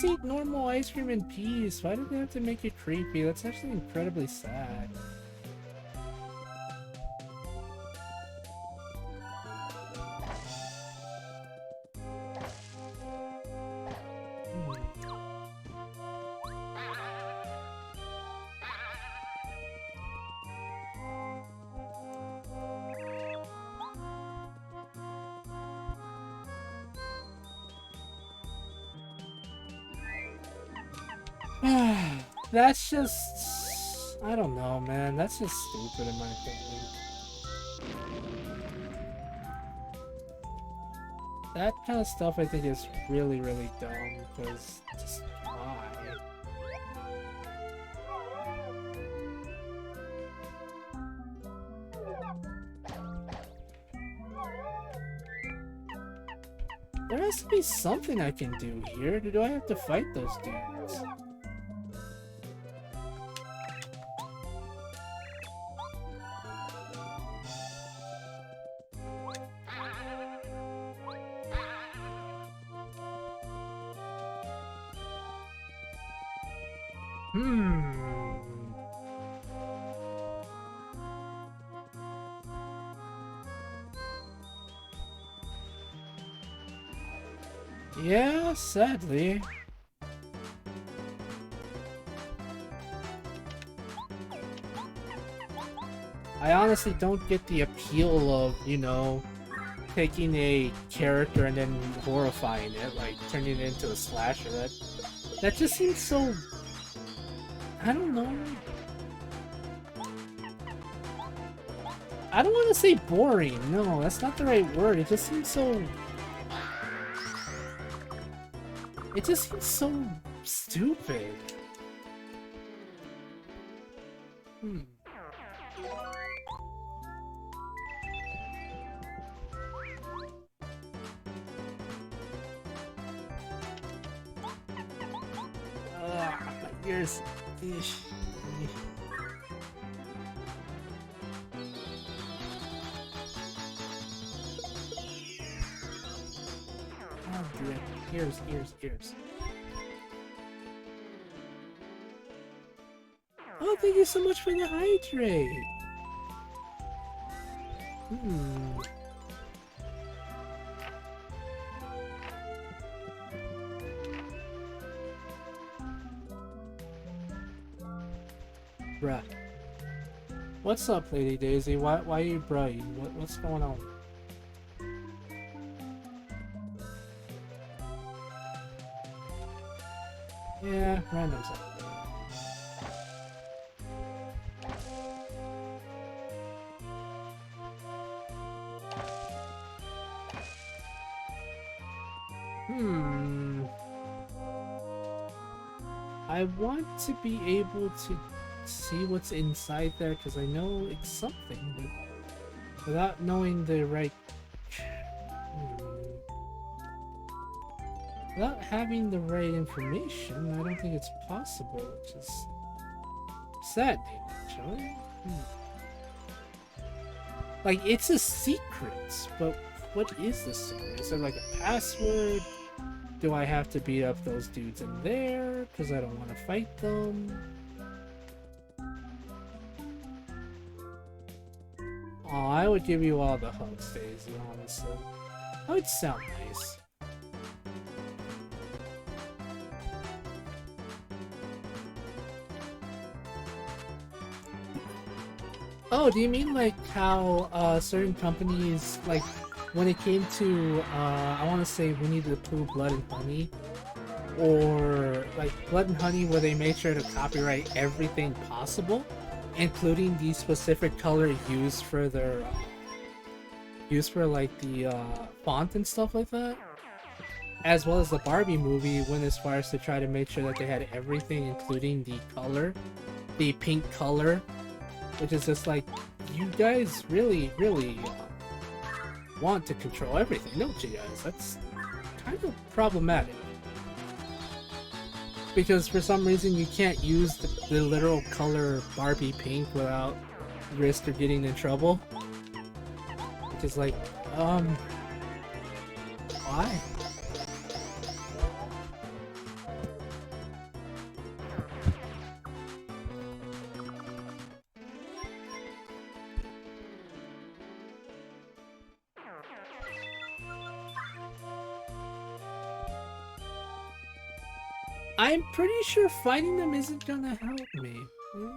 Eat normal ice cream in peace. Why did they have to make it creepy? That's actually incredibly sad. That's just... I don't know, man. That's just stupid in my opinion. That kind of stuff I think is really, really dumb, because just why? There has to be something I can do here. Do I have to fight those dudes? Yeah, sadly. I honestly don't get the appeal of, you know, taking a character and then horrifying it, like turning it into a slasher. That just seems so... I don't know. I don't want to say boring. No, that's not the right word. It just seems so... It just seems so stupid. My ears. Oh, dear. Ears. Oh, thank you so much for the hydrate. Bruh. What's up, Lady Daisy? Why are you bright? What's going on? Yeah, random stuff. I want to be able to see what's inside there because I know it's something, but without knowing the right... Without having the right information, I don't think it's possible, which is sad, actually. Like, it's a secret, but what is the secret? Is there like a password? Do I have to beat up those dudes in there because I don't want to fight them? Oh, I would give you all the hugs, Daisy, honestly. That would sound nice. Oh, do you mean like how certain companies, like when it came to, I want to say Winnie the Pooh Blood and Honey, or like Blood and Honey where they made sure to copyright everything possible, including the specific color used for their, used for like the font and stuff like that? As well as the Barbie movie went as far as to try to make sure that they had everything, including the color, the pink color, which is just like, you guys really want to control everything, don't you guys? That's kind of problematic. Because for some reason you can't use the literal color Barbie pink without risk of getting in trouble. Which is like, why? I'm pretty sure fighting them isn't gonna help me.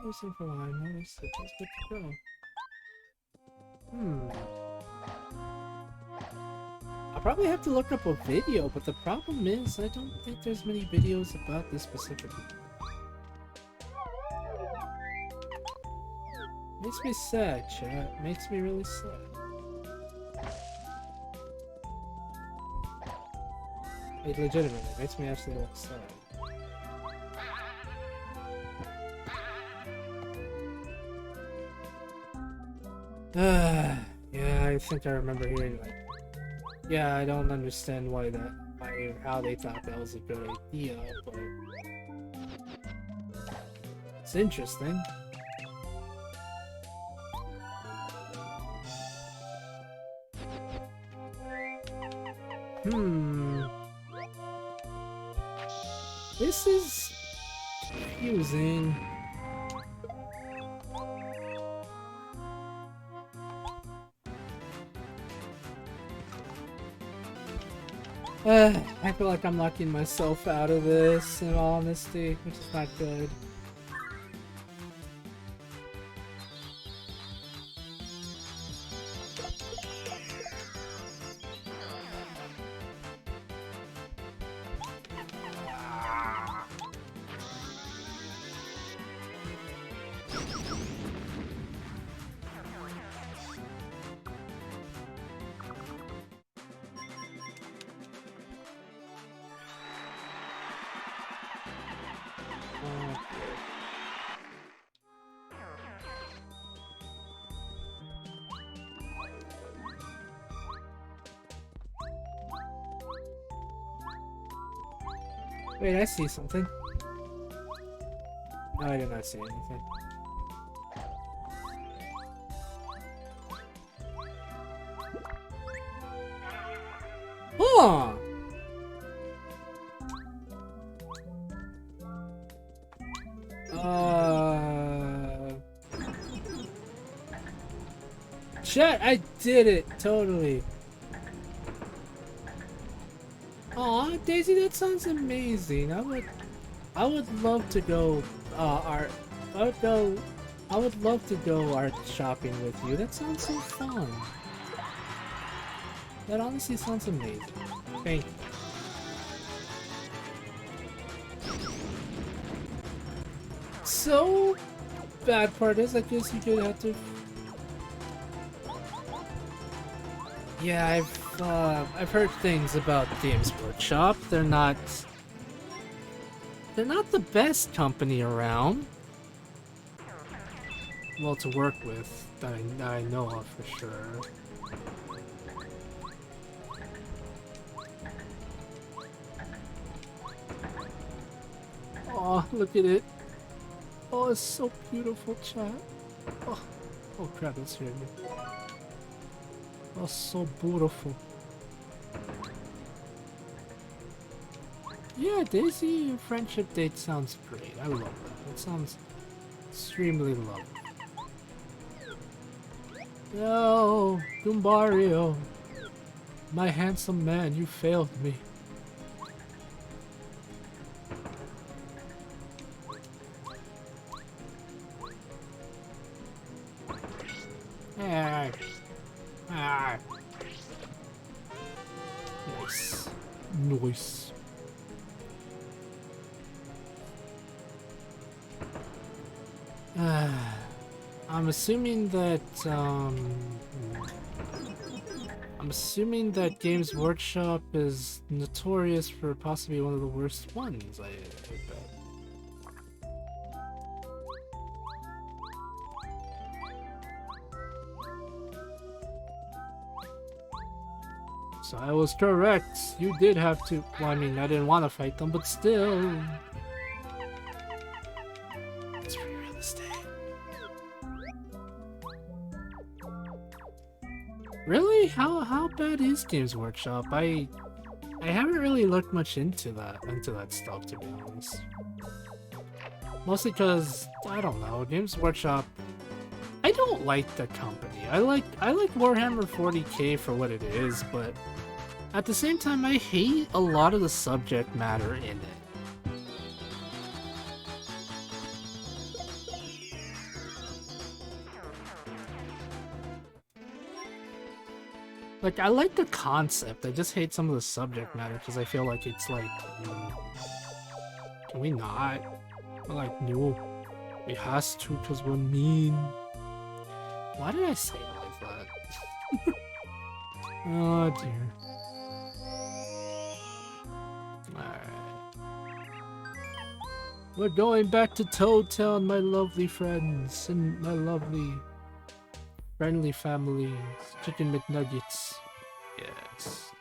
Listen for a while, let's good to go. I'll probably have to look up a video, but the problem is I don't think there's many videos about this specifically. Makes me sad, chat. Makes me really sad. It legitimately makes me absolutely sad. Yeah, I think I remember hearing like, yeah, I don't understand how they thought that was a good idea, but it's interesting. This is confusing. I feel like I'm locking myself out of this, in all honesty, which is not good. Wait, I see something. No, I did not see anything. Huh! Chat, I did it! Totally. Aw, Daisy, that sounds amazing. I would love to go, art, I would love to go art shopping with you. That sounds so fun. That honestly sounds amazing. Thank you. So, bad part is, I guess you could have to... Yeah, I've heard things about Games Workshop. They're not the best company around. Well, to work with, that I know of for sure. Oh, look at it. Oh, it's so beautiful, chat. Oh crap, that's scared me. Oh, so beautiful. Yeah, Daisy, your friendship date sounds great. I love that. It sounds extremely lovely. No, Goombario. My handsome man, you failed me. Nice. Nice. I'm assuming that Games Workshop is notorious for possibly one of the worst ones, I bet. So I was correct. You did have to. Well, I mean, I didn't want to fight them, but still. It's free real estate. Really? How bad is Games Workshop? I haven't really looked much into that stuff, to be honest. Mostly because I don't know, Games Workshop. I don't like the company. I like Warhammer 40k for what it is, but at the same time, I hate a lot of the subject matter in it. Like, I like the concept, I just hate some of the subject matter because I feel like it's like, can we not? We're like, no, it has to because we're mean. Why did I say it like that? Oh dear. Alright. We're going back to Toad Town, my lovely friends, and my lovely friendly family. Chicken McNuggets. Yes.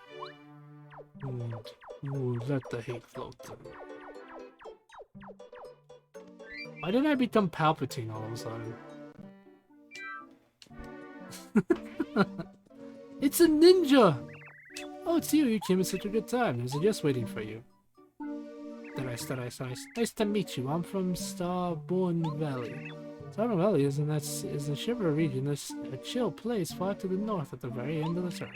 Ooh, let the hate flow through. Why did I become Palpatine all of a sudden? It's a ninja! Oh, it's you. You came at such a good time. There's a guest waiting for you. Nice to meet you. I'm from Starborn Valley. Starborn Valley is a shiver region. It's a chill place far to the north at the very end of the turn.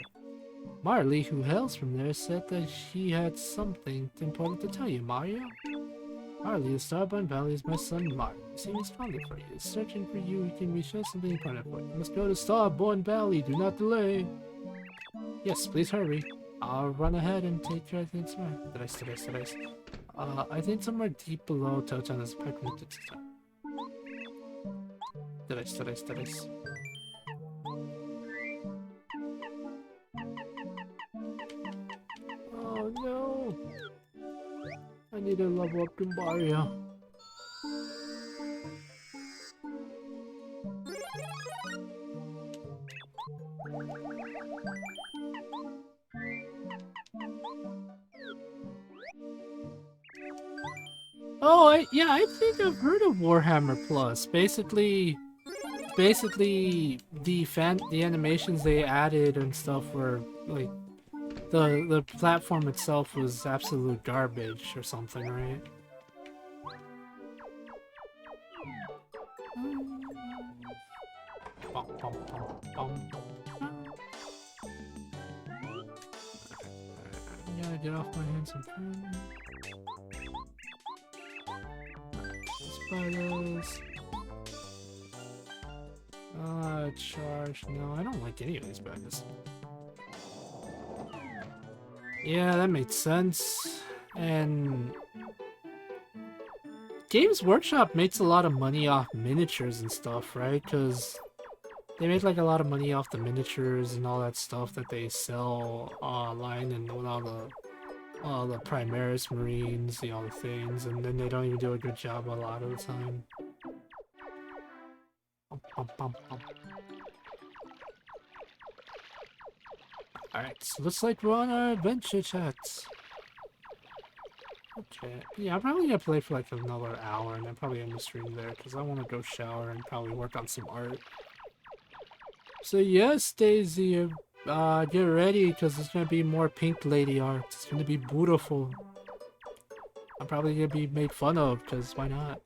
Marley, who hails from there, said that she had something important to tell you, Mario. Marley, the Starborn Valley is my son, Mario. He seems fondly for you. He's searching for you. He can be sure something important for you. You must go to Starborn Valley. Do not delay. Yes, please hurry. I'll run ahead and take care of things. I think somewhere deep below Toad-chan is a peppermint. Studies. Oh no! I need to level up to Mario. Oh, I think I've heard of Warhammer Plus. Basically, the animations they added and stuff were like the platform itself was absolute garbage or something, right? Yeah, get off my handsome friend. Spiders. Charge. No, I don't like any of these buttons. Yeah, that makes sense. And Games Workshop makes a lot of money off miniatures and stuff, right? Because they make like a lot of money off the miniatures and all that stuff that they sell online and with all the Primaris Marines, all the things, and then they don't even do a good job a lot of the time. Alright, so looks like we're on our adventure chats. Okay, yeah, I'm probably gonna play for like another hour and then probably end the stream there because I want to go shower and probably work on some art. So yes, Daisy, get ready because there's gonna be more Pink Lady art. It's gonna be beautiful. I'm probably gonna be made fun of because why not?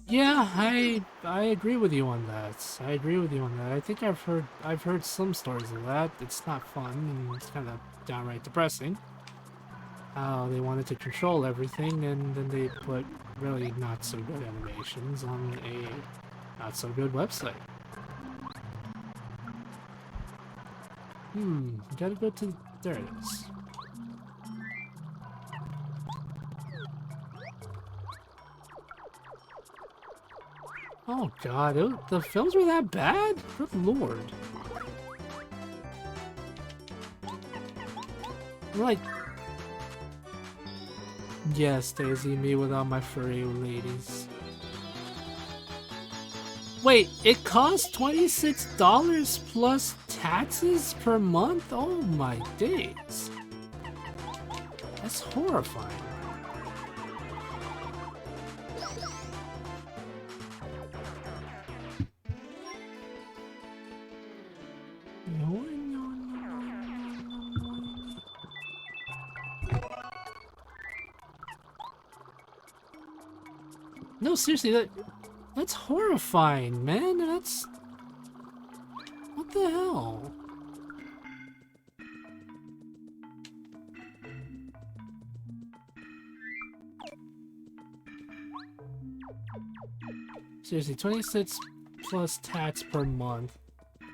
Yeah, I agree with you on that. I think I've heard some stories of that. It's not fun and it's kind of downright depressing. How they wanted to control everything and then they put really not so good animations on a not so good website. Gotta go to... there it is. Oh god, the films were that bad? Good lord. Like... yes, Daisy, me without my furry ladies. Wait, it costs $26 plus taxes per month? Oh my days. That's horrifying. No, seriously, that's horrifying, man. That's... what the hell? Seriously, 26 plus tax per month.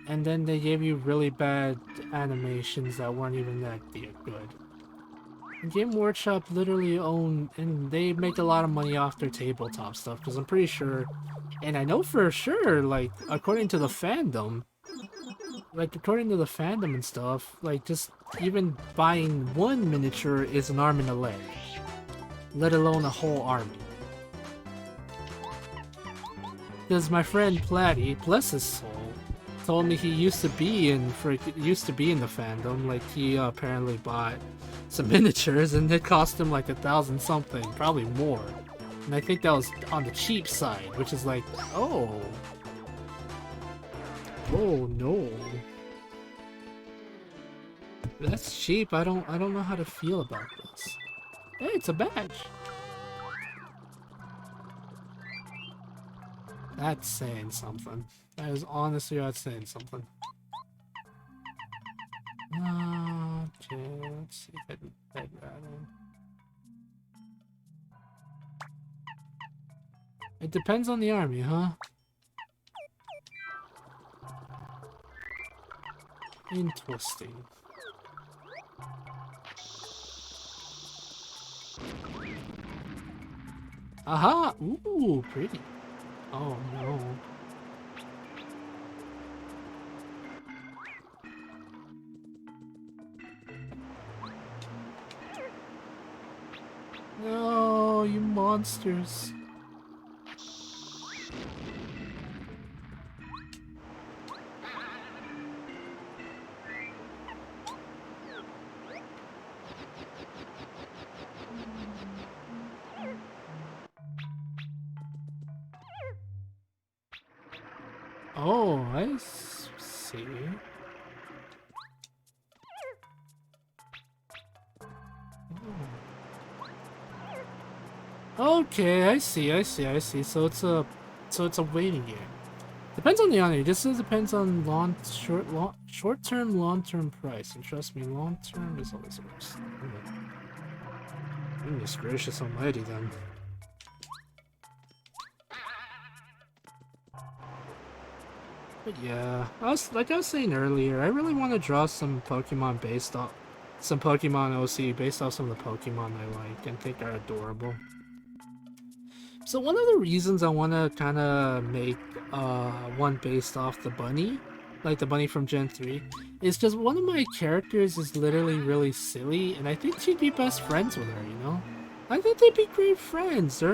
And then they gave you really bad animations that weren't even that good. Game Workshop literally own, and they make a lot of money off their tabletop stuff, because I'm pretty sure, and I know for sure, like, according to the fandom, and stuff, like, just even buying one miniature is an arm and a leg, let alone a whole army. Because my friend Platty, bless his soul, told me he used to be in the fandom. Like, he apparently bought some miniatures and it cost him like 1,000 something, probably more. And I think that was on the cheap side, which is like, oh no, that's cheap. I don't know how to feel about this. Hey, it's a badge. That's saying something. That is honestly, that's saying something. Okay, let's see. Head rattle. It depends on the army, huh? Interesting. Aha! Ooh, pretty. Oh no. No, you monsters. Oh, I see. Oh. Okay, I see. So it's a waiting game. Depends on the army. This depends on short-term, long-term price. And trust me, long-term is always worse. Goodness gracious almighty, then. But yeah, I was saying earlier, I really want to draw some Pokemon OC based off some of the Pokemon I like and think are adorable. So one of the reasons I want to kind of make one based off the bunny, like the bunny from Gen 3, is because one of my characters is literally really silly, and I think she'd be best friends with her, you know? I think they'd be great friends,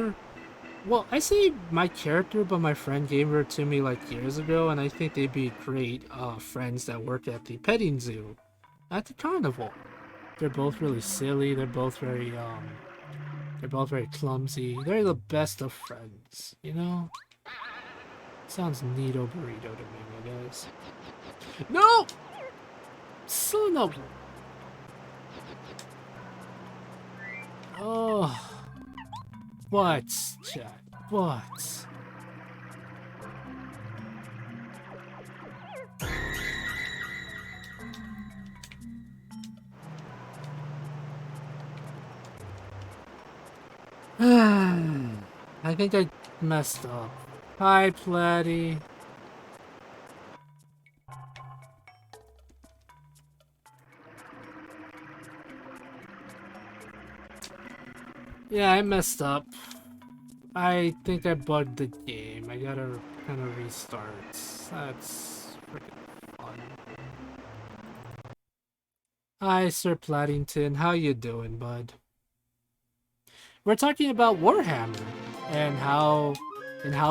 well, I say my character, but my friend gave her to me like years ago, and I think they'd be great friends that work at the petting zoo, at the carnival. They're both really silly. They're both very clumsy. They're the best of friends, you know? Sounds neato burrito to me, my guys. No! Son of... Oh... What, chat? What? I think I messed up. Hi, Platty. Yeah, I messed up. I think I bugged the game. I gotta kind of restart. That's freaking fun. Hi, Sir Pladdington. How you doing, bud? We're talking about Warhammer and how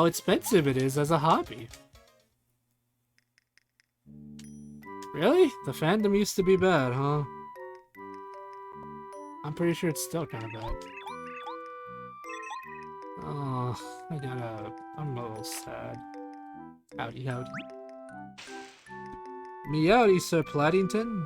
expensive it is as a hobby. Really? The fandom used to be bad, huh? I'm pretty sure it's still kind of bad. Oh, I'm a little sad. Howdy, howdy. Meowdy, Sir Pladdington.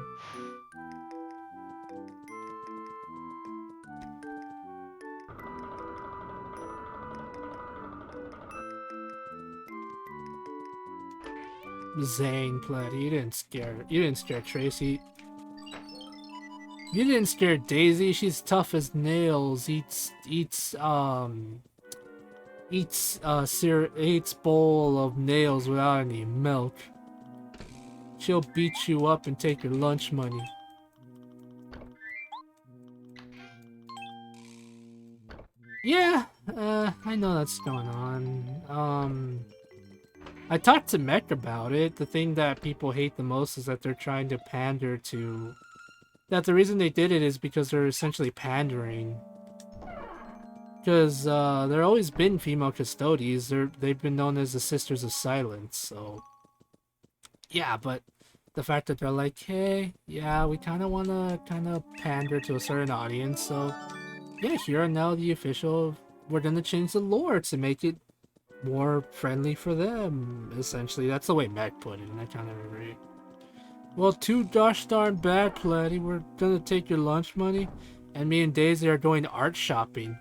Zang, Platty, you didn't scare Tracy. You didn't scare Daisy. She's tough as nails. Eats bowl of nails without any milk. She'll beat you up and take your lunch money. I know that's going on. I talked to Mech about it. The thing that people hate the most is that they're trying to pander to... That the reason they did it is because they're essentially pandering. Because, there always been female custodies. They've been known as the Sisters of Silence, so... Yeah, but the fact that they're like, hey, yeah, we kind of want to pander to a certain audience, so... Yeah, here and now the official... We're gonna change the lore to make it more friendly for them, essentially. That's the way Mac put it, and I kind of agree. Well, too gosh darn bad, Platty. We're gonna take your lunch money, and me and Daisy are going art shopping.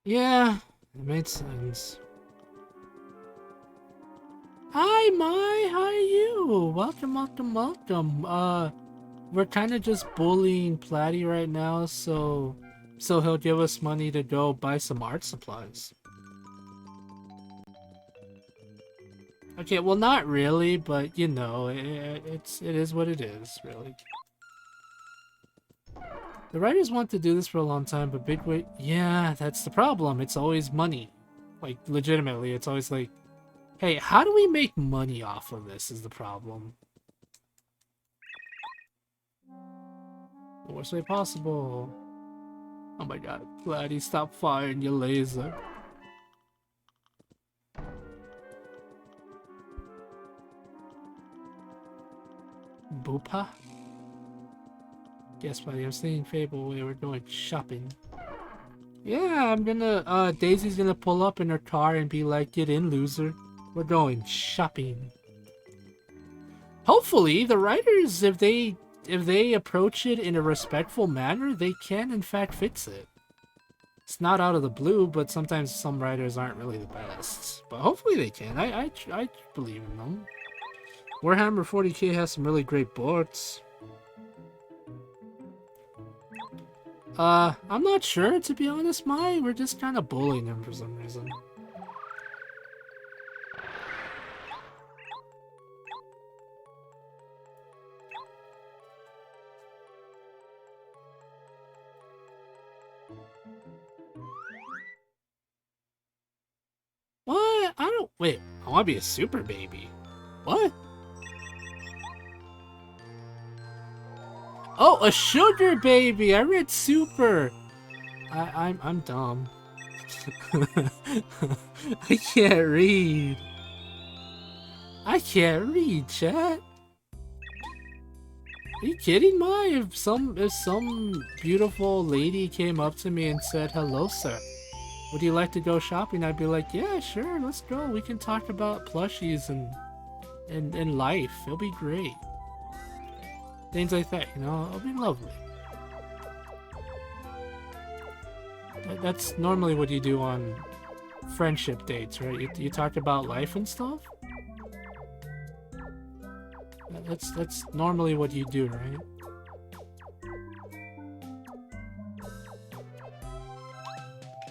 Yeah, it made sense. Hi, Mai, how are you? Welcome, welcome, welcome. We're kind of just bullying Platty right now, so he'll give us money to go buy some art supplies. Okay, well, not really, but you know, it is what it is, really. The writers want to do this for a long time, but big wait. Yeah, that's the problem. It's always money. Like, legitimately, it's always like, hey, how do we make money off of this is the problem. The worst way possible. Oh my god, Platty, stop firing your laser. Boopa? Yes, buddy, I'm staying Fable where we're going shopping. Yeah, I'm gonna, Daisy's gonna pull up in her car and be like, get in, loser. We're going shopping. Hopefully, the writers, if they approach it in a respectful manner, they can in fact fix it. It's not out of the blue, but sometimes some writers aren't really the best. But hopefully they can. I believe in them. Warhammer 40k has some really great books. I'm not sure, to be honest, Mai. We're just kind of bullying him for some reason. What? I don't... Wait, I want to be a super baby. What? Oh, a sugar baby! I read super! I'm dumb. I can't read. I can't read, chat. Are you kidding me? If some beautiful lady came up to me and said, hello, sir, would you like to go shopping? I'd be like, yeah, sure, let's go. We can talk about plushies and life. It'll be great. Things like that, you know? It'll be lovely. That's normally what you do on friendship dates, right? You talk about life and stuff? That's normally what you do, right?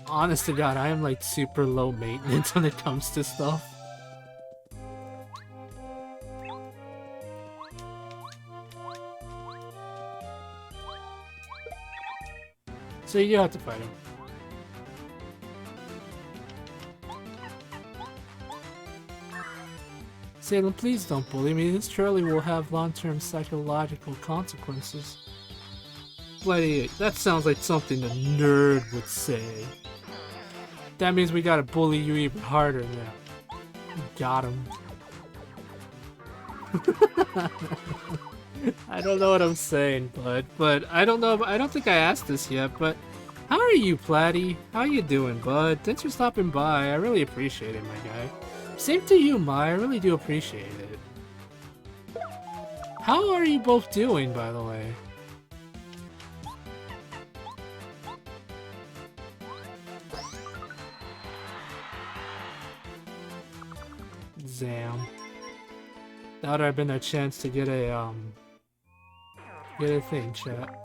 Honest to God, I am like super low maintenance when it comes to stuff. So you have to fight him. Salem, please don't bully me. This surely will have long-term psychological consequences. Bloody, that sounds like something a nerd would say. That means we gotta bully you even harder now. Got him. I don't know what I'm saying, but I don't know. I don't think I asked this yet, but how are you, Platty? How you doing, bud? Thanks for stopping by. I really appreciate it, my guy. Same to you, Mai. I really do appreciate it. How are you both doing, by the way? exam. That would have been a chance to get a thing, chat.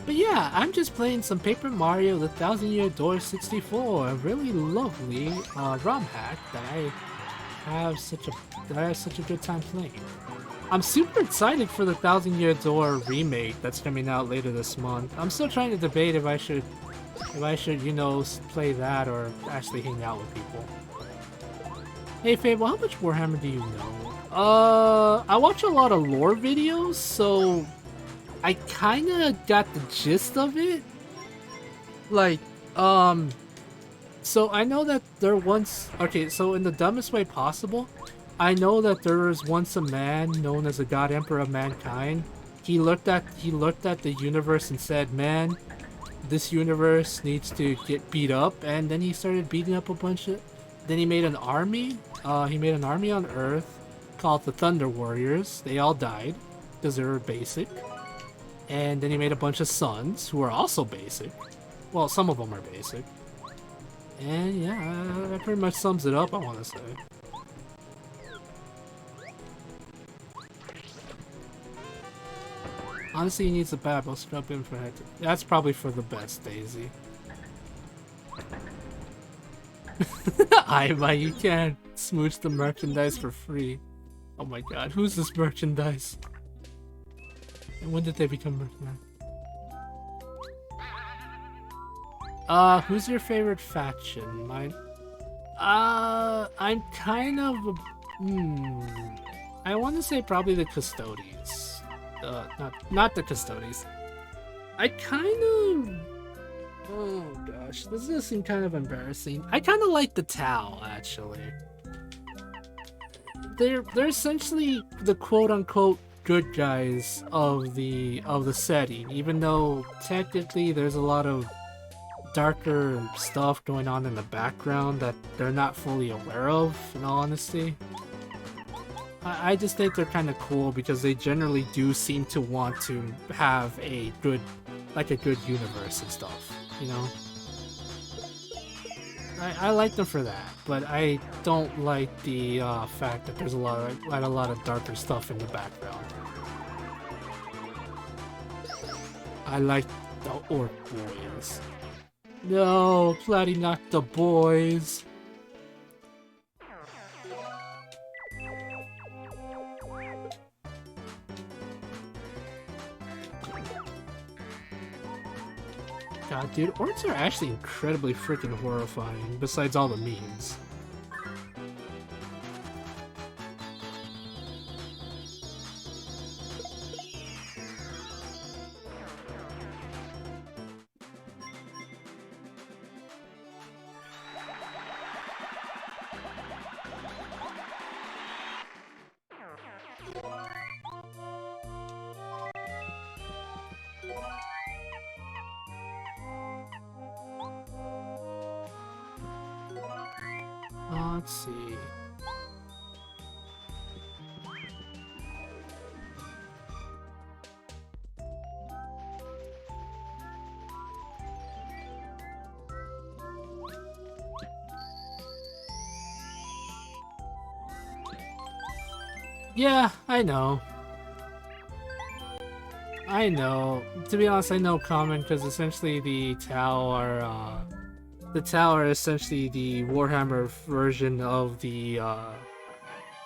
But yeah, I'm just playing some Paper Mario the 1000-Year-Door 64, a really lovely ROM hack that I have such a good time playing. I'm super excited for the 1000-Year-Door remake that's coming out later this month. I'm still trying to debate if I should, you know, play that or actually hang out with people. Hey Fable, how much Warhammer do you know? I watch a lot of lore videos, so I kinda got the gist of it. Like, so I know that there once... Okay, so in the dumbest way possible, I know that there was once a man known as the God Emperor of Mankind. He looked at the universe and said, man, this universe needs to get beat up, and then he started beating up a bunch of... Then he made an army. He made an army on Earth called the Thunder Warriors. They all died because they were basic. And then he made a bunch of sons who are also basic. Well, some of them are basic. And yeah, that pretty much sums it up, I want to say. Honestly, he needs a bab. I'll scrub him for head. That's probably for the best, Daisy. Aiba, you can't smooch the merchandise for free. Oh my god, who's this merchandise? And when did they become merchandise? Who's your favorite faction? Mine? I'm kind of... I want to say probably the Custodies. Not the Custodies. I kind of... Oh gosh, this is gonna seem kind of embarrassing. I kind of like the Tau, actually. They're essentially the quote-unquote good guys of the setting, even though technically there's a lot of darker stuff going on in the background that they're not fully aware of, in all honesty. I just think they're kind of cool because they generally do seem to want to have a good universe and stuff, you know? I like them for that, but I don't like the fact that there's a lot of darker stuff in the background. I like the Orc Boys. No, Platy not the boys. God, dude, orcs are actually incredibly freaking horrifying, besides all the memes. Let's see. Yeah, I know. I know. To be honest, I know common because essentially the Tau are essentially the Warhammer version of the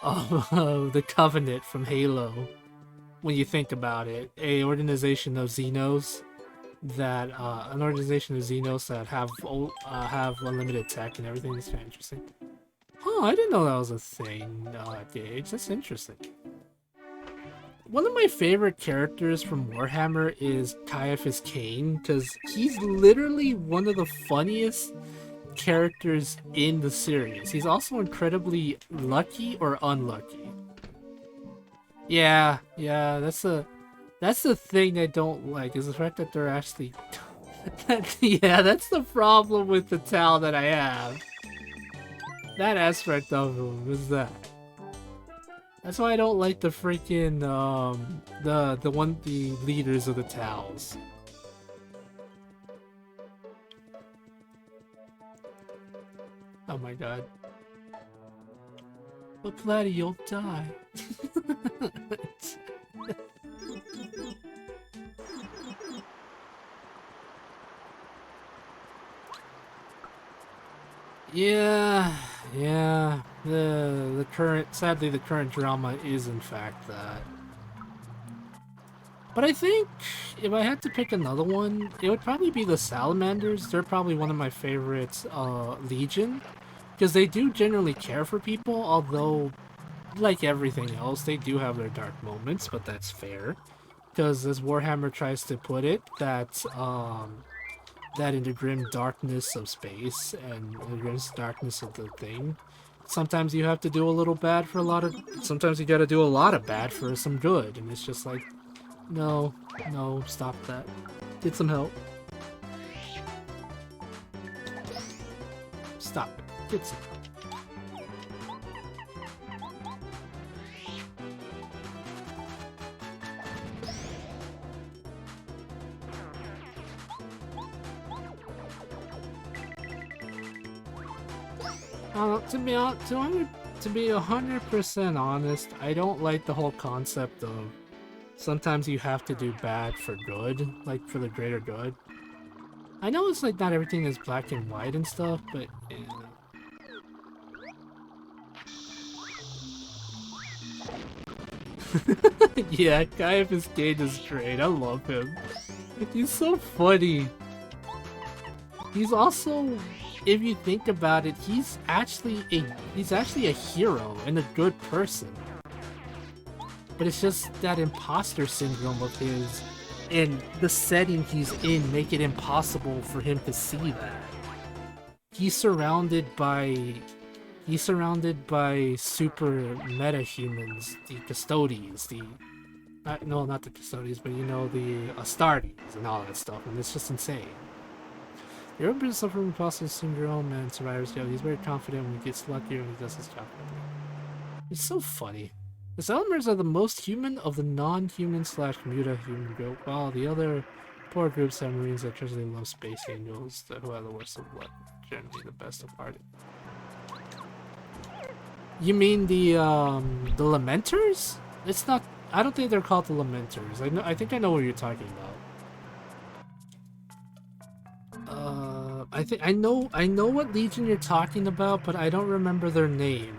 of the Covenant from Halo. When you think about it, an organization of Xenos that have unlimited tech and everything. Is kind of interesting. Oh, I didn't know that was a thing, Gage. That's interesting. One of my favorite characters from Warhammer is Caiaphas Cain, because he's literally one of the funniest characters in the series. He's also incredibly lucky or unlucky. Yeah, that's the thing I don't like, is the fact that they're actually... Yeah, that's the problem with the Tau that I have. That aspect of him is that. That's why I don't like the freaking the leaders of the towels. Oh my god. But Platty, you'll die. Yeah. Sadly the current drama is in fact that. But I think if I had to pick another one, it would probably be the Salamanders. They're probably one of my favorites Legion, because they do generally care for people, although like everything else, they do have their dark moments, but that's fair. Because as Warhammer tries to put it, that in the grim darkness of space and the grim darkness of the thing, sometimes you have to do a little bad for a lot of. Sometimes you got to do a lot of bad for some good, and it's just like, no, stop that. Get some help. Stop it. Get some help. To be 100% honest, I don't like the whole concept of sometimes you have to do bad for good, like for the greater good. I know it's like not everything is black and white and stuff, but yeah, Caiaphas Gage is great. I love him. He's so funny. He's also, if you think about it, he's actually a hero and a good person. But it's just that imposter syndrome of his and the setting he's in make it impossible for him to see that. He's surrounded by super metahumans, the Custodians, not the Custodians, but you know, the Astartes and all that stuff, and it's just insane. You're open to suffering from imposter syndrome and survivor's guilt. He's very confident when he gets luckier and he does his job. It's so funny. The Salamanders are the most human of the non-human / muta-human group, while the other poor groups have marines that treasure love space angels who have the worst of luck, generally the best of heart. You mean the Lamenters? It's not. I don't think they're called the Lamenters. I think I know what you're talking about. I know what Legion you're talking about, but I don't remember their name.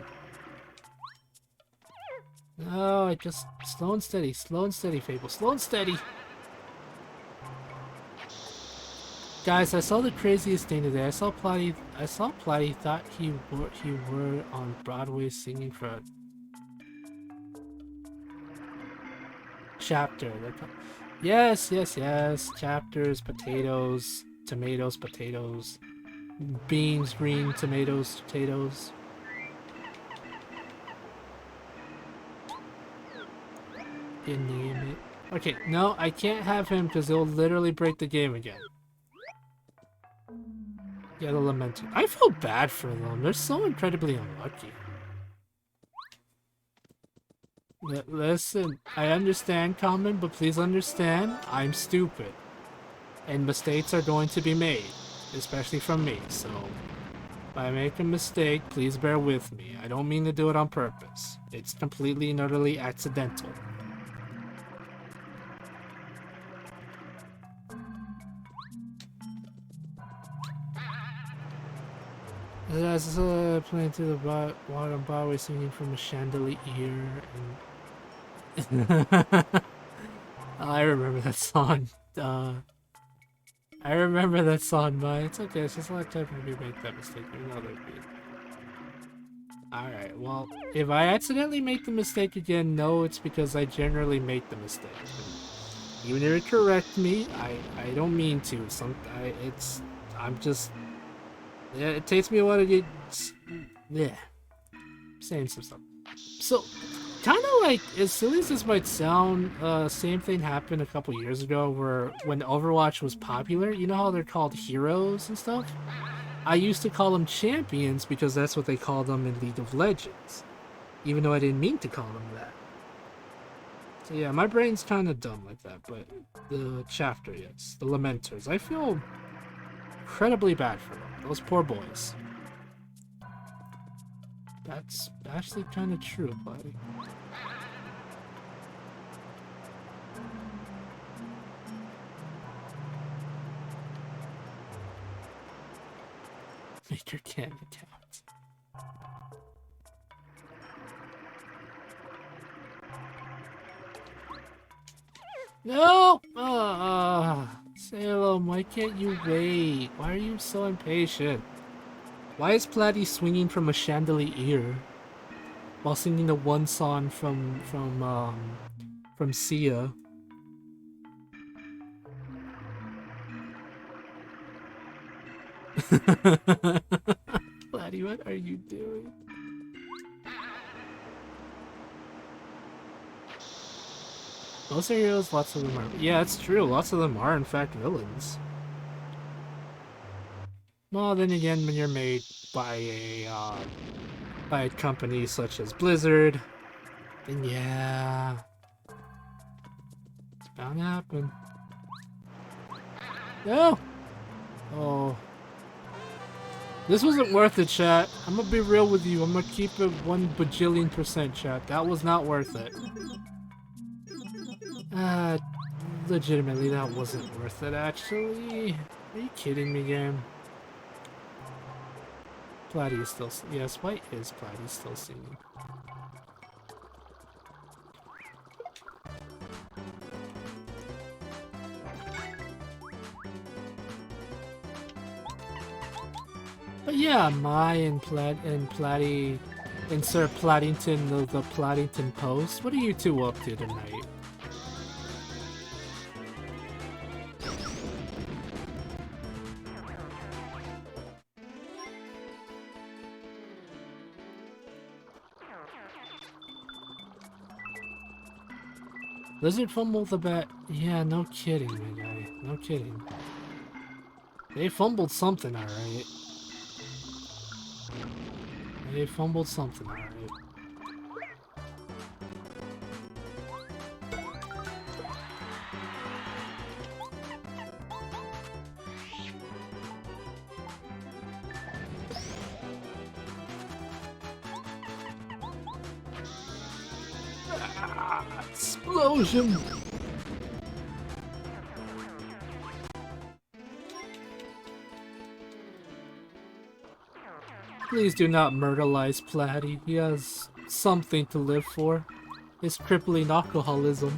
No, I just slow and steady, Fable, slow and steady. Guys, I saw the craziest thing today. I saw Platty thought he were on Broadway singing for a chapter. Yes. Chapters, potatoes, tomatoes, potatoes, beans, green, tomatoes, potatoes. Name it. Okay, no, I can't have him because he'll literally break the game again. Yeah, the Lamenter. I feel bad for them. They're so incredibly unlucky. Listen, I understand, Common, but please understand, I'm stupid. And mistakes are going to be made, especially from me, so if I make a mistake, please bear with me. I don't mean to do it on purpose. It's completely and utterly accidental. As playing through the bottom Broadway singing from a chandelier and I remember that song. I remember that song, but it's okay. It's just a lot of time for me to make that mistake. Alright, well, if I accidentally make the mistake again, no, it's because I generally make the mistake. Even if you correct me, I don't mean to. I'm just. Yeah, it takes me a while to get. Yeah. Saying some stuff. So, kind of like, as silly as this might sound, same thing happened a couple years ago where when Overwatch was popular, you know how they're called heroes and stuff? I used to call them champions because that's what they call them in League of Legends. even though I didn't mean to call them that. So yeah, my brain's kind of dumb like that, but the chapter, yes. The Lamenters. I feel incredibly bad for them. Those poor boys. That's actually kind of true, buddy. Make your candy count. No! Salem, why can't you wait? Why are you so impatient? Why is Platy swinging from a chandelier while singing the one song from Sia? Platy, what are you doing? Most are heroes, lots of them are. Yeah, it's true. Lots of them are, in fact, villains. Well, then again, when you're made by a company such as Blizzard, then yeah, it's bound to happen. No! Oh. This wasn't worth it, chat. I'm gonna be real with you. I'm gonna keep it 1 bajillion%, chat. That was not worth it. Legitimately, that wasn't worth it, actually. Are you kidding me, game? Platy is still... Yes, why is Platy still singing? But yeah, Mai and Platy... Insert Platington, the Platington post. What are you two up to tonight? Lizard fumbled the bat. Yeah, no kidding, my guy. No kidding. They fumbled something, alright. They fumbled something, alright. Explosion! Please do not myrtleize Platy. He has something to live for. His crippling alcoholism.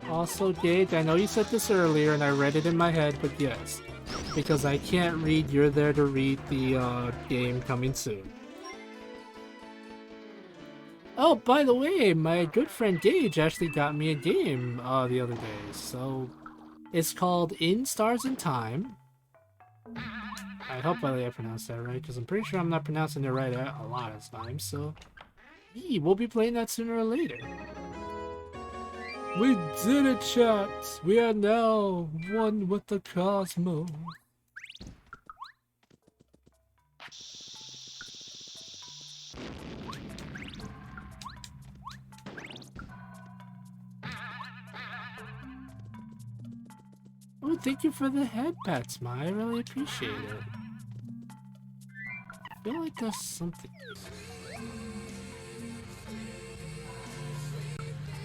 Also, Gage, I know you said this earlier and I read it in my head, but yes. Because I can't read, you're there to read the game coming soon. Oh, by the way, my good friend Gage actually got me a game the other day. So, it's called In Stars and Time. I hope I pronounced that right, because I'm pretty sure I'm not pronouncing it right a lot of times. So, we'll be playing that sooner or later. We did it, chat! We are now one with the cosmos. Oh, thank you for the head pats, Ma. I really appreciate it. I feel like there's something.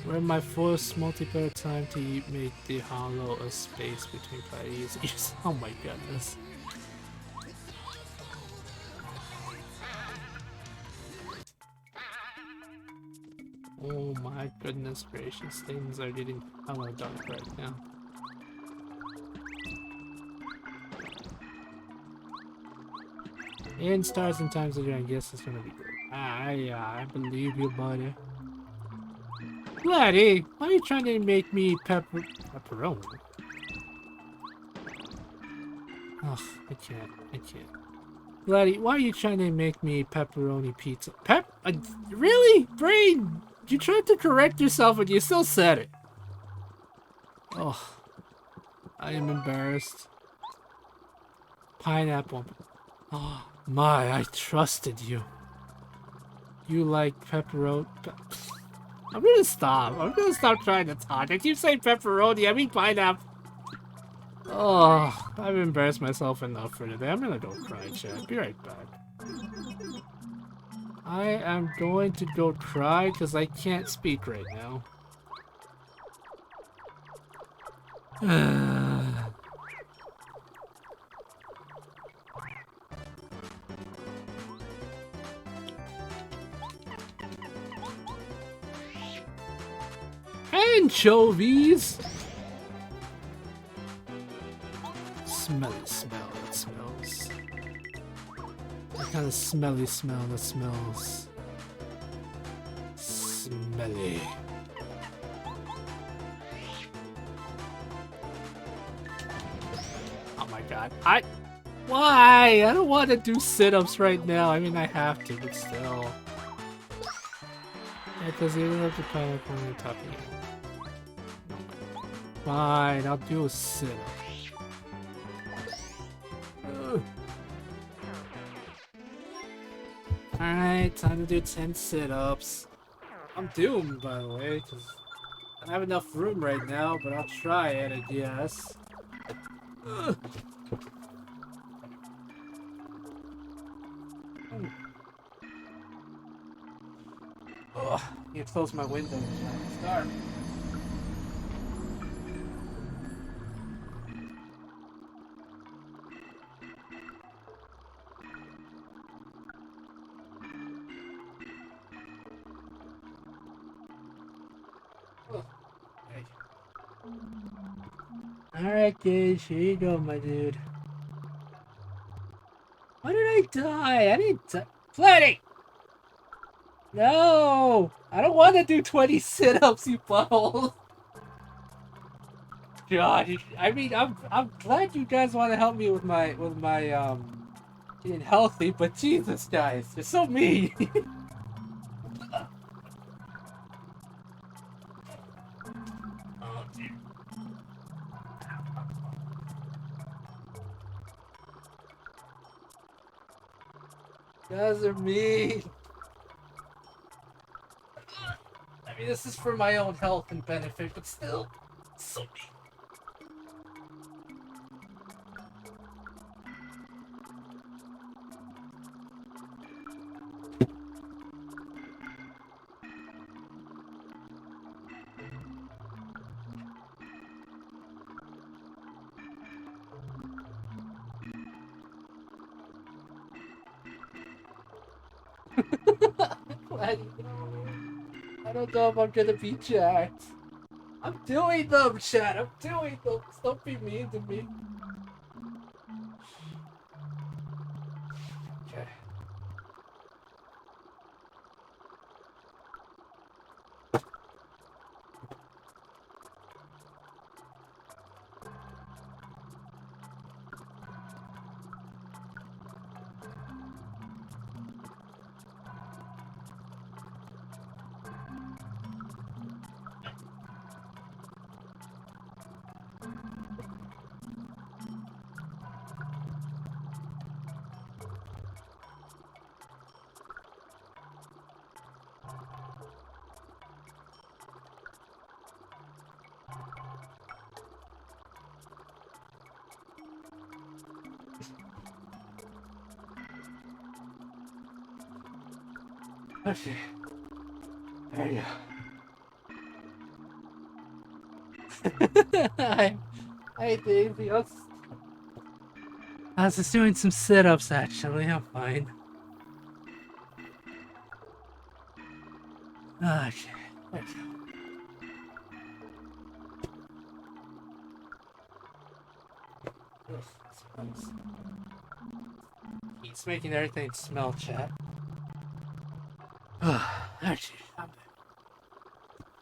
We're in my first multiplayer time to make the hollow a space between parties. Oh my goodness. Oh my goodness gracious, things are getting hella dark right now. In Stars and Times again, I guess it's gonna be good. I believe you, buddy. Platy, why are you trying to make me pepperoni? Ugh, I can't. Platy, why are you trying to make me pepperoni pizza? Really? Brain! You tried to correct yourself and you still said it. Oh. I am embarrassed. Pineapple. Oh, my, I trusted you. You like pepperoni. I'm gonna stop. I'm gonna stop trying to talk. I keep saying pepperoni. I mean pineapple. Oh, I've embarrassed myself enough for today. I'm gonna go cry, chat. Be right back. I am going to go cry because I can't speak right now. Anchovies! Smelly smell that smells. What kind of smelly smell that smells? Smelly. Oh my god. Why? I don't want to do sit-ups right now. I mean, I have to, but still. Yeah, because you have to pineapple on the top of you. Fine, I'll do a sit-up. Alright, time to do 10 sit-ups. I'm doomed, by the way, because I don't have enough room right now, but I'll try it, I guess. Ugh, I need to close my window. It's dark. Alright, Gage, here you go, my dude. Why did I die? I didn't die. Flatty! No! I don't want to do 20 sit-ups, you butthole! God, I mean, I'm glad you guys want to help me with my getting healthy, but Jesus, guys, you're so mean. Oh, dear. You guys are mean. I mean, this is for my own health and benefit, but still, so mean. I don't know if I'm gonna be jacked. I'm doing them, chat. I'm doing them. Don't be mean to me. Okay. Okay. There you go. Hi, Daisy. I was just doing some sit-ups, actually. I'm fine. Okay. Let's go. He's making everything smell, chat. Actually,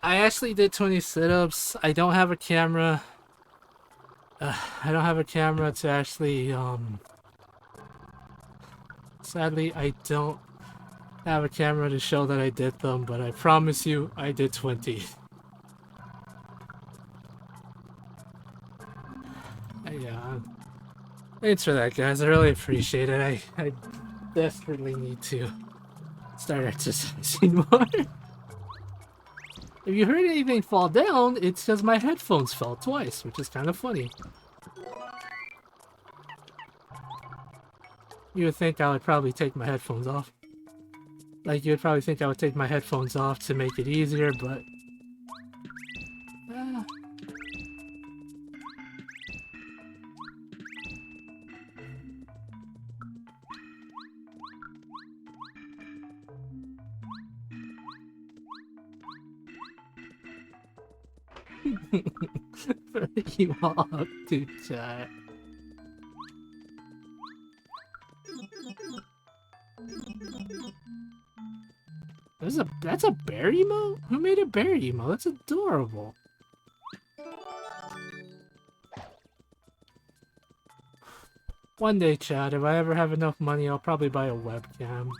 I actually did 20 sit-ups. I don't have a camera. I don't have a camera to actually, sadly, I don't have a camera to show that I did them, but I promise you, I did 20. Yeah. Thanks for that, guys. I really appreciate it. I desperately need to start exercising more. If you heard anything fall down, it's because my headphones fell twice, which is kind of funny. You would think I would probably take my headphones off. Like, you would probably think I would take my headphones off to make it easier, but... For you all to chat. That's a bear emo? Who made a bear emo? That's adorable. One day, Chad, if I ever have enough money, I'll probably buy a webcam.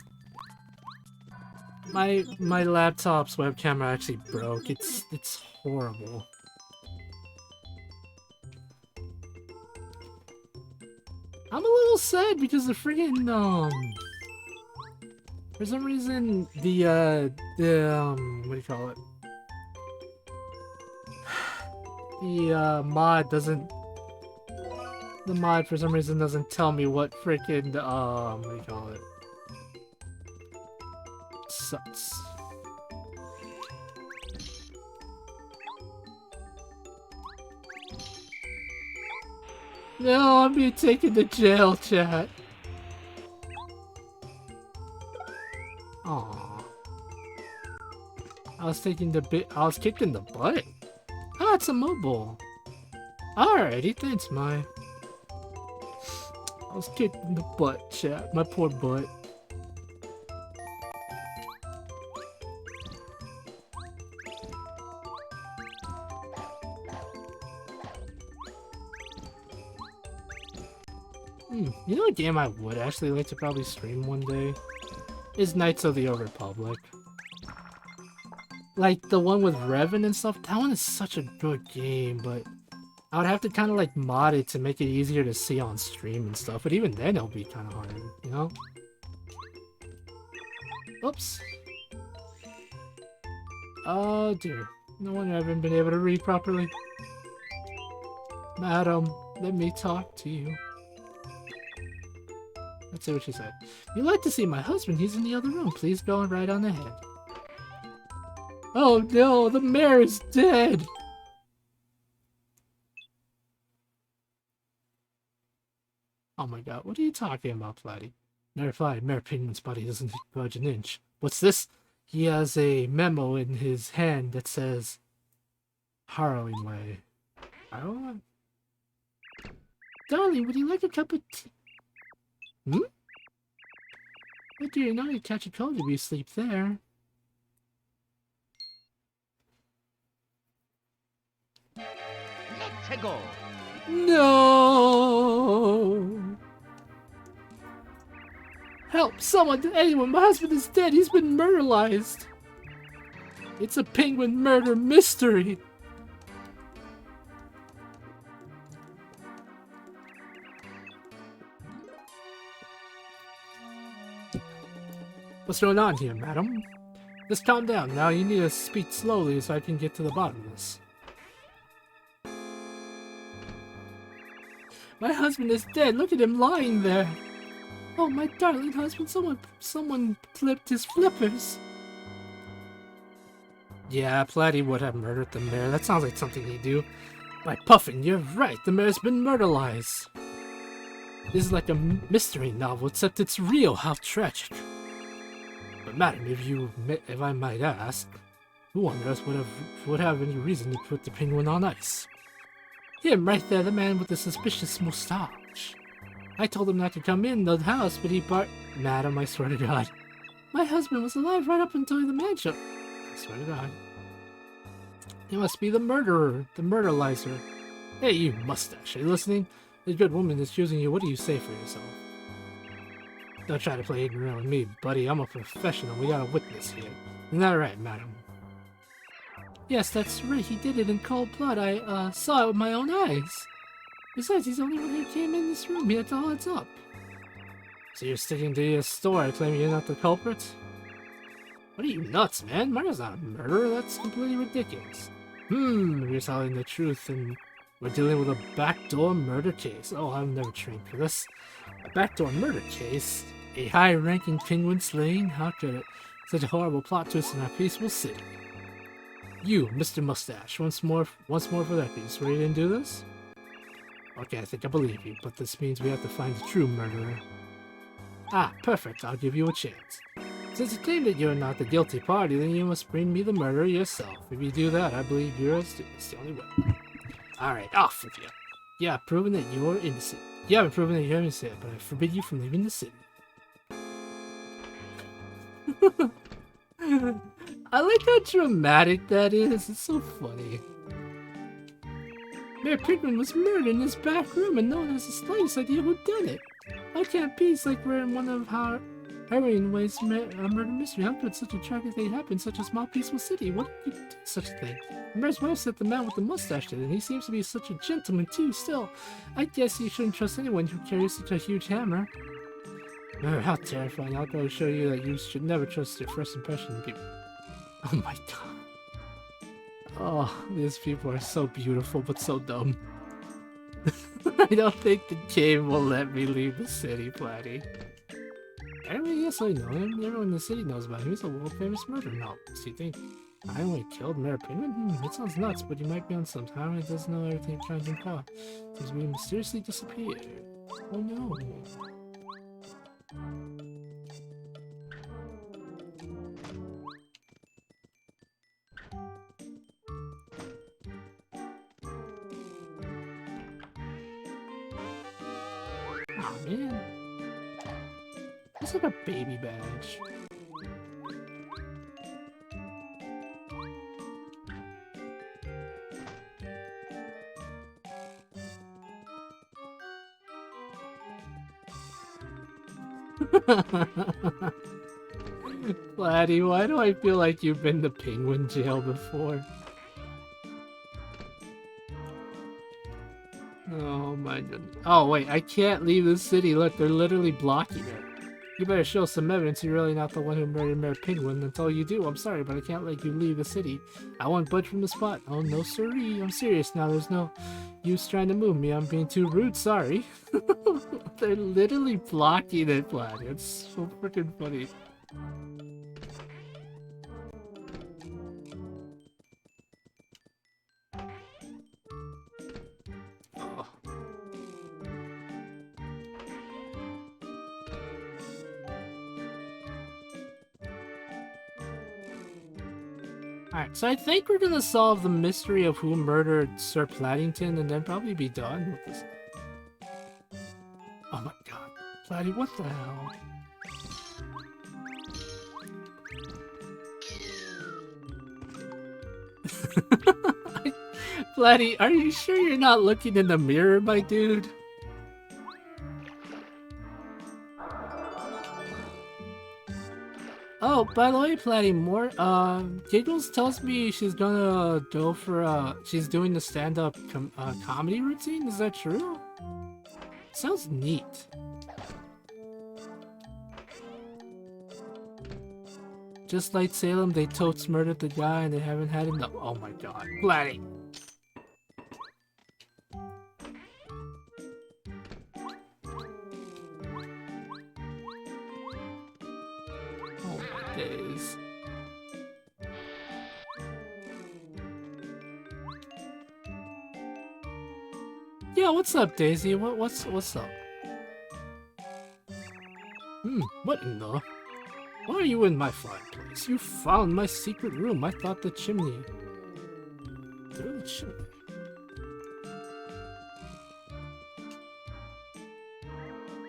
My laptop's webcam actually broke. It's horrible. I'm a little sad because the friggin' for some reason the what do you call it? The mod doesn't. The mod for some reason doesn't tell me what freaking what do you call it? Sucks. No, I'm being taken to jail, chat. Aww. I was kicked in the butt. Ah, it's a mobile. Alrighty, thanks, Mai. I was kicked in the butt, chat. My poor butt. You know a game I would actually like to probably stream one day? Is Knights of the Old Republic. Like, the one with Revan and stuff, that one is such a good game, but I would have to kind of like mod it to make it easier to see on stream and stuff, but even then it'll be kind of hard, you know? Oops. Oh dear. No wonder I haven't been able to read properly. Madam, let me talk to you. Let's see what she said. You'd like to see my husband? He's in the other room. Please go right on ahead. Oh no, the mayor is dead! Oh my god, what are you talking about, Flatty? Mayor Flatty, Mayor Penguin's body doesn't budge an inch. What's this? He has a memo in his hand that says, harrowing way. Harrowing? Darling, would you like a cup of tea? Hmm? Oh dear, now you catch a cold if you sleep there. Let's go. No! Help! Someone! Anyone! My husband is dead! He's been murderized! It's a penguin murder mystery! What's going on here, madam? Just calm down. Now you need to speak slowly so I can get to the bottom of this. My husband is dead. Look at him lying there. Oh, my darling husband. Someone flipped his flippers. Yeah, Platty would have murdered the mayor. That sounds like something he'd do. By Puffin, you're right. The mayor's been murderized. This is like a mystery novel, except it's real. How tragic. But madam, if I might ask, who on earth would have any reason to put the penguin on ice? Him, right there, the man with the suspicious moustache. I told him not to come in the house, but he barked. Madam, I swear to God. My husband was alive right up until the mansion. I swear to God. He must be the murderer, the murderlizer. Hey, you mustache, are you listening? The good woman is choosing you. What do you say for yourself? Don't try to play ignorant with me, buddy. I'm a professional. We got a witness here. Isn't that right, madam? Yes, that's right. He did it in cold blood. I saw it with my own eyes. Besides, he's the only one who came in this room. He had all heads up. So you're sticking to your story, claiming you're not the culprit? What are you, nuts, man? Mario's not a murderer. That's completely ridiculous. You're telling the truth, and we're dealing with a backdoor murder case. Oh, I've never trained for this. A backdoor murder case? A high-ranking penguin slaying? How could it? Such a horrible plot twist in our peaceful city. You, Mr. Mustache, once more for that piece. Ready to do this? Okay, I think I believe you, but this means we have to find the true murderer. Ah, perfect. I'll give you a chance. Since you claim that you're not the guilty party, then you must bring me the murderer yourself. If you do that, I believe yours is the only way. Alright, off with you. Yeah, proven that you're innocent. You haven't proven that you're innocent, but I forbid you from leaving the city. I like how dramatic that is. It's so funny. Mayor Pigman was murdered in this back room, and no one has the slightest idea who did it. How can it be? It's like we're in one of our Harrowing ways a murder mystery. How could such a tragic thing happen in such a small, peaceful city? What could do such a thing? The mayor's wife said the man with the mustache did, and he seems to be such a gentleman too. Still, I guess you shouldn't trust anyone who carries such a huge hammer. How terrifying! I'll go show you that you should never trust your first impression of people. Oh my god! Oh, these people are so beautiful, but so dumb. I don't think the game will let me leave the city, Platty. Yes, I know him. Everyone in the city knows about him. He's a world-famous murderer. No, so you think I only killed Mayor Penguin? It sounds nuts, but you might be on some time. He doesn't know everything trying to call. Seems we mysteriously disappeared. Oh no. Oh man. It's like a baby badge. Laddie, why do I feel like you've been to penguin jail before? Oh my goodness. Oh wait, I can't leave the city. Look, they're literally blocking it. You better show some evidence you're really not the one who murdered Mayor Penguin. Until you do, I'm sorry, but I can't let you leave the city. I won't budge from the spot. Oh no siree, I'm serious now. There's no use trying to move me. I'm being too rude, sorry. They're literally blocking it, Vlad. It's so freaking funny. Oh. Alright, so I think we're gonna solve the mystery of who murdered Sir Pladdington and then probably be done with this. Oh my god. Platty, what the hell? Platty, are you sure you're not looking in the mirror, my dude? Oh, by the way, Platty, Giggles tells me she's gonna go for, she's doing the stand-up comedy routine. Is that true? Sounds neat. Just like Salem, they totes murdered the guy and they haven't had enough. Oh my god. Platty! Days. Yeah, what's up, Daisy? What's up? What in the? Why are you in my fireplace? You found my secret room. I thought the chimney. Through the chimney.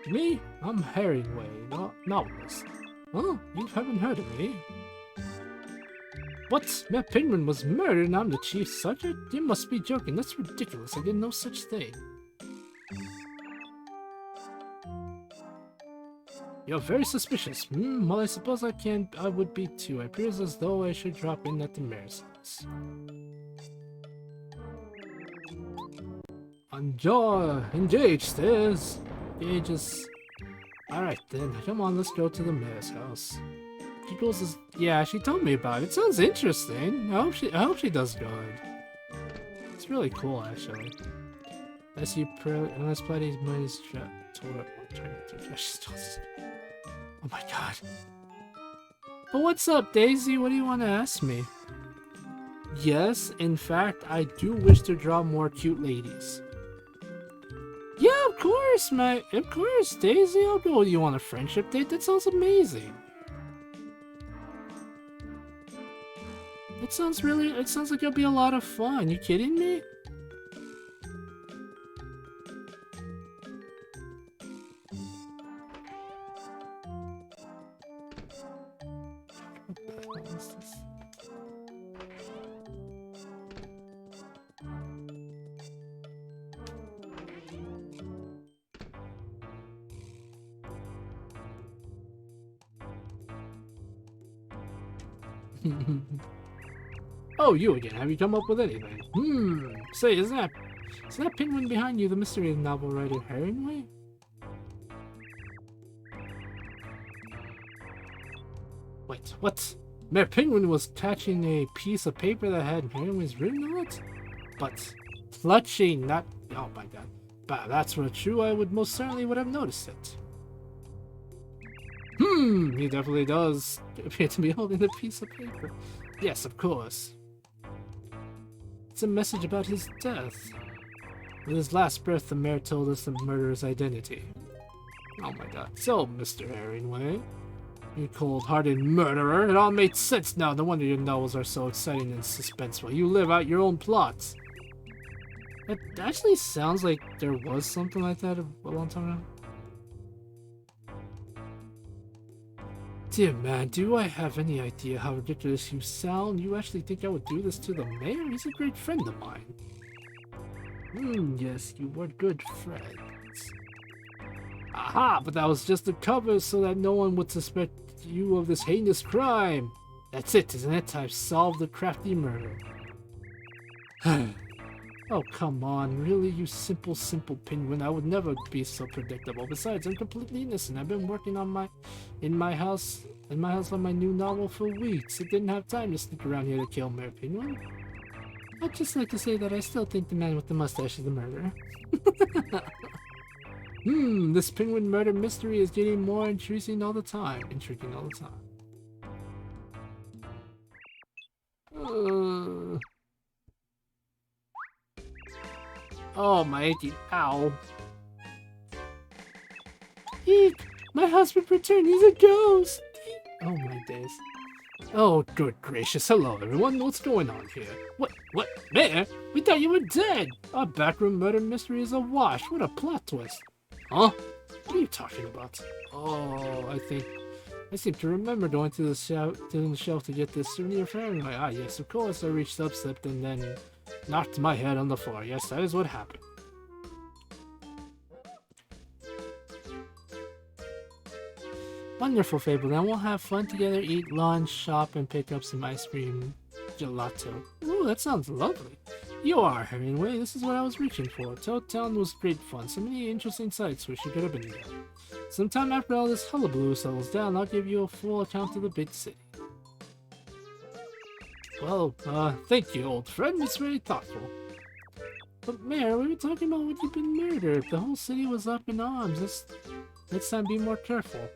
Me? I'm Herringway, novelist. Oh, you haven't heard of me. What? Mayor Penguin was murdered and I'm the chief sergeant? You must be joking. That's ridiculous. I did no such thing. You're very suspicious. Well, I suppose I would be too. It appears as though I should drop in at the mayor's house. Engaged, there's ages. Alright then, come on, let's go to the mayor's house. She goes, yeah, she told me about it. It sounds interesting. I hope she does good. It's really cool, actually. Unless Buddy's money's oh my god. But what's up, Daisy? What do you want to ask me? Yes, in fact, I do wish to draw more cute ladies. Yeah, of course, mate. Of course, Daisy. I'll go with you on a friendship date. That sounds amazing. It sounds like it'll be a lot of fun. You kidding me? What the hell is this? Oh, you again. Have you come up with anything? Say, is that penguin behind you the mystery novel writer Herringway? Wait, what? Mayor Penguin was catching a piece of paper that had Herringway's written on it? But clutching, not... Oh my god. But that's not true. I would most certainly would have noticed it. He definitely does appear to be holding a piece of paper. Yes, of course. It's a message about his death. With his last breath, the mayor told us the murderer's identity. Oh my god. So, Mr. Herringway, you cold-hearted murderer, it all made sense now. No wonder your novels are so exciting and suspenseful. You live out your own plots. It actually sounds like there was something like that a long time ago. Dear man, do I have any idea how ridiculous you sound? You actually think I would do this to the mayor? He's a great friend of mine. Yes, you were good friends. Aha, but that was just a cover so that no one would suspect you of this heinous crime. That's it, isn't it? I've solved the crafty murder. Oh, come on. Really, you simple penguin. I would never be so predictable. Besides, I'm completely innocent. I've been working on in my house on my new novel for weeks. I didn't have time to sneak around here to kill Mayor Penguin. I'd just like to say that I still think the man with the mustache is the murderer. This penguin murder mystery is getting more intriguing all the time. Oh, my aching. Ow. Eek! My husband returned. He's a ghost. Oh, my days. Oh, good gracious. Hello, everyone. What's going on here? What? Mayor? We thought you were dead. Our backroom murder mystery is a wash. What a plot twist. Huh? What are you talking about? Oh, I seem to remember going to the shelf to get this souvenir for everyone. Ah, yes, of course. I reached up, slipped, and then knocked my head on the floor. Yes, that is what happened. Wonderful, Fable. Then we'll have fun together, eat lunch, shop, and pick up some ice cream gelato. Ooh, that sounds lovely. You are, Herringway. This is what I was reaching for. Toad Town was great fun. So many interesting sights. Wish you could have been there. Sometime after all this hullabaloo settles down, I'll give you a full account of the big city. Well, thank you, old friend. It's very thoughtful. But, Mayor, we were talking about when you've been murdered. The whole city was up in arms. Next time, be more careful.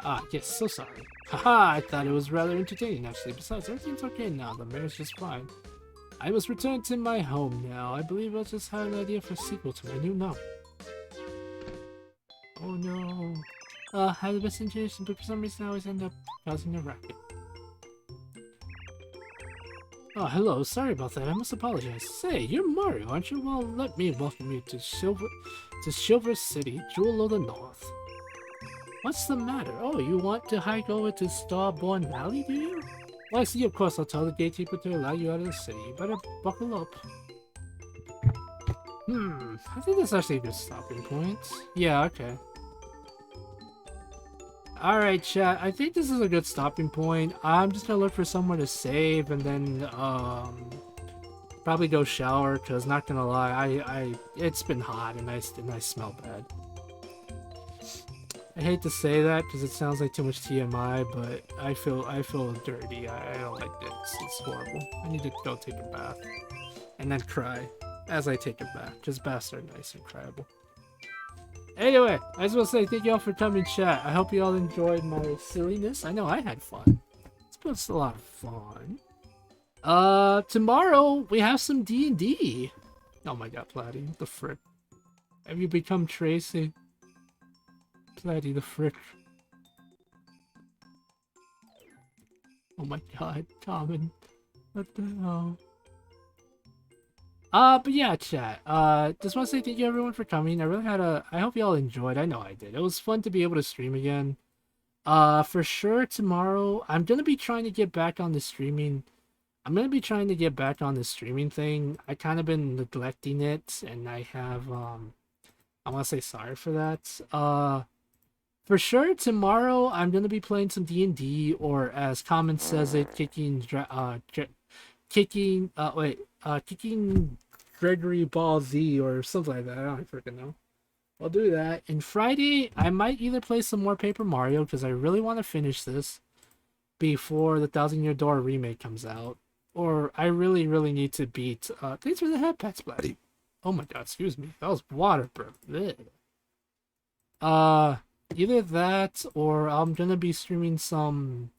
Ah, yes, so sorry. Haha, I thought it was rather entertaining, actually. Besides, everything's okay now. The mayor's just fine. I must return to my home now. I believe I just had an idea for a sequel to my new novel. Oh no. I had the best intention, but for some reason I always end up causing a racket. Oh, hello. Sorry about that. I must apologize. Say, you're Mario, aren't you? Well, let me welcome you to Silver City, Jewel of the North. What's the matter? Oh, you want to hike over to Starborn Valley, do you? Well, I see, of course, I'll tell the gatekeeper to allow you out of the city. You better buckle up. I think that's actually a good stopping point. Yeah, okay. Alright, chat, I think this is a good stopping point. I'm just gonna look for somewhere to save, and then, Probably go shower, cause not gonna lie, it's been hot and I smell bad. I hate to say that because it sounds like too much TMI, but I feel dirty. I don't like this. It's horrible. I need to go take a bath and then cry as I take a bath. Because baths are nice and cryable. Anyway, I just want to say thank you all for coming, chat. I hope you all enjoyed my silliness. I know I had fun. It's been a lot of fun. Tomorrow we have some D&D. Oh my god, Platy, what the frick? Have you become Tracy? Platy the frick. Oh my god, Common. What the hell? But yeah, chat. Just want to say thank you everyone for coming. I hope you all enjoyed. I know I did. It was fun to be able to stream again. For sure tomorrow, I'm gonna be trying to get back on the streaming. I'm gonna be trying to get back on the streaming thing. I kind of been neglecting it, and I have, I want to say sorry for that. For sure tomorrow, I'm gonna be playing some D&D, or as Common says it, kicking Gregory Ball Z or something like that. I don't freaking know. I'll do that. And Friday, I might either play some more Paper Mario because I really want to finish this before the Thousand Year Door remake comes out, or I really, really need to beat. Thanks for the head pats, Splatty. Oh my god, excuse me. That was water, bro. Either that or I'm gonna be streaming some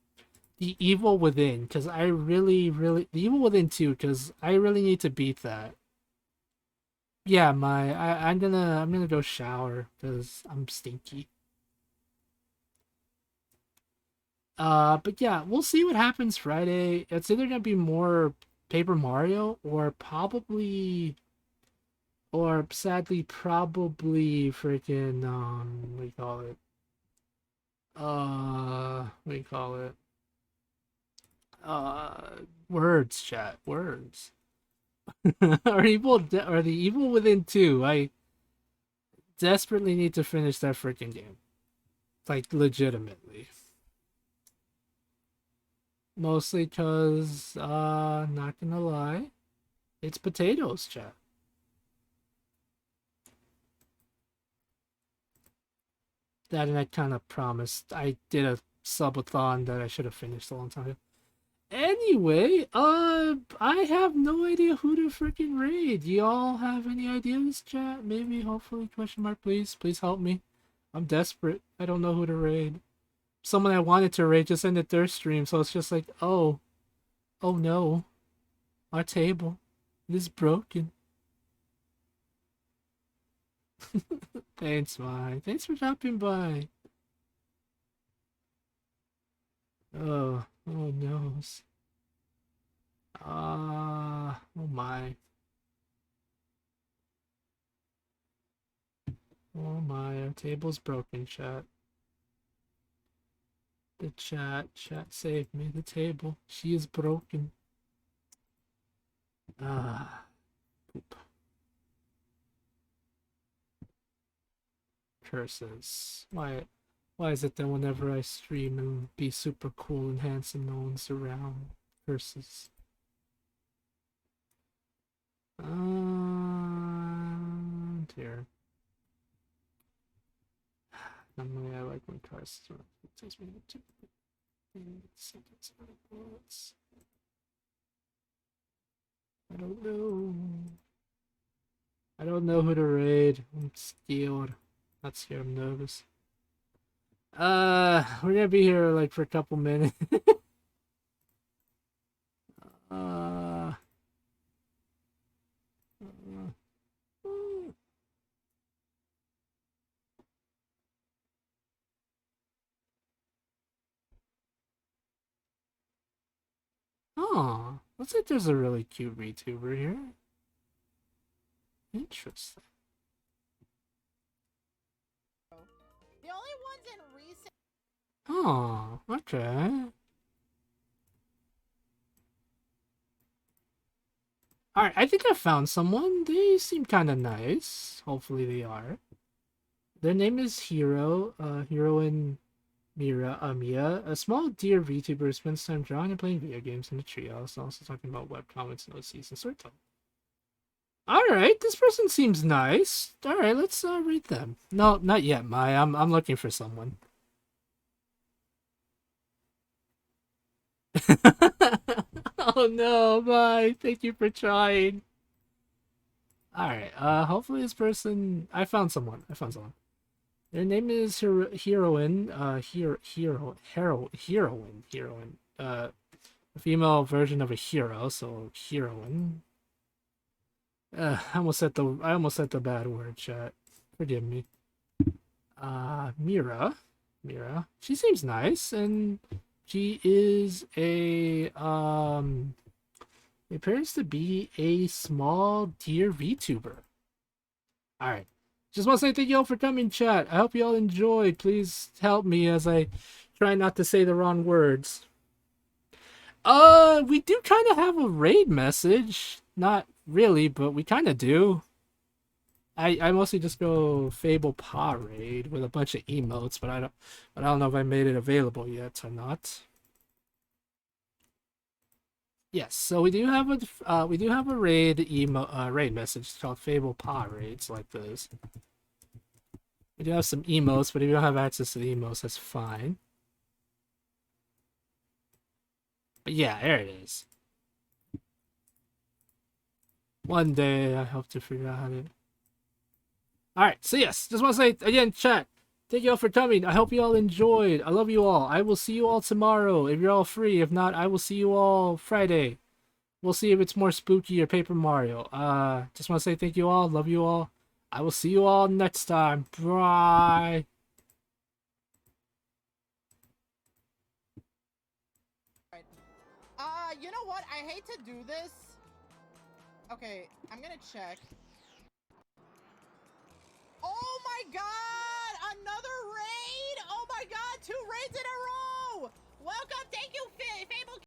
The Evil Within, because I really, really... The Evil Within 2, because I really need to beat that. Yeah, I'm gonna go shower, because I'm stinky. But yeah, we'll see what happens Friday. It's either gonna be more Paper Mario, or probably... Or sadly, probably freaking, what do you call it? What do you call it? Words, chat, words. or the Evil Within 2. I desperately need to finish that freaking game. Like, legitimately. Mostly because, not gonna lie, it's potatoes, chat. That, and I kind of promised. I did a subathon that I should have finished a long time ago. Anyway, I have no idea who to freaking raid. Y'all have any ideas, chat? Maybe, hopefully, question mark, please. Please help me. I'm desperate. I don't know who to raid. Someone I wanted to raid just ended their stream, so it's just like, oh no. Our table is broken. Thanks, Mai. Thanks for dropping by. Oh no. Oh my. Oh my, our table's broken, chat. The chat saved me. The table, she is broken. Poop. Curses. Why is it that whenever I stream and be super cool and handsome, no one's around? Curses. Dear. Normally I like when cars takes me to seconds out of bullets. I don't know. I don't know who to raid. I'm scared. Not scared, I'm nervous. We're gonna be here like for a couple minutes. Oh, looks like there's a really cute VTuber here. Interesting. The only ones in recent. Oh, okay. Alright, I think I found someone. They seem kind of nice. Hopefully they are. Their name is Hero. Hero and Mia. A small deer VTuber spends time drawing and playing video games in the treehouse, and also talking about webcomics and OCs and storytelling. Alright, this person seems nice. Alright, let's read them. No, not yet, Mai. I'm looking for someone. Oh no, Mai. Thank you for trying. Alright, hopefully this person... I found someone. Their name is Heroine, Heroine. A female version of a hero, so Heroine. I almost said the bad word, chat. Forgive me. Mira. She seems nice, and she is appears to be a small deer VTuber. Alright. Just want to say thank you all for coming, chat. I hope you all enjoyed. Please help me as I try not to say the wrong words. We do kind of have a raid message. Not really, but we kind of do. I mostly just go Fable Pa raid with a bunch of emotes, but I don't know if I made it available yet or not. Yes, so we do have a raid message called Fable Pa raids like this. We do have some emotes, but if you don't have access to the emotes, that's fine. But yeah, there it is. One day I hope to figure out how to. Alright, so yes, just want to say again, chat, thank you all for coming. I hope you all enjoyed. I love you all. I will see you all tomorrow if you're all free. If not, I will see you all Friday. We'll see if it's more spooky or Paper Mario. Just want to say thank you all. Love you all. I will see you all next time. Bye. You know what? I hate to do this. Okay, I'm gonna check. Oh my god! Another raid! Oh my god! 2 raids in a row! Welcome! Thank you, Fable!